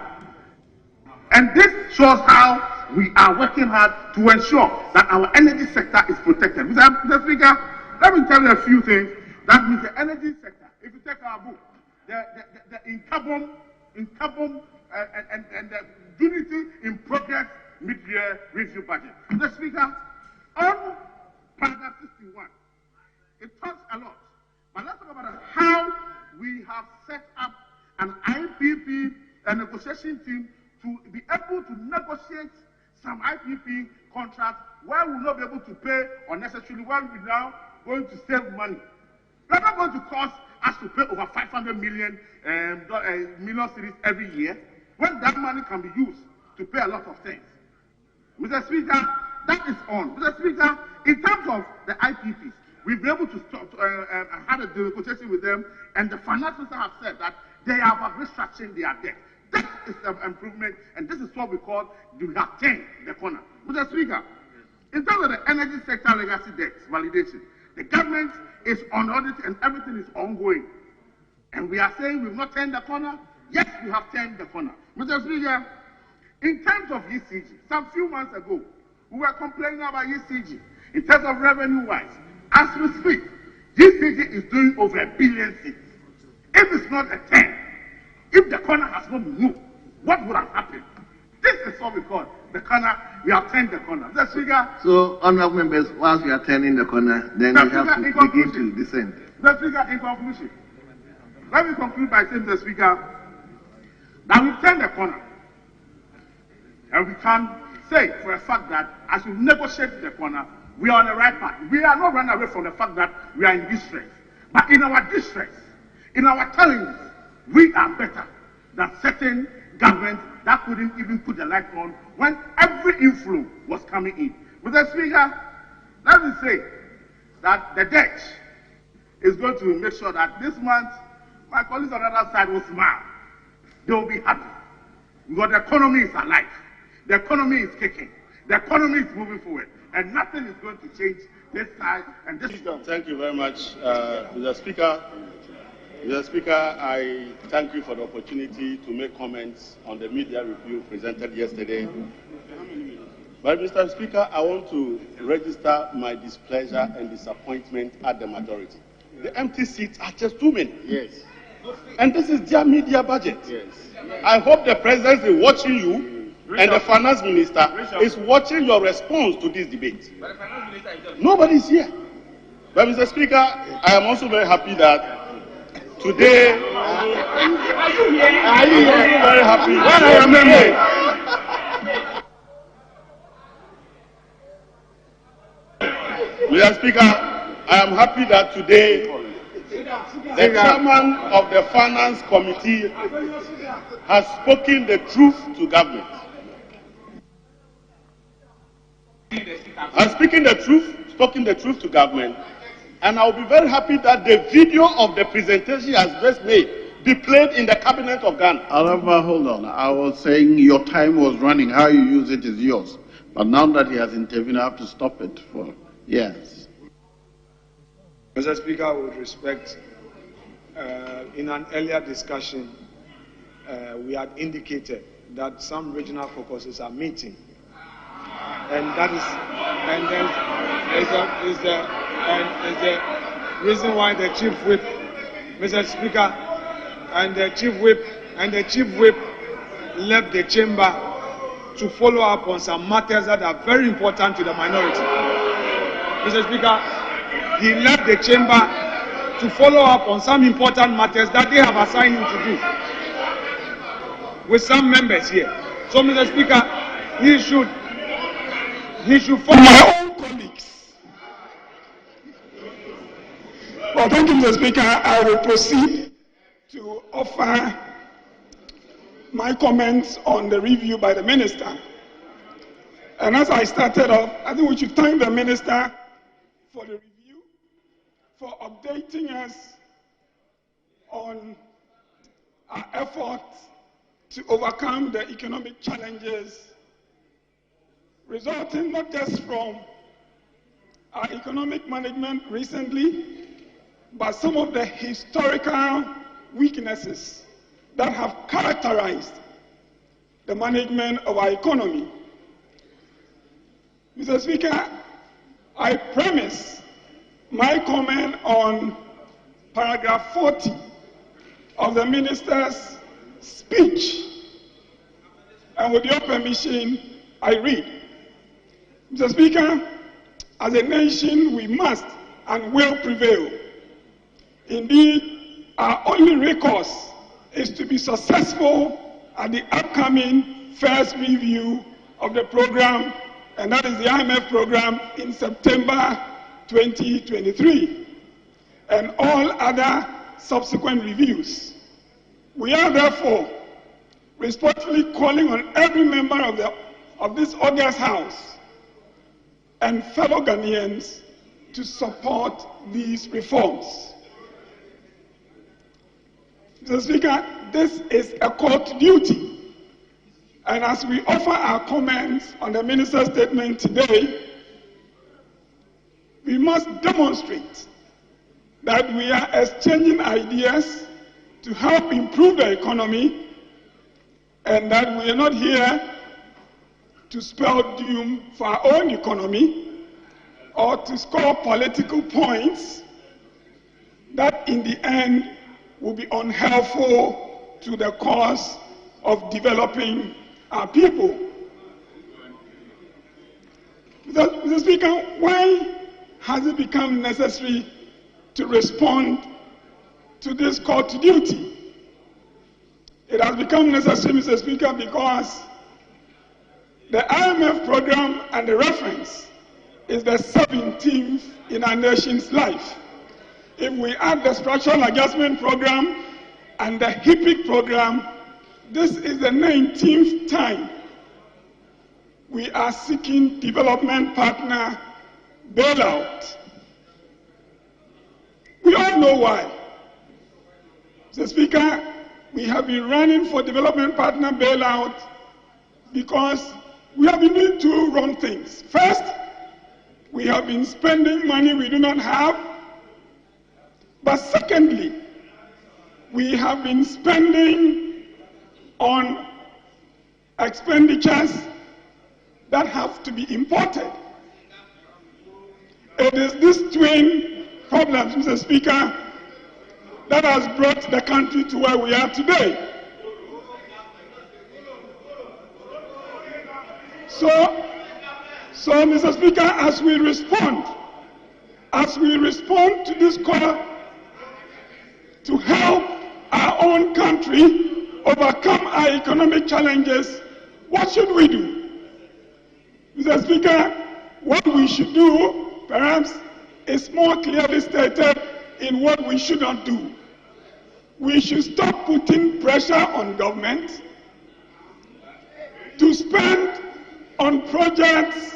And this shows how we are working hard to ensure that our energy sector is protected. Mr. Speaker, let me tell you a few things. That means the energy sector, if you take our book, the income and the unity in progress mid-year review budget. Mr. Speaker, on paragraph 61, it talks a lot. But let's talk about how we have set up an IPP, a negotiation team, to be able to negotiate some IPP contracts where we will not be able to pay unnecessarily, where we are now going to save money. They're not going to cost us to pay over 500 million series every year, when that money can be used to pay a lot of things. Mr. Speaker, that is on. Mr. Speaker, in terms of the IPPs, we've been able to have a negotiation with them, and the finance minister have said that they are restructuring their debt. That is an improvement, and this is what we call we have turned the corner. Mr. Speaker, in terms of the energy sector legacy debt validation, the government is on audit and everything is ongoing. And we are saying we've not turned the corner. Yes, we have turned the corner. Mr. Speaker, in terms of ECG, some few months ago, we were complaining about ECG. In terms of revenue-wise, as we speak, ECG is doing over 1 billion seats. If it's not a 10, if the corner has not been moved, what would have happened? This is what we call the corner. We have turned the corner. Mr. Speaker. So, honorable members, once we are turning the corner, then we have to begin to descend. Mr. Speaker, in conclusion, let me conclude by saying, Mr. Speaker, that we've turned the corner. And we can say for a fact that as we negotiate the corner, we are on the right path. We are not running away from the fact that we are in distress. But in our distress, in our challenges, we are better than certain governments that couldn't even put the light on when every inflow was coming in. Mr. Speaker, let me say that the debt is going to make sure that this month, my colleagues on the other side will smile. They will be happy. Because the economy is alive. The economy is kicking. The economy is moving forward. And nothing is going to change this side and this side. Thank you very much, Mr. Speaker. Mr. Speaker, I thank you for the opportunity to make comments on the media review presented yesterday. But, Mr. Speaker, I want to register my displeasure and disappointment at the majority. The empty seats are just too many. Yes. And this is their media budget. Yes. I hope the president is watching you and the finance minister is watching your response to this debate. Nobody is here. But, Mr. Speaker, I am also very happy that today, are you here? Very happy. Mr. Speaker, I am happy that today the chairman of the finance committee has spoken the truth to government. I'm spoken the truth to government, and I'll be very happy that the video of the presentation he has just made be played in the cabinet of Ghana. However, hold on. I was saying your time was running. How you use it is yours. But now that he has intervened, I have to stop it for years. Mr. Speaker, with respect, in an earlier discussion, we had indicated that some regional caucuses are meeting. And that is the reason why the chief whip, Mr. Speaker, and the chief whip left the chamber to follow up on some matters that are very important to the minority. Mr. Speaker, he left the chamber to follow up on some important matters that they have assigned him to do with some members here. So, Mr. Speaker, he should he should follow my own colleagues. Well, thank you, Mr. Speaker. I will proceed to offer my comments on the review by the Minister. And as I started off, I think we should thank the Minister for the review, for updating us on our efforts to overcome the economic challenges resulting not just from our economic management recently, but some of the historical weaknesses that have characterized the management of our economy. Mr. Speaker, I premise my comment on paragraph 40 of the Minister's speech. And with your permission, I read. Mr. Speaker, as a nation, we must and will prevail. Indeed, our only recourse is to be successful at the upcoming first review of the program, and that is the IMF program in September 2023, and all other subsequent reviews. We are therefore respectfully calling on every member of this august House and fellow Ghanaians to support these reforms. Mr. Speaker, this is a court duty. And as we offer our comments on the Minister's statement today, we must demonstrate that we are exchanging ideas to help improve the economy, and that we are not here to spell doom for our own economy or to score political points that in the end will be unhelpful to the cause of developing our people. Mr. Speaker, why has it become necessary to respond to this court duty? It has become necessary, Mr. Speaker, because the IMF program and the reference is the 17th in our nation's life. If we add the structural adjustment program and the HIPIC program, this is the 19th time we are seeking development partner bailout. We all know why. Mr. Speaker, we have been running for development partner bailout because we have been doing two wrong things. First, we have been spending money we do not have. But secondly, we have been spending on expenditures that have to be imported. It is this twin problems, Mr. Speaker, that has brought the country to where we are today. So Mr. Speaker, as we respond to this call to help our own country overcome our economic challenges, what should we do? Mr. Speaker, what we should do, perhaps, is more clearly stated in what we should not do. We should stop putting pressure on government to spend on projects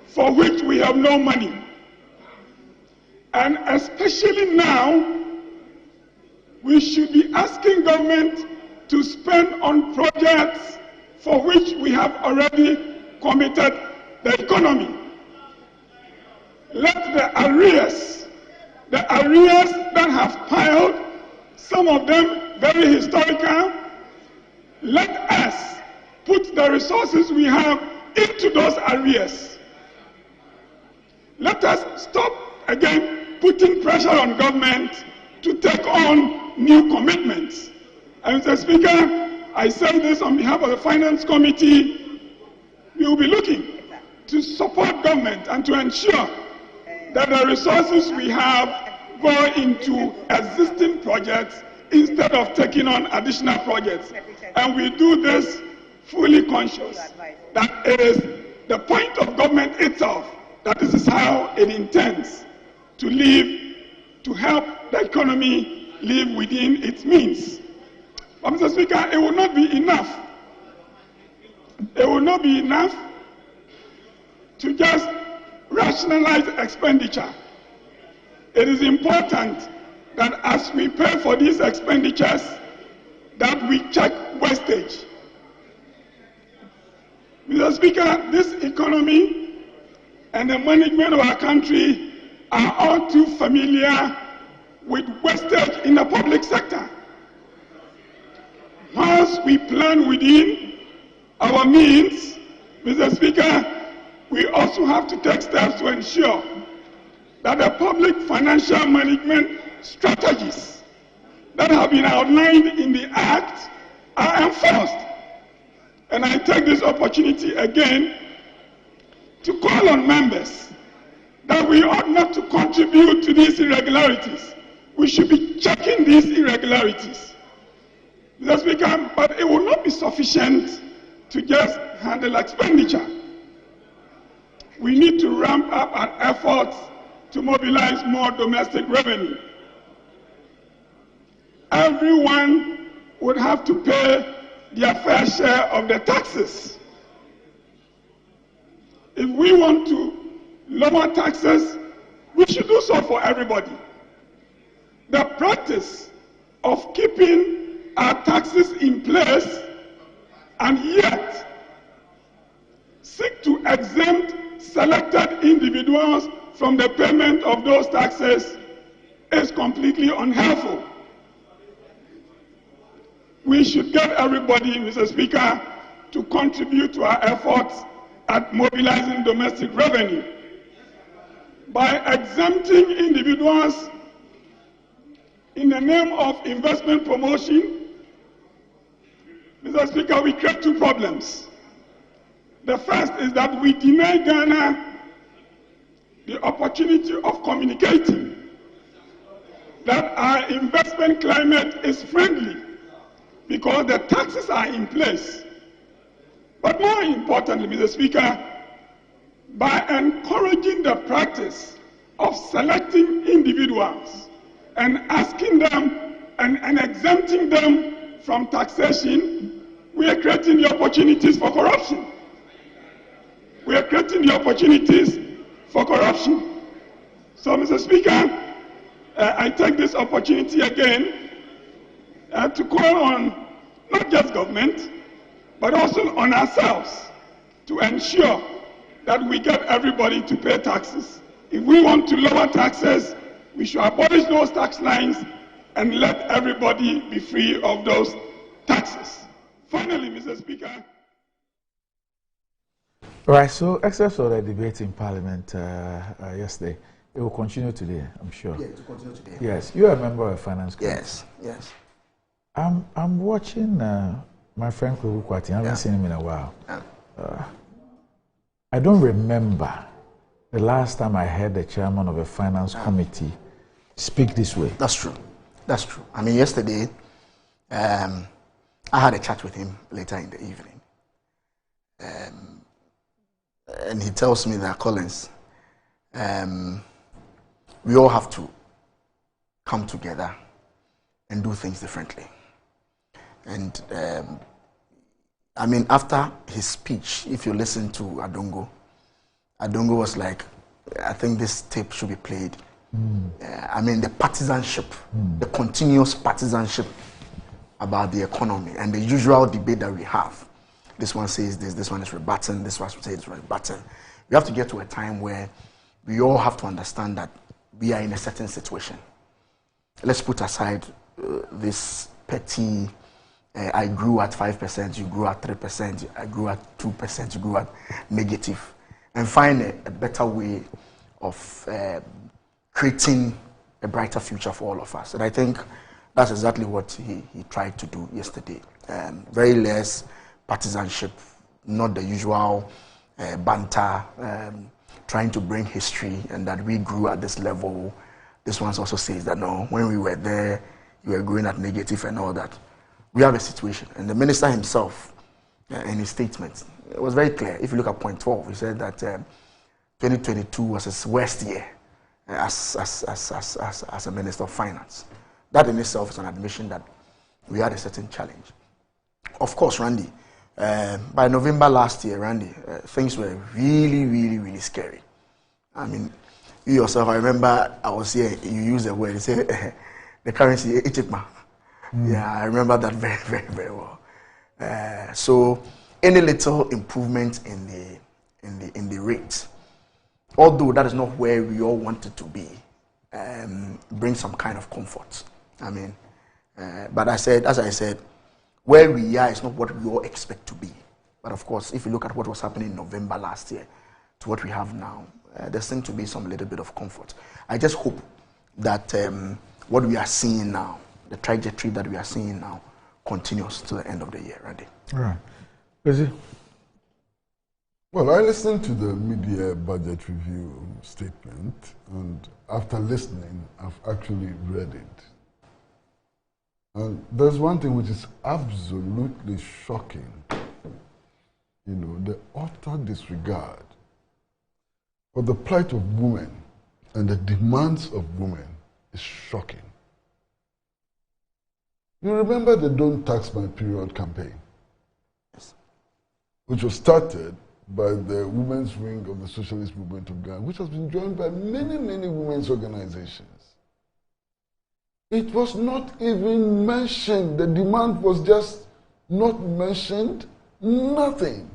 for which we have no money. And especially now, we should be asking government to spend on projects for which we have already committed the economy. Let the arrears that have piled, some of them very historical, let us put the resources we have into those arrears. Let us stop again putting pressure on government to take on new commitments. And Mr. Speaker, I say this on behalf of the Finance Committee. We will be looking to support government and to ensure that the resources we have go into existing projects instead of taking on additional projects. And we do this fully conscious that it is the point of government itself, that this is how it intends to live, to help the economy live within its means. But Mr. Speaker, it will not be enough. It will not be enough to just rationalize expenditure. It is important that as we pay for these expenditures, that we check wastage. Mr. Speaker, this economy and the management of our country are all too familiar with wastage in the public sector. Whilst we plan within our means, Mr. Speaker, we also have to take steps to ensure that the public financial management strategies that have been outlined in the Act are enforced. And I take this opportunity again to call on members that we ought not to contribute to these irregularities. We should be checking these irregularities. Mr. Speaker, but it will not be sufficient to just handle expenditure. We need to ramp up our efforts to mobilize more domestic revenue. Everyone would have to pay their fair share of the taxes. If we want to lower taxes, we should do so for everybody. The practice of keeping our taxes in place and yet seek to exempt selected individuals from the payment of those taxes is completely unhelpful. We should get everybody, Mr. Speaker, to contribute to our efforts at mobilizing domestic revenue. By exempting individuals in the name of investment promotion, Mr. Speaker, we create two problems. The first is that we deny Ghana the opportunity of communicating that our investment climate is friendly because the taxes are in place. But more importantly, Mr. Speaker, by encouraging the practice of selecting individuals and asking them and exempting them from taxation, we are creating the opportunities for corruption. We are creating the opportunities for corruption. So, Mr. Speaker, I take this opportunity again to call on not just government, but also on ourselves to ensure that we get everybody to pay taxes. If we want to lower taxes, we should abolish those tax lines and let everybody be free of those taxes. Finally, Mr. Speaker. Right, so except for the debate in Parliament yesterday, it will continue today, I'm sure. Yeah, it will continue today. Yes, you are a member of the Finance Committee. Yes, yes. I'm watching my friend Kweku Kwati. I haven't seen him in a while. I don't remember the last time I heard the chairman of a Finance Committee speak this way. That's true. That's true. I mean, yesterday, I had a chat with him later in the evening. And he tells me that, Collins, we all have to come together and do things differently. And I mean, after his speech, if you listen to Adongo was like, I think this tape should be played. I mean, the partisanship, the continuous partisanship about the economy and the usual debate that we have. This one says this one is rebutting, this one says it's rebutting. We have to get to a time where we all have to understand that we are in a certain situation. Let's put aside this petty, I grew at 5%, you grew at 3%, I grew at 2%, you grew at negative, and find a better way of creating a brighter future for all of us. And I think that's exactly what he tried to do yesterday. Very less partisanship, not the usual banter, trying to bring history and that we grew at this level. This one also says that no, when we were there, you were growing at negative and all that. We have a situation. And the minister himself, in his statement, it was very clear. If you look at point 12, he said that 2022 was his worst year as a Minister of Finance. That in itself is an admission that we had a certain challenge. Of course, Randy, by November last year, Randy, things were really, really, really scary. I mean, you yourself, I remember I was here, you used the word, you said the currency, Ichikma. Yeah, I remember that very, very, very well. So any little improvement in the rate, although that is not where we all want it to be, brings some kind of comfort. I mean, but as I said, where we are is not what we all expect to be. But of course, if you look at what was happening in November last year to what we have now, there seems to be some little bit of comfort. I just hope that what we are seeing now, the trajectory that we are seeing now, continues to the end of the year, Randy. All right. Is it? Well, I listened to the media budget review statement, and after listening, I've actually read it. And there's one thing which is absolutely shocking. You know, the utter disregard for the plight of women and the demands of women is shocking. You remember the Don't Tax My Period campaign? Yes. Which was started by the women's wing of the Socialist Movement of Ghana, which has been joined by many, many women's organizations. It was not even mentioned. The demand was just not mentioned, nothing.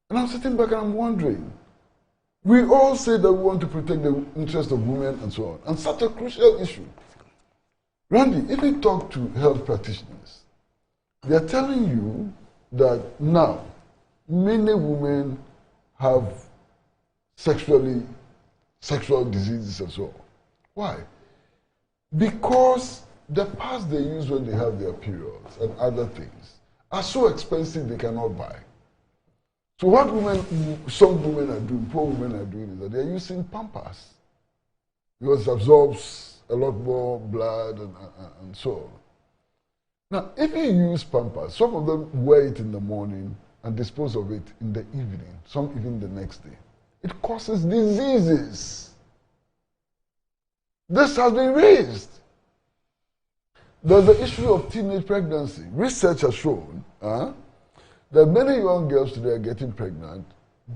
And I'm sitting back and I'm wondering, we all say that we want to protect the interests of women and so on, and such a crucial issue. Randy, if you talk to health practitioners, they are telling you that now many women have sexual diseases and so on. Why? Because the pads they use when they have their periods and other things are so expensive they cannot buy. So what some women are doing, poor women are doing, is that they are using Pampers because it absorbs a lot more blood and so on. Now, if you use Pampers, some of them wear it in the morning and dispose of it in the evening, some even the next day. It causes diseases. This has been raised. There's the issue of teenage pregnancy. Research has shown that many young girls today are getting pregnant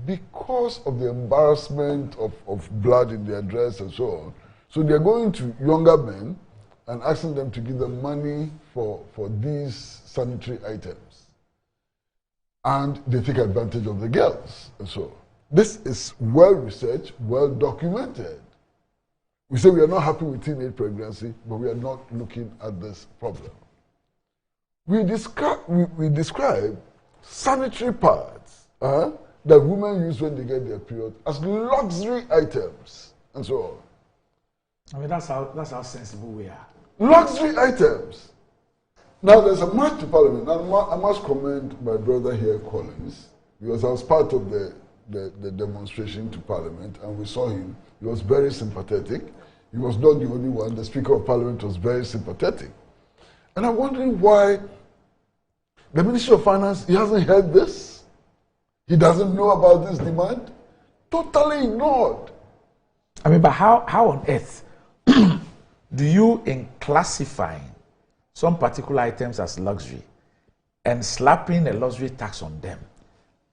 because of the embarrassment of blood in their dress and so on. So they're going to younger men and asking them to give them money for these sanitary items. And they take advantage of the girls and so on. This is well researched, well documented. We say we are not happy with teenage pregnancy, but we are not looking at this problem. We describe sanitary pads that women use when they get their period as luxury items and so on. I mean, that's how sensible we are. Luxury items. Now there's a march to Parliament. I must commend my brother here, Collins, because I was part of the demonstration to Parliament, and we saw him. He was very sympathetic. He was not the only one. The Speaker of Parliament was very sympathetic. And I'm wondering why the Ministry of Finance, he hasn't heard this. He doesn't know about this demand. Totally ignored. I mean, but how on earth do you, in classifying some particular items as luxury and slapping a luxury tax on them,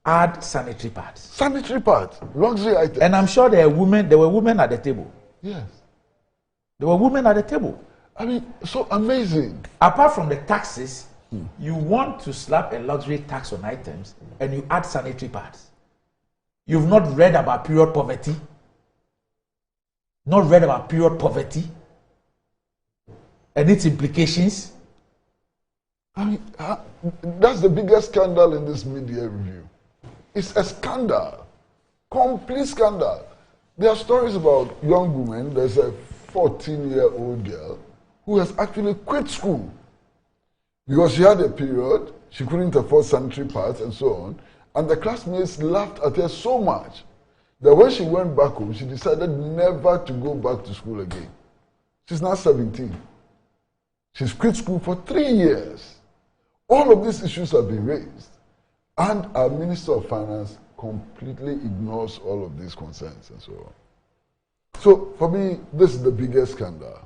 add sanitary pads? Sanitary pads, luxury items. And I'm sure there were women at the table. Yes. There were women at the table. I mean, so amazing. Apart from the taxes, you want to slap a luxury tax on items and you add sanitary pads. You've not read about period poverty? Not read about period poverty and its implications? I mean, that's the biggest scandal in this media review. It's a scandal. Complete scandal. There are stories about young women. There's a 14-year-old girl who has actually quit school because she had a period, she couldn't afford sanitary pads and so on, and the classmates laughed at her so much that when she went back home, she decided never to go back to school again. She's now 17. She's quit school for 3 years. All of these issues have been raised. And our Minister of Finance completely ignores all of these concerns and so on. So for me, this is the biggest scandal.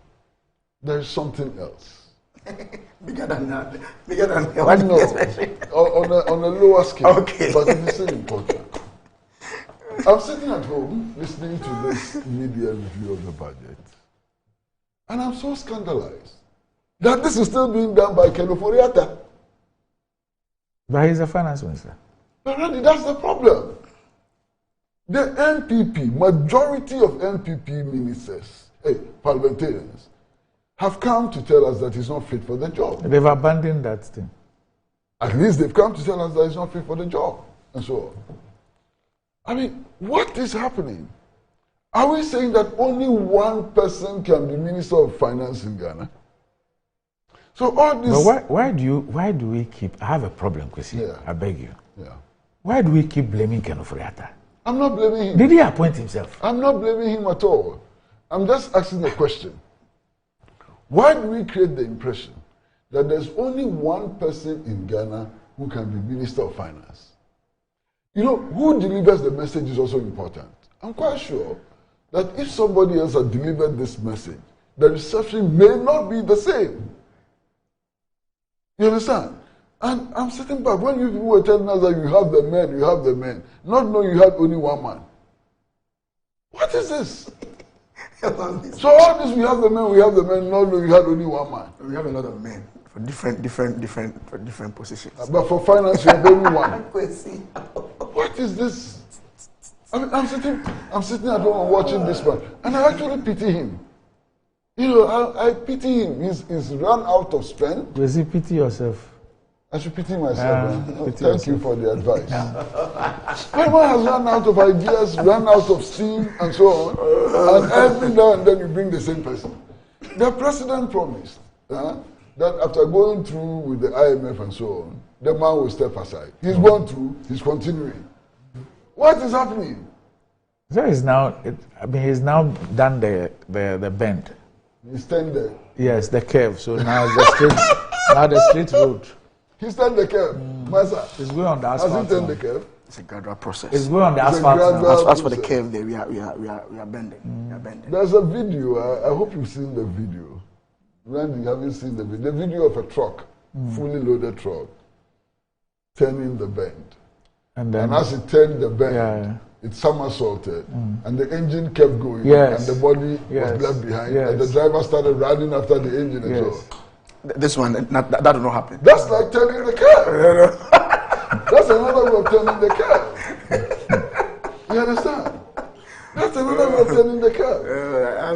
There is something else. Bigger than that. Bigger than I know, on a lower scale, okay. But it is still important. I'm sitting at home listening to this media review of the budget, and I'm so scandalized that this is still being done by Ken Ofori-Atta. But he's a finance minister. But really, that's the problem. The NPP, majority of NPP ministers, parliamentarians, have come to tell us that he's not fit for the job. They've abandoned that thing. At least they've come to tell us that he's not fit for the job, and so on. I mean, what is happening? Are we saying that only one person can be Minister of Finance in Ghana? So all this... But why do we keep... I have a problem, Kwesi. Yeah. I beg you. Yeah. Why do we keep blaming Ken Ofori-Atta? I'm not blaming him. Did he appoint himself? I'm not blaming him at all. I'm just asking a question. Why do we create the impression that there's only one person in Ghana who can be Minister of Finance? You know, who delivers the message is also important. I'm quite sure that if somebody else had delivered this message, the reception may not be the same. You understand? And I'm sitting back, when you people were telling us that you have the men, not knowing you had only one man. What is this? So all this, we have the men, not knowing you had only one man. We have a lot of men for different positions. But for finance, you have only one. What is this? I mean, I'm sitting at home and watching this man, and I actually pity him. You know, I pity him. He's run out of spend. Does you pity yourself? I should pity myself. Thank you for the advice. When one has run out of ideas, run out of steam, and so on, and every now and then you bring the same person. The president promised that after going through with the IMF and so on, the man will step aside. He's gone through, he's continuing. What is happening? So he's now, he's now done the bend. He's turned the... Yes, the curve. So now it's the straight road. He's turned the curve. Masa. He's going on the asphalt. Has he turned the curve? It's a gradual process. It's going on the asphalt now. As for the curve there, we are bending. We are bending. There's a video, I hope you've seen the video. Randy, you haven't seen the video. The video of a truck, fully loaded truck, turning the bend. And as it turned the bend, it somersaulted, and the engine kept going, and the body was left behind, and the driver started running after the engine and so on. This one, that will not happen. That's like turning the car. That's another way of turning the car. You understand? That's another way of turning the car.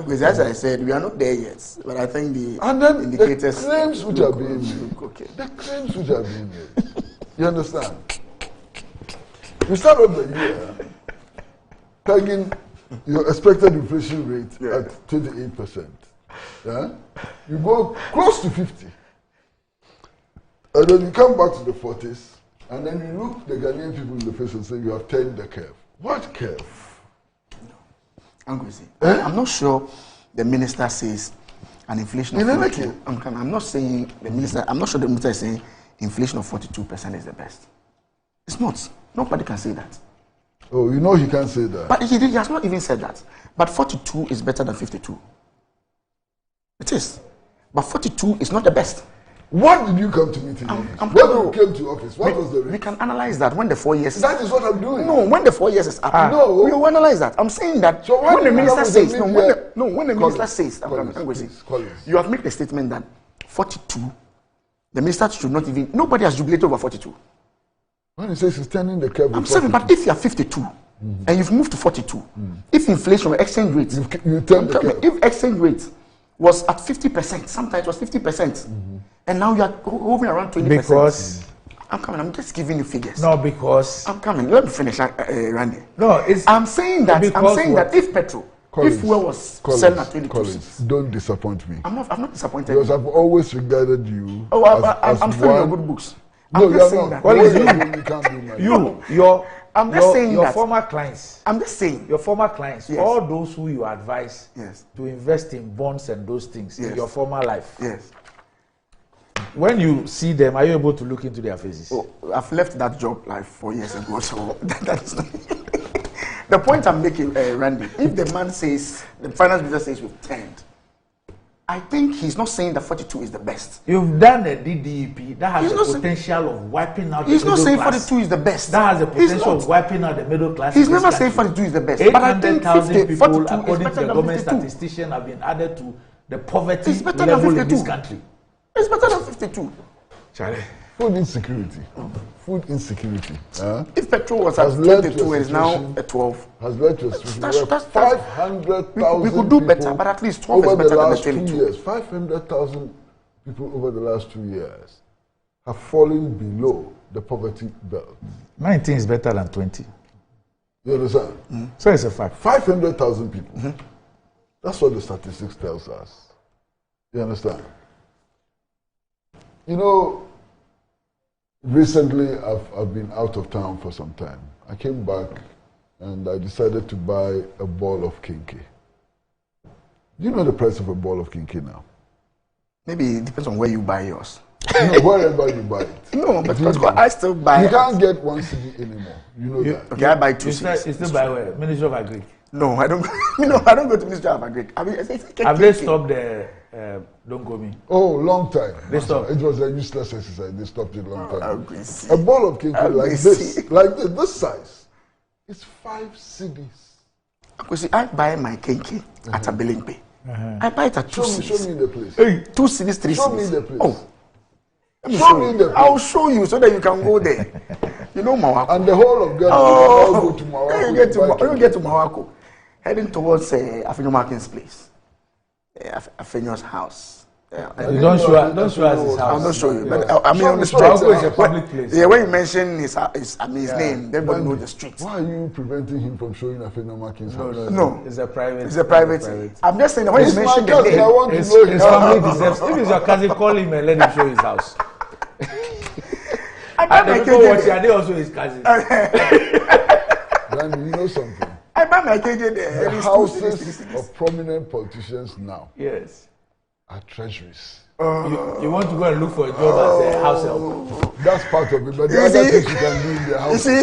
As I said, we are not there yet, but I think the indicators... The claims which are being made. The claims which are being made. You understand? We start off the year pegging your expected inflation rate at 28%. Yeah? You go close to 50. And then you come back to the 40s, and then you look the Ghanaian people in the face and say, you have turned the curve. What curve? I'm not sure the minister says an inflation of 42%. I'm not saying the minister, I'm not sure the minister is saying inflation of 42% is the best. It's not. Nobody can say that. Oh, you know he can't say that. But he has not even said that. But 42 is better than 52. It is. But 42 is not the best. What did you come to meeting? When you came to office, what was the rate? We can analyze that when the 4 years is... That is what I'm doing. No, when the 4 years is up. No. We will analyze that. I'm saying that so when the minister says... when the minister says... You have made the statement that 42, the minister should not even... Nobody has jubilated over 42. When he says he's turning the curve... I'm saying, but if you are 52, and you've moved to 42, if inflation or exchange rate... You turn the curve. If exchange rate was at 50%, sometimes it was 50%, and now you are hovering around 20%. Because... I'm coming, I'm just giving you figures. No, because... I'm coming, let me finish, Randy. No, it's... I'm saying that if petrol, if fuel was selling at 22 don't disappoint me. I'm not disappointed. Because I've always regarded you I'm still in your good books. I'm just saying that. I'm just saying your former clients. I'm just saying. Your former clients, all those who you advise to invest in bonds and those things in your former life. Yes. when you see them, are you able to look into their faces? Oh, I've left that job like 4 years ago, so that's not. The point I'm making, Randy, if the man says, the finance minister says we've 10, I think he's not saying that 42 is the best. You've done a DDEP that has the potential of wiping out the middle class. He's not saying 42 is the best. That has the potential of wiping out the middle class. He's never saying 42 is the best. But I think 800,000 people, according to the government 52. statistician, have been added to the poverty level in this country. It's better than 52. Charlie. Food insecurity. Food insecurity. If petrol was at 22, it is now at 12. Has led to a situation where 500,000 we could do better, but at least 12 is better than the 22. 2 years, 500,000 people over the last 2 years have fallen below the poverty belt. 19 is better than 20. You understand? So it's a fact. 500,000 people. That's what the statistics tells us. You understand? You know, recently I've been out of town for some time. I came back and I decided to buy a ball of kinky. Do you know the price of a ball of kinky now? Maybe it depends on where you buy yours. No, wherever you buy it. No, because I still buy You it. can't get 1 CD anymore. You know that. Okay, I buy 2 CDs. You still buy where? Ministry of Agri? No, I don't. I don't go to Ministry of Agri. I mean, have they stopped the Don't Go Me? Oh, long time. They stopped. It was a useless exercise. They stopped it a long time. See. A ball of kinky like this size, it's 5 CDs. Because I buy my kinky at a billing pay. I buy it at 2 CDs. Show me the place. Hey, 2 CDs, 3 CDs. Show me the place. Oh. Show me the place. I'll show you so that you can go there. You know Mawako. And the whole of Ghana, oh, go to Mawako. You get to Mawako, heading towards Afenyo Markin's place, Afenyo's house. You don't show us his house. I'll not show you. But I mean, on the street. Mawako is a public place. Yeah, when you mention his name, everybody knows the street. Why are you preventing him from showing Afenyo Markin's house? No. It's a private. It's a private. I'm just saying that when you mention the name, I want to know his family deserves. If it's your cousin, call him and let him show his house. And the people watching, are they also his cousins? Then you know something. I buy my KJ there. The houses of prominent politicians now are treasuries. You want to go and look for a job as a house help? That's part of it, but the other things you can do in the house. You see,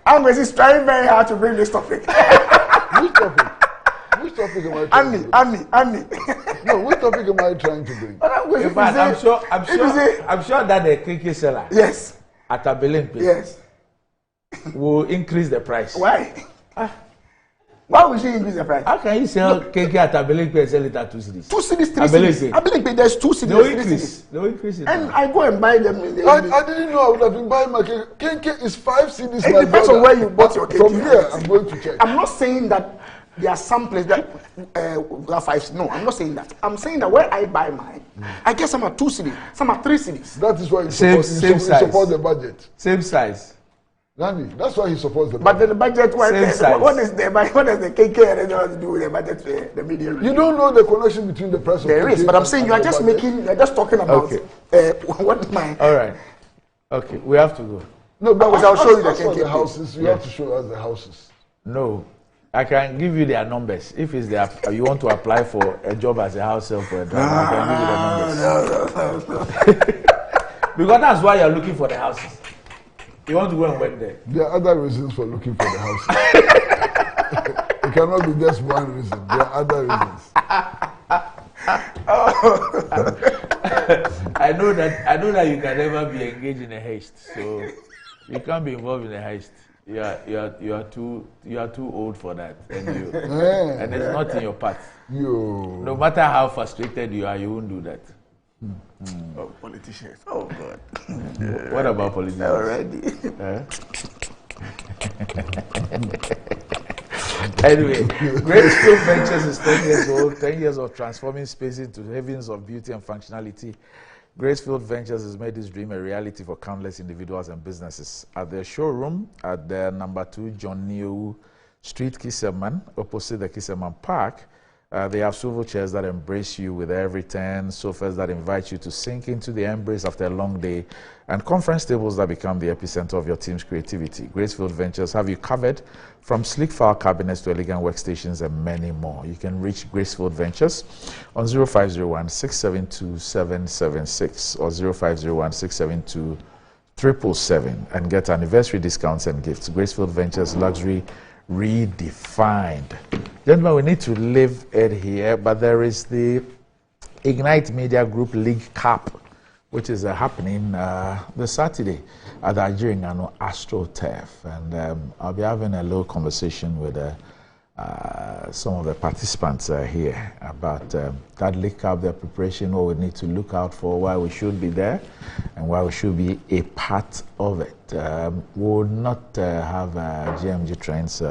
I'm going to trying very hard to bring this topic. Which topic? Which topic am I trying to bring? Annie. No, which topic am I trying to bring? In fact, I'm sure that the KK seller at a billing place will increase the price. Why? Why would she increase the price? How can you sell KK at a billing place and sell it at 2 CDs? 2 CDs, 3 CDs. I believe there's 2 CDs. They'll increase it. And I go and buy them. I didn't know I would have been buying my KK. KK is 5 CDs. It depends on where you bought your KK. From here, I'm going to check. I'm not saying that there are some places that are 5. No, I'm not saying that. I'm saying that where I buy mine, I get some are 2 CDs, some are 3 CDs. That is why you support the budget. Same size. Randy, that's why he supports the budget. But then the budget, what does the KK and to do with the budget, the media? You don't know the connection between the price of there is, but I'm saying you are just you're just talking about what my. All right. Okay, we have to go. No, but I'll show you the KK. The houses, you have to show us the houses. No. I can give you their numbers. If it's there, you want to apply for a job as a house help for a driver, I can give you the numbers. Because that's why you're looking for the houses. You want to go and work there. There are other reasons for looking for the houses. It cannot be just one reason. There are other reasons. I know that you can never be engaged in a heist, so you can't be involved in a heist. You are too old for that, and it's not in your path. No matter how frustrated you are, you won't do that. Oh, politicians! Oh God! What about politicians? Already. Anyway, Gracefield Ventures is 10 years old. 10 years of transforming space into heavens of beauty and functionality. Gracefield Ventures has made this dream a reality for countless individuals and businesses. At their showroom at the number 2 John New Street, Kisserman, opposite the Kisserman Park, They have swivel chairs that embrace you with every turn, sofas that invite you to sink into the embrace after a long day, and conference tables that become the epicenter of your team's creativity. Gracefield Ventures have you covered from sleek file cabinets to elegant workstations and many more. You can reach Gracefield Ventures on 0501-672-776 or 0501-672-777 and get anniversary discounts and gifts. Gracefield Ventures, luxury redefined. Gentlemen, we need to leave it here, but there is the Ignite Media Group League Cup, which is happening this Saturday at the Nigerian AstroTurf. And I'll be having a little conversation with some of the participants here about that League Cup, their preparation, what we need to look out for, why we should be there, and why we should be a part of it. We will not have GMG trains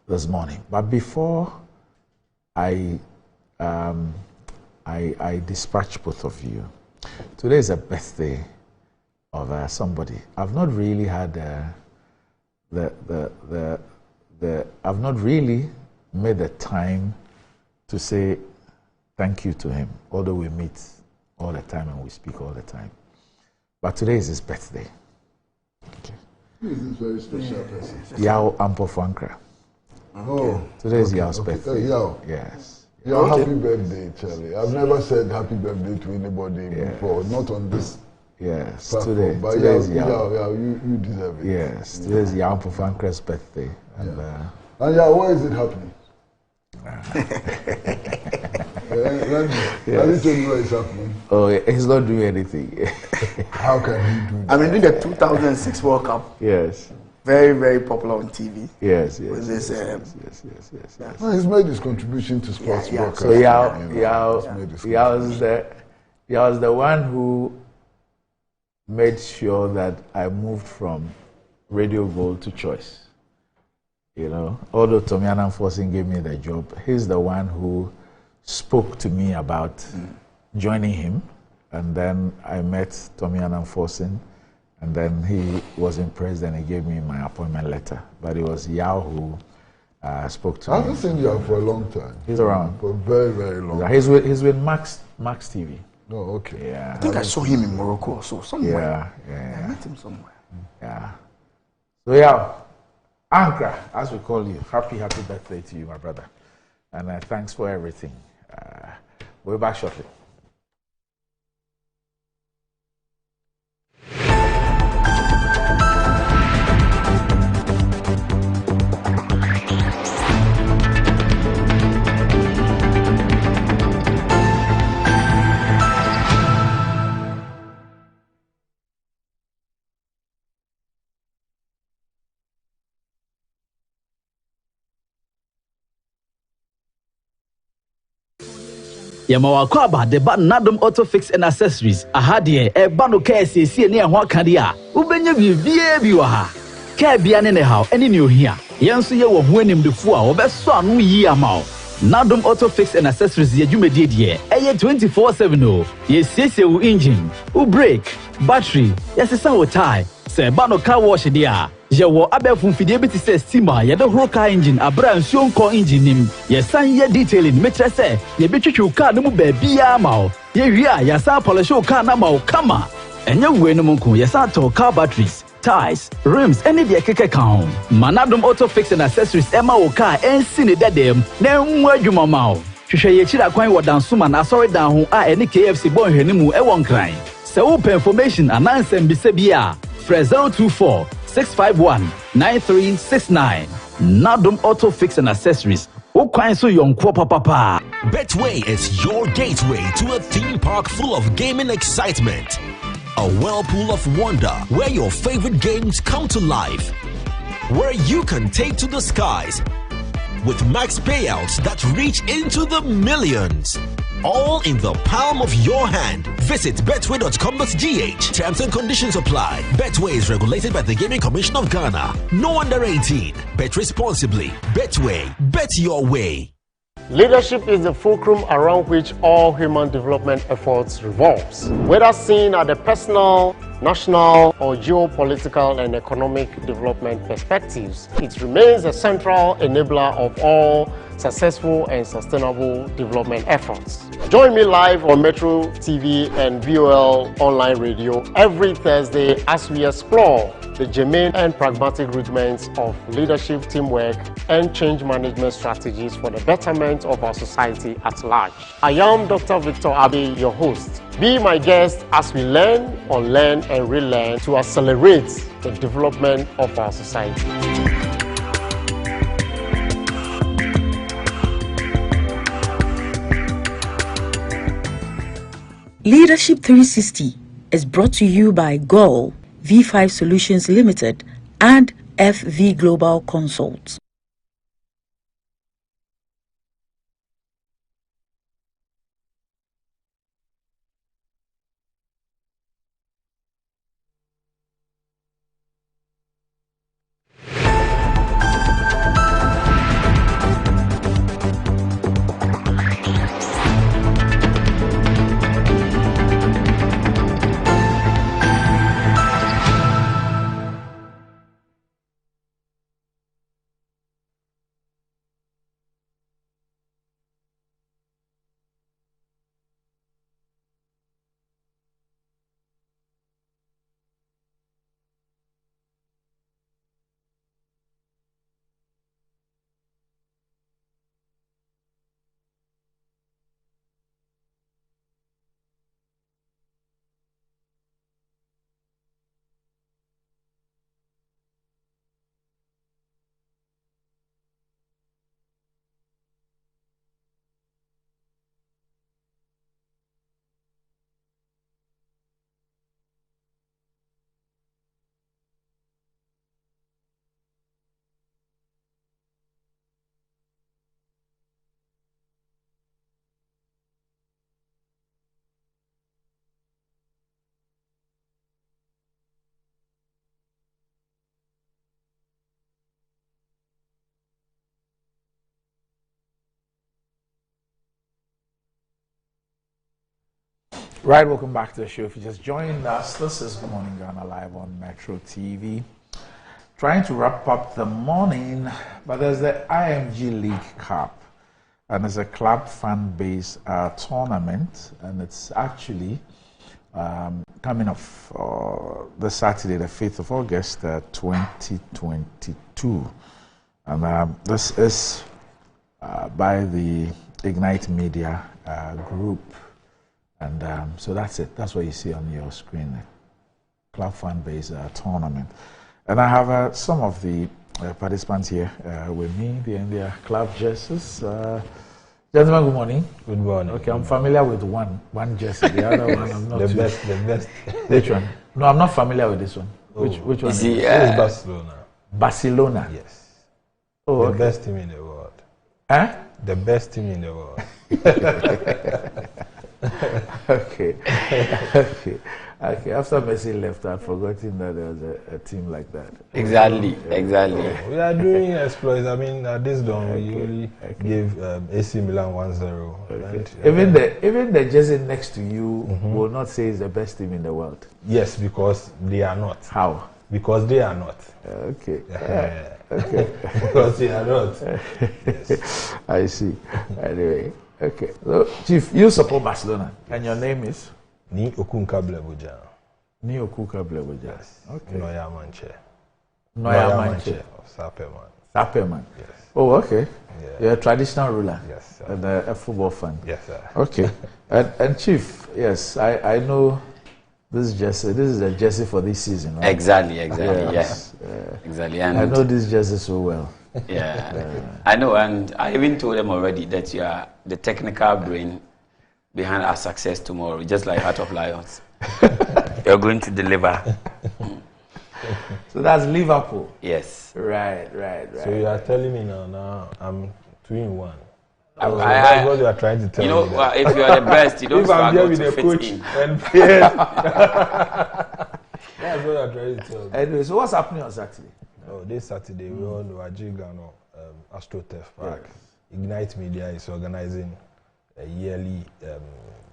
this morning. But before I dispatch both of you, today is a birthday of somebody. I've not really had I've not really made the time to say thank you to him, although we meet all the time and we speak all the time. But today is his birthday. Okay. Who is this very special person? Yao Ampofankra. Oh, today is Yao's birthday. Yao. Yes. Yao, happy birthday, Charlie. I've never said happy birthday to anybody before, not on this. Yes, platform. But today is Yao. You deserve it. Yes, today is Yao Ampofankra's birthday. And Yao, where is it happening? I didn't tell you where it's happening. Oh, he's not doing anything. How can he do that? I mean, during the 2006 World Cup. Yes. Very, very popular on TV. Yes. Yes. Well, he's made his contribution to sports broadcasting. So Yao's the one who made sure that I moved from Radio Gold to Choice. You know, although Tommy Anamforsin gave me the job, he's the one who spoke to me about joining him. And then I met Tommy Anamforsin, and then he was impressed and he gave me my appointment letter. But it was Yao who spoke to me. I haven't seen Yao for a long time. He's around. For a very, very long time. He's with Max TV. Oh, okay. Yeah. I think I saw him in Morocco or so, somewhere. Yeah. I met him somewhere. Yeah. So Yao, Ankra, as we call you, happy birthday to you, my brother. And thanks for everything. We'll be back shortly. Yamawako aba the ba Nadum Auto Fix and Accessories. Ahadie e ba no ka siesie ne ho aka de a. Ubenya bibie bi wa ha. Ka bia ne ha ene ne ohia. Yenso ye wo ho animdefo a obeso anu yi ama o. Nadum Auto Fix and Accessories ye dwumedie de. Eye 24/7 o. Ye siesie wo engine, wo brake, battery, yesesa wo tire. Se ba no car wash de a. Je wo abefun fidie bi ti se steamer ye de horo car engine abra nsuo nko engine nim ye san ye detailing metre se ye betwetwe car no mu ba bia ma o ye wi a ya san polish car na ma o kama enye we no nko ye san to car batteries, tires, rims any de keke kan Manadum Auto Fix and Accessories ema wo car ensi ne dedem na nwu adwuma ma o hwehwe ye chira kwan wo dansoma na sorry dan ho a ene KFC bon hwanimu e won kran se wo information anansem bi se bia Fresh 024-651-9369. Nadum Auto Fix and Accessories. Betway is your gateway to a theme park full of gaming excitement. A whirlpool of wonder where your favorite games come to life. Where you can take to the skies with max payouts that reach into the millions. All in the palm of your hand. Visit betway.com.gh. Terms and conditions apply. Betway is regulated by the Gaming Commission of Ghana. No under 18. Bet responsibly. Betway. Bet your way. Leadership is the fulcrum around which all human development efforts revolves. Whether seen at the personal, national or geopolitical and economic development perspectives. It remains a central enabler of all successful and sustainable development efforts. Join me live on Metro TV and VOL online radio every Thursday as we explore the germane and pragmatic rudiments of leadership, teamwork, and change management strategies for the betterment of our society at large. I am Dr. Victor Abbey, your host. Be my guest as we learn, unlearn, and relearn to accelerate the development of our society. Leadership 360 is brought to you by GOL, V5 Solutions Limited, and FV Global Consult. Right, welcome back to the show. If you just joined us, this is Good Morning Ghana live on Metro TV. Trying to wrap up the morning, but there's the IMG League Cup, and it's a club fan-based tournament, and it's actually coming off this Saturday, the 5th of August, 2022. And this is by the Ignite Media group. And so that's it. That's what you see on your screen, the club fan-based tournament. And I have some of the participants here with me. They're in their club jerseys. Gentlemen, good morning. Good morning. Okay, I'm familiar with one jersey. The other one, I'm not the too best. Which one? No, I'm not familiar with this one. Oh. Which one? Is it? It's Barcelona. Barcelona. Yes. Oh, the best team in the world. Huh? The best team in the world. Okay. After Messi left, I'd forgotten that there was a team like that. Exactly. We are doing exploits. I mean, at this dawn, we only gave AC Milan 1-0. Okay. Even the jersey next to you will not say it's the best team in the world. Yes, because they are not. How? Because they are not. Okay. Okay. Because they are not. Yes. I see. Anyway. Okay. So, Chief, you support Barcelona, and your name is? Ni Okunka Bleboja. Ni Okunka Bleboja. Yes. Okay. Noya Manche. Noya Manche. Saperman. Saperman. Yes. Oh, okay. Yeah. You're a traditional ruler. Yes. Sir. And a football fan. Yes, sir. Okay. and Chief, yes, I know this jersey. This is a jersey for this season, right? Exactly. Yes. Exactly. And I know this jersey so well. Yeah, I know, and I even told them already that you are the technical brain behind our success tomorrow, just like Heart of Lions. You're going to deliver. So that's Liverpool. Yes. Right. So you are telling me now I'm 2-in-1. That's what you are trying to tell me. You know, if you are the best, you don't struggle to fit coach in. And players. That's what you are trying to tell me. Anyway, so what's happening on Saturday? Oh, this Saturday we all know Ajigano AstroTurf Park. Yes. Ignite Media is organizing a yearly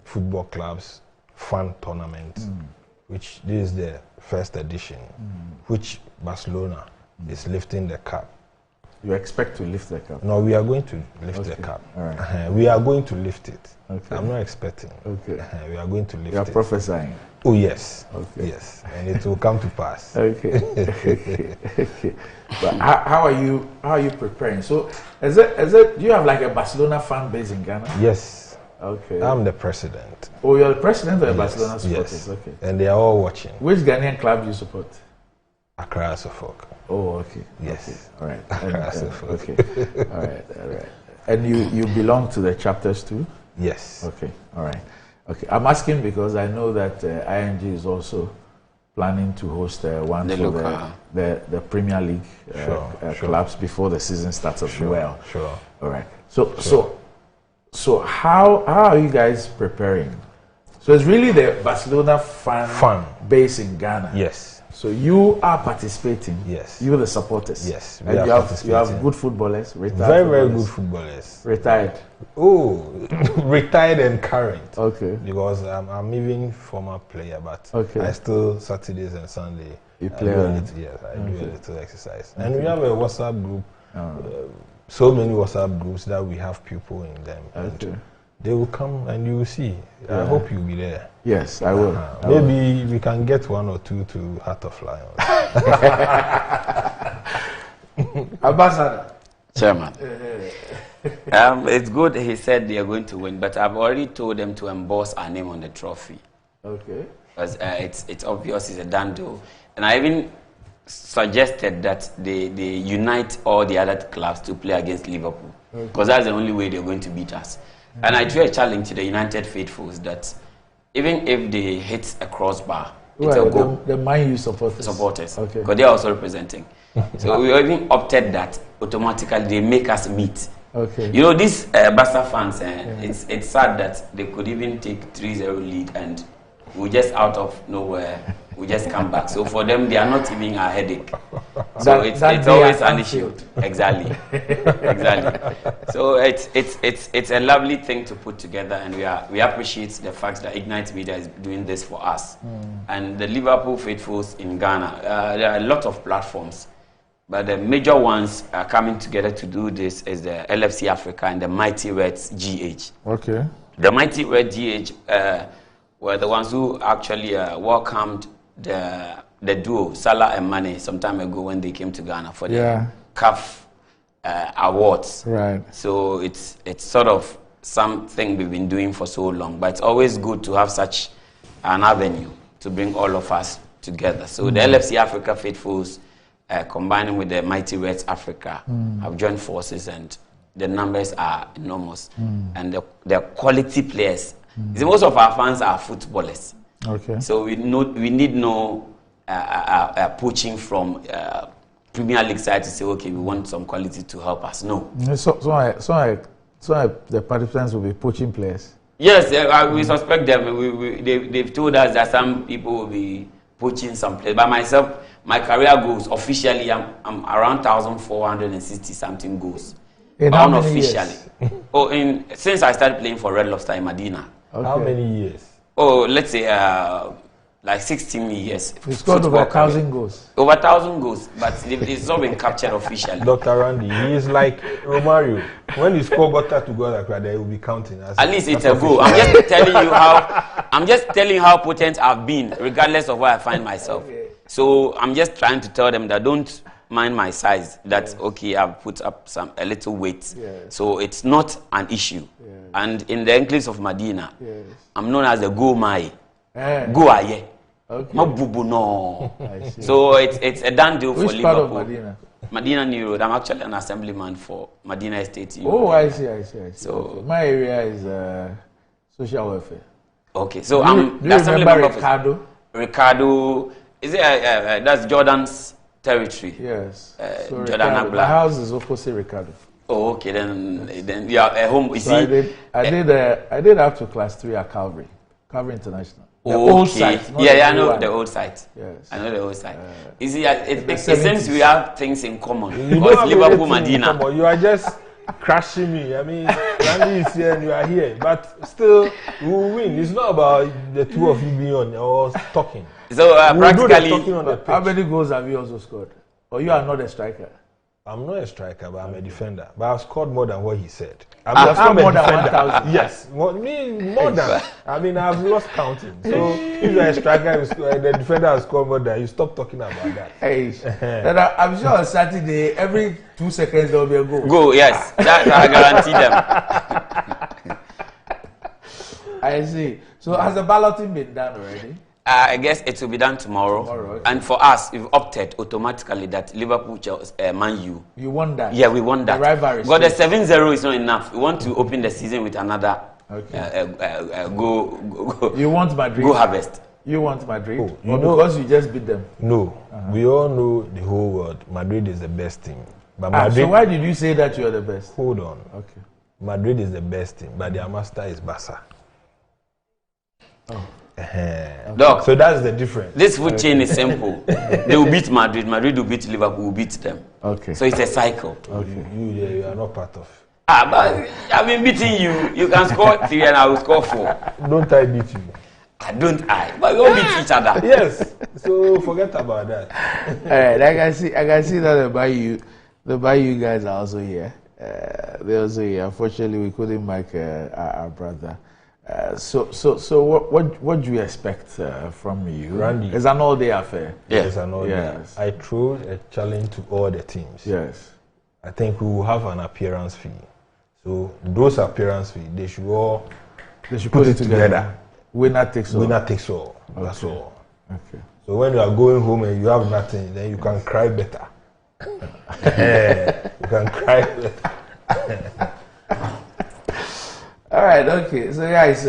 football clubs fan tournament which this is the first edition, which Barcelona is lifting the cup. You expect to lift the cup? No, we are going to lift the cup. All right. We are going to lift it. Okay. I'm not expecting. Okay. We are going to lift it. You are prophesying? Oh, yes. Okay. Yes. And it will come to pass. Okay. Okay. But how are you preparing? So, do you have like a Barcelona fan base in Ghana? Yes. Okay. I'm the president. Oh, you're the president of the Barcelona supporters? Yes. Okay. And they are all watching. Which Ghanaian club do you support? Accra Suffolk. Oh, okay. Yes. Okay. All right. Accra Suffolk. Okay. All right. All right. And you belong to the chapters too? Yes. Okay. All right. Okay. I'm asking because I know that ING is also planning to host one for the Premier League clubs before the season starts as well. Sure. All right. So how are you guys preparing? So it's really the Barcelona fan base in Ghana. Yes. So you are participating. Yes. You the supporters. Yes. And you have good footballers, retired. Very good footballers. Retired. Oh, retired and current. Okay. Because I'm even former player, but I still Saturdays and Sunday. You play. I do a little exercise. And we have a WhatsApp group. So many WhatsApp groups that we have people in them. Okay. They will come and you will see. I hope you'll be there. Yes, I will. Maybe we can get 1 or 2 to Heart of Lions. Ambassador. Chairman. It's good he said they are going to win, but I've already told them to emboss our name on the trophy. Okay. Because it's obvious it's a done deal. And I even suggested that they unite all the other clubs to play against Liverpool. Because that's the only way they're going to beat us. And I threw a challenge to the United Faithfuls that even if they hit a crossbar, it's a goal. The Man U supporters. Okay. Because they are also representing. So we even opted that automatically they make us meet. Okay. You know, these Barca fans, it's sad that they could even take 3-0 lead and we just out of nowhere, we just come back. So for them, they are not even a headache. So it's always an issue. Exactly. Exactly. So it's a lovely thing to put together, and we appreciate the fact that Ignite Media is doing this for us. And the Liverpool faithfuls in Ghana, there are a lot of platforms, but the major ones are coming together to do this is the LFC Africa and the Mighty Reds GH. Okay. The Mighty Red GH were the ones who actually welcomed the duo Salah and Mane some time ago when they came to Ghana for the CAF awards. Right. So it's sort of something we've been doing for so long, but it's always good to have such an avenue to bring all of us together. So the LFC Africa faithfuls combining with the Mighty Reds Africa have joined forces, and the numbers are enormous, and the quality players. Most of our fans are footballers. Okay. So we need no poaching from Premier League side to say, okay, we want some quality to help us. No. So the participants will be poaching players. Yes, we suspect them. They've told us that some people will be poaching some players. By myself, my career goals officially, I'm around 1,460 something goals. Unofficially. Since I started playing for Red Lobster in Medina. Okay. How many years? Oh, let's say like 16 years. You scored over 1,000 goals. Over 1,000 goals, but it's not been captured officially. Dr. Randy, he is like Romario. When you score butter to go like they will be counting. At least it's a goal. I'm just telling you how potent I've been, regardless of where I find myself. Okay. So I'm just trying to tell them that don't mind my size. That's okay. I've put up a little weight, so it's not an issue. And in the enclaves of Medina, I'm known as the Go Mai. Go Aye. Okay. No. So it's a done deal for Liverpool. Which part of Medina? Medina New Road. I'm actually an assemblyman for Medina Estate. I see. So okay. My area is social welfare. Okay, so do you remember Ricardo? Ricardo, is it that's Jordan's territory? Yes. So Jordan Agla. My house is opposite Ricardo. Oh, okay. Then you are at home. So I did up to class 3 at Calvary International. The old site. I know the old site. Yes. I know the old site. You see, it seems we have things in common. Because Liverpool, Medina. You are just crashing me. I mean, Randy is here and you are here, but still, we will win. It's not about the two of you being on or talking. So practically, how many goals have you also scored? Or you are not a striker? I'm not a striker, but I'm a defender. But I've scored more than what he said. I've scored more than 1,000. Yes, more than. I mean, I've lost counting. So if you're a striker, the defender has scored more than you. Stop talking about that. Hey, I'm sure on Saturday, every 2 seconds there will be a goal. Go, yes. That I guarantee them. I see. So has the balloting been done already? I guess it will be done tomorrow. Okay. And for us, we've opted automatically that Liverpool, Man U. You won that? Yeah, we won that. The rivalry. But the 7-0 is not enough. We want to open the season with another go. You want Madrid? Go harvest. You want Madrid? Oh, or because you just beat them? No. We all know the whole world. Madrid is the best team. But Madrid, so why did you say that you are the best? Hold on. Okay. Madrid is the best team, but their master is Barca. Oh. Doc, so that's the difference. This food chain is simple. They will beat Madrid. Madrid will beat Liverpool. Will beat them. Okay. So it's a cycle. Okay. You are not part of. But I've been beating you. You can score 3 and I will score 4. Don't I beat you? Don't I? But we all beat each other. Yes. So forget about that. All right. I can see that the Bayou guys are also here. They're also here. Unfortunately, we couldn't make our brother. So what do you expect from you? Randy, it's an all-day affair. Yes, it's an all-day. I throw a challenge to all the teams. Yes. I think we will have an appearance fee. So those appearance fee, they should put it together. Winner takes all. Winner takes all. Okay. That's all. Okay. So when you are going home and you have nothing, then you can cry better. You can cry better. All right, okay. So guys,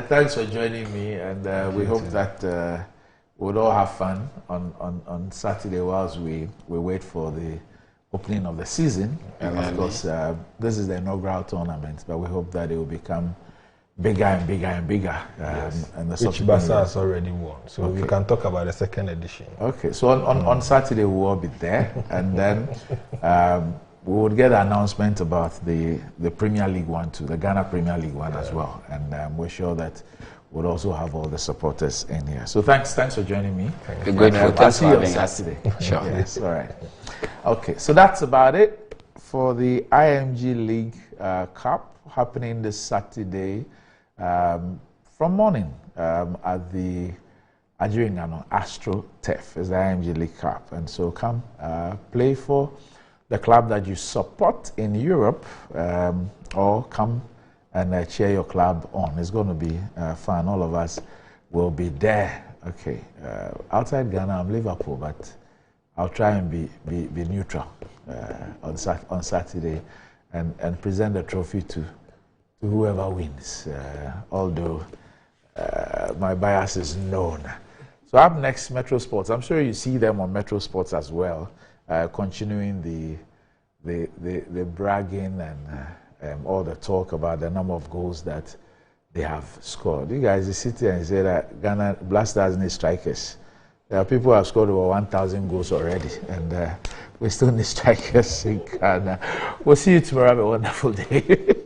thanks for joining me, and we hope that we'll all have fun on Saturday whilst we wait for the opening of the season. And of course, this is the inaugural tournament, but we hope that it will become bigger and bigger and bigger. Yes. And the which Barca has already won, so we can talk about the second edition. Okay, so on Saturday we'll all be there, and then we would get an announcement about the Premier League 1 too, the Ghana Premier League 1 as well, and we're sure that we'll also have all the supporters in here. So thanks for joining me. You're grateful. I'll see you on Saturday. Sure. Yes, all right. Okay, so that's about it for the IMG League Cup happening this Saturday from morning at the Adjuringano Astro Turf. Is the IMG League Cup, and so come play for the club that you support in Europe, or come and cheer your club on. It's going to be fun. All of us will be there. Okay. Outside Ghana, I'm Liverpool, but I'll try and be neutral on Saturday and present the trophy to whoever wins. Although my bias is known. So up next, Metro Sports. I'm sure you see them on Metro Sports as well. Continuing the bragging and all the talk about the number of goals that they have scored. You guys, you sit here and say that Ghana Blasters need strikers. There are people who have scored over 1,000 goals already, and we still need strikers in Ghana. We'll see you tomorrow. Have a wonderful day.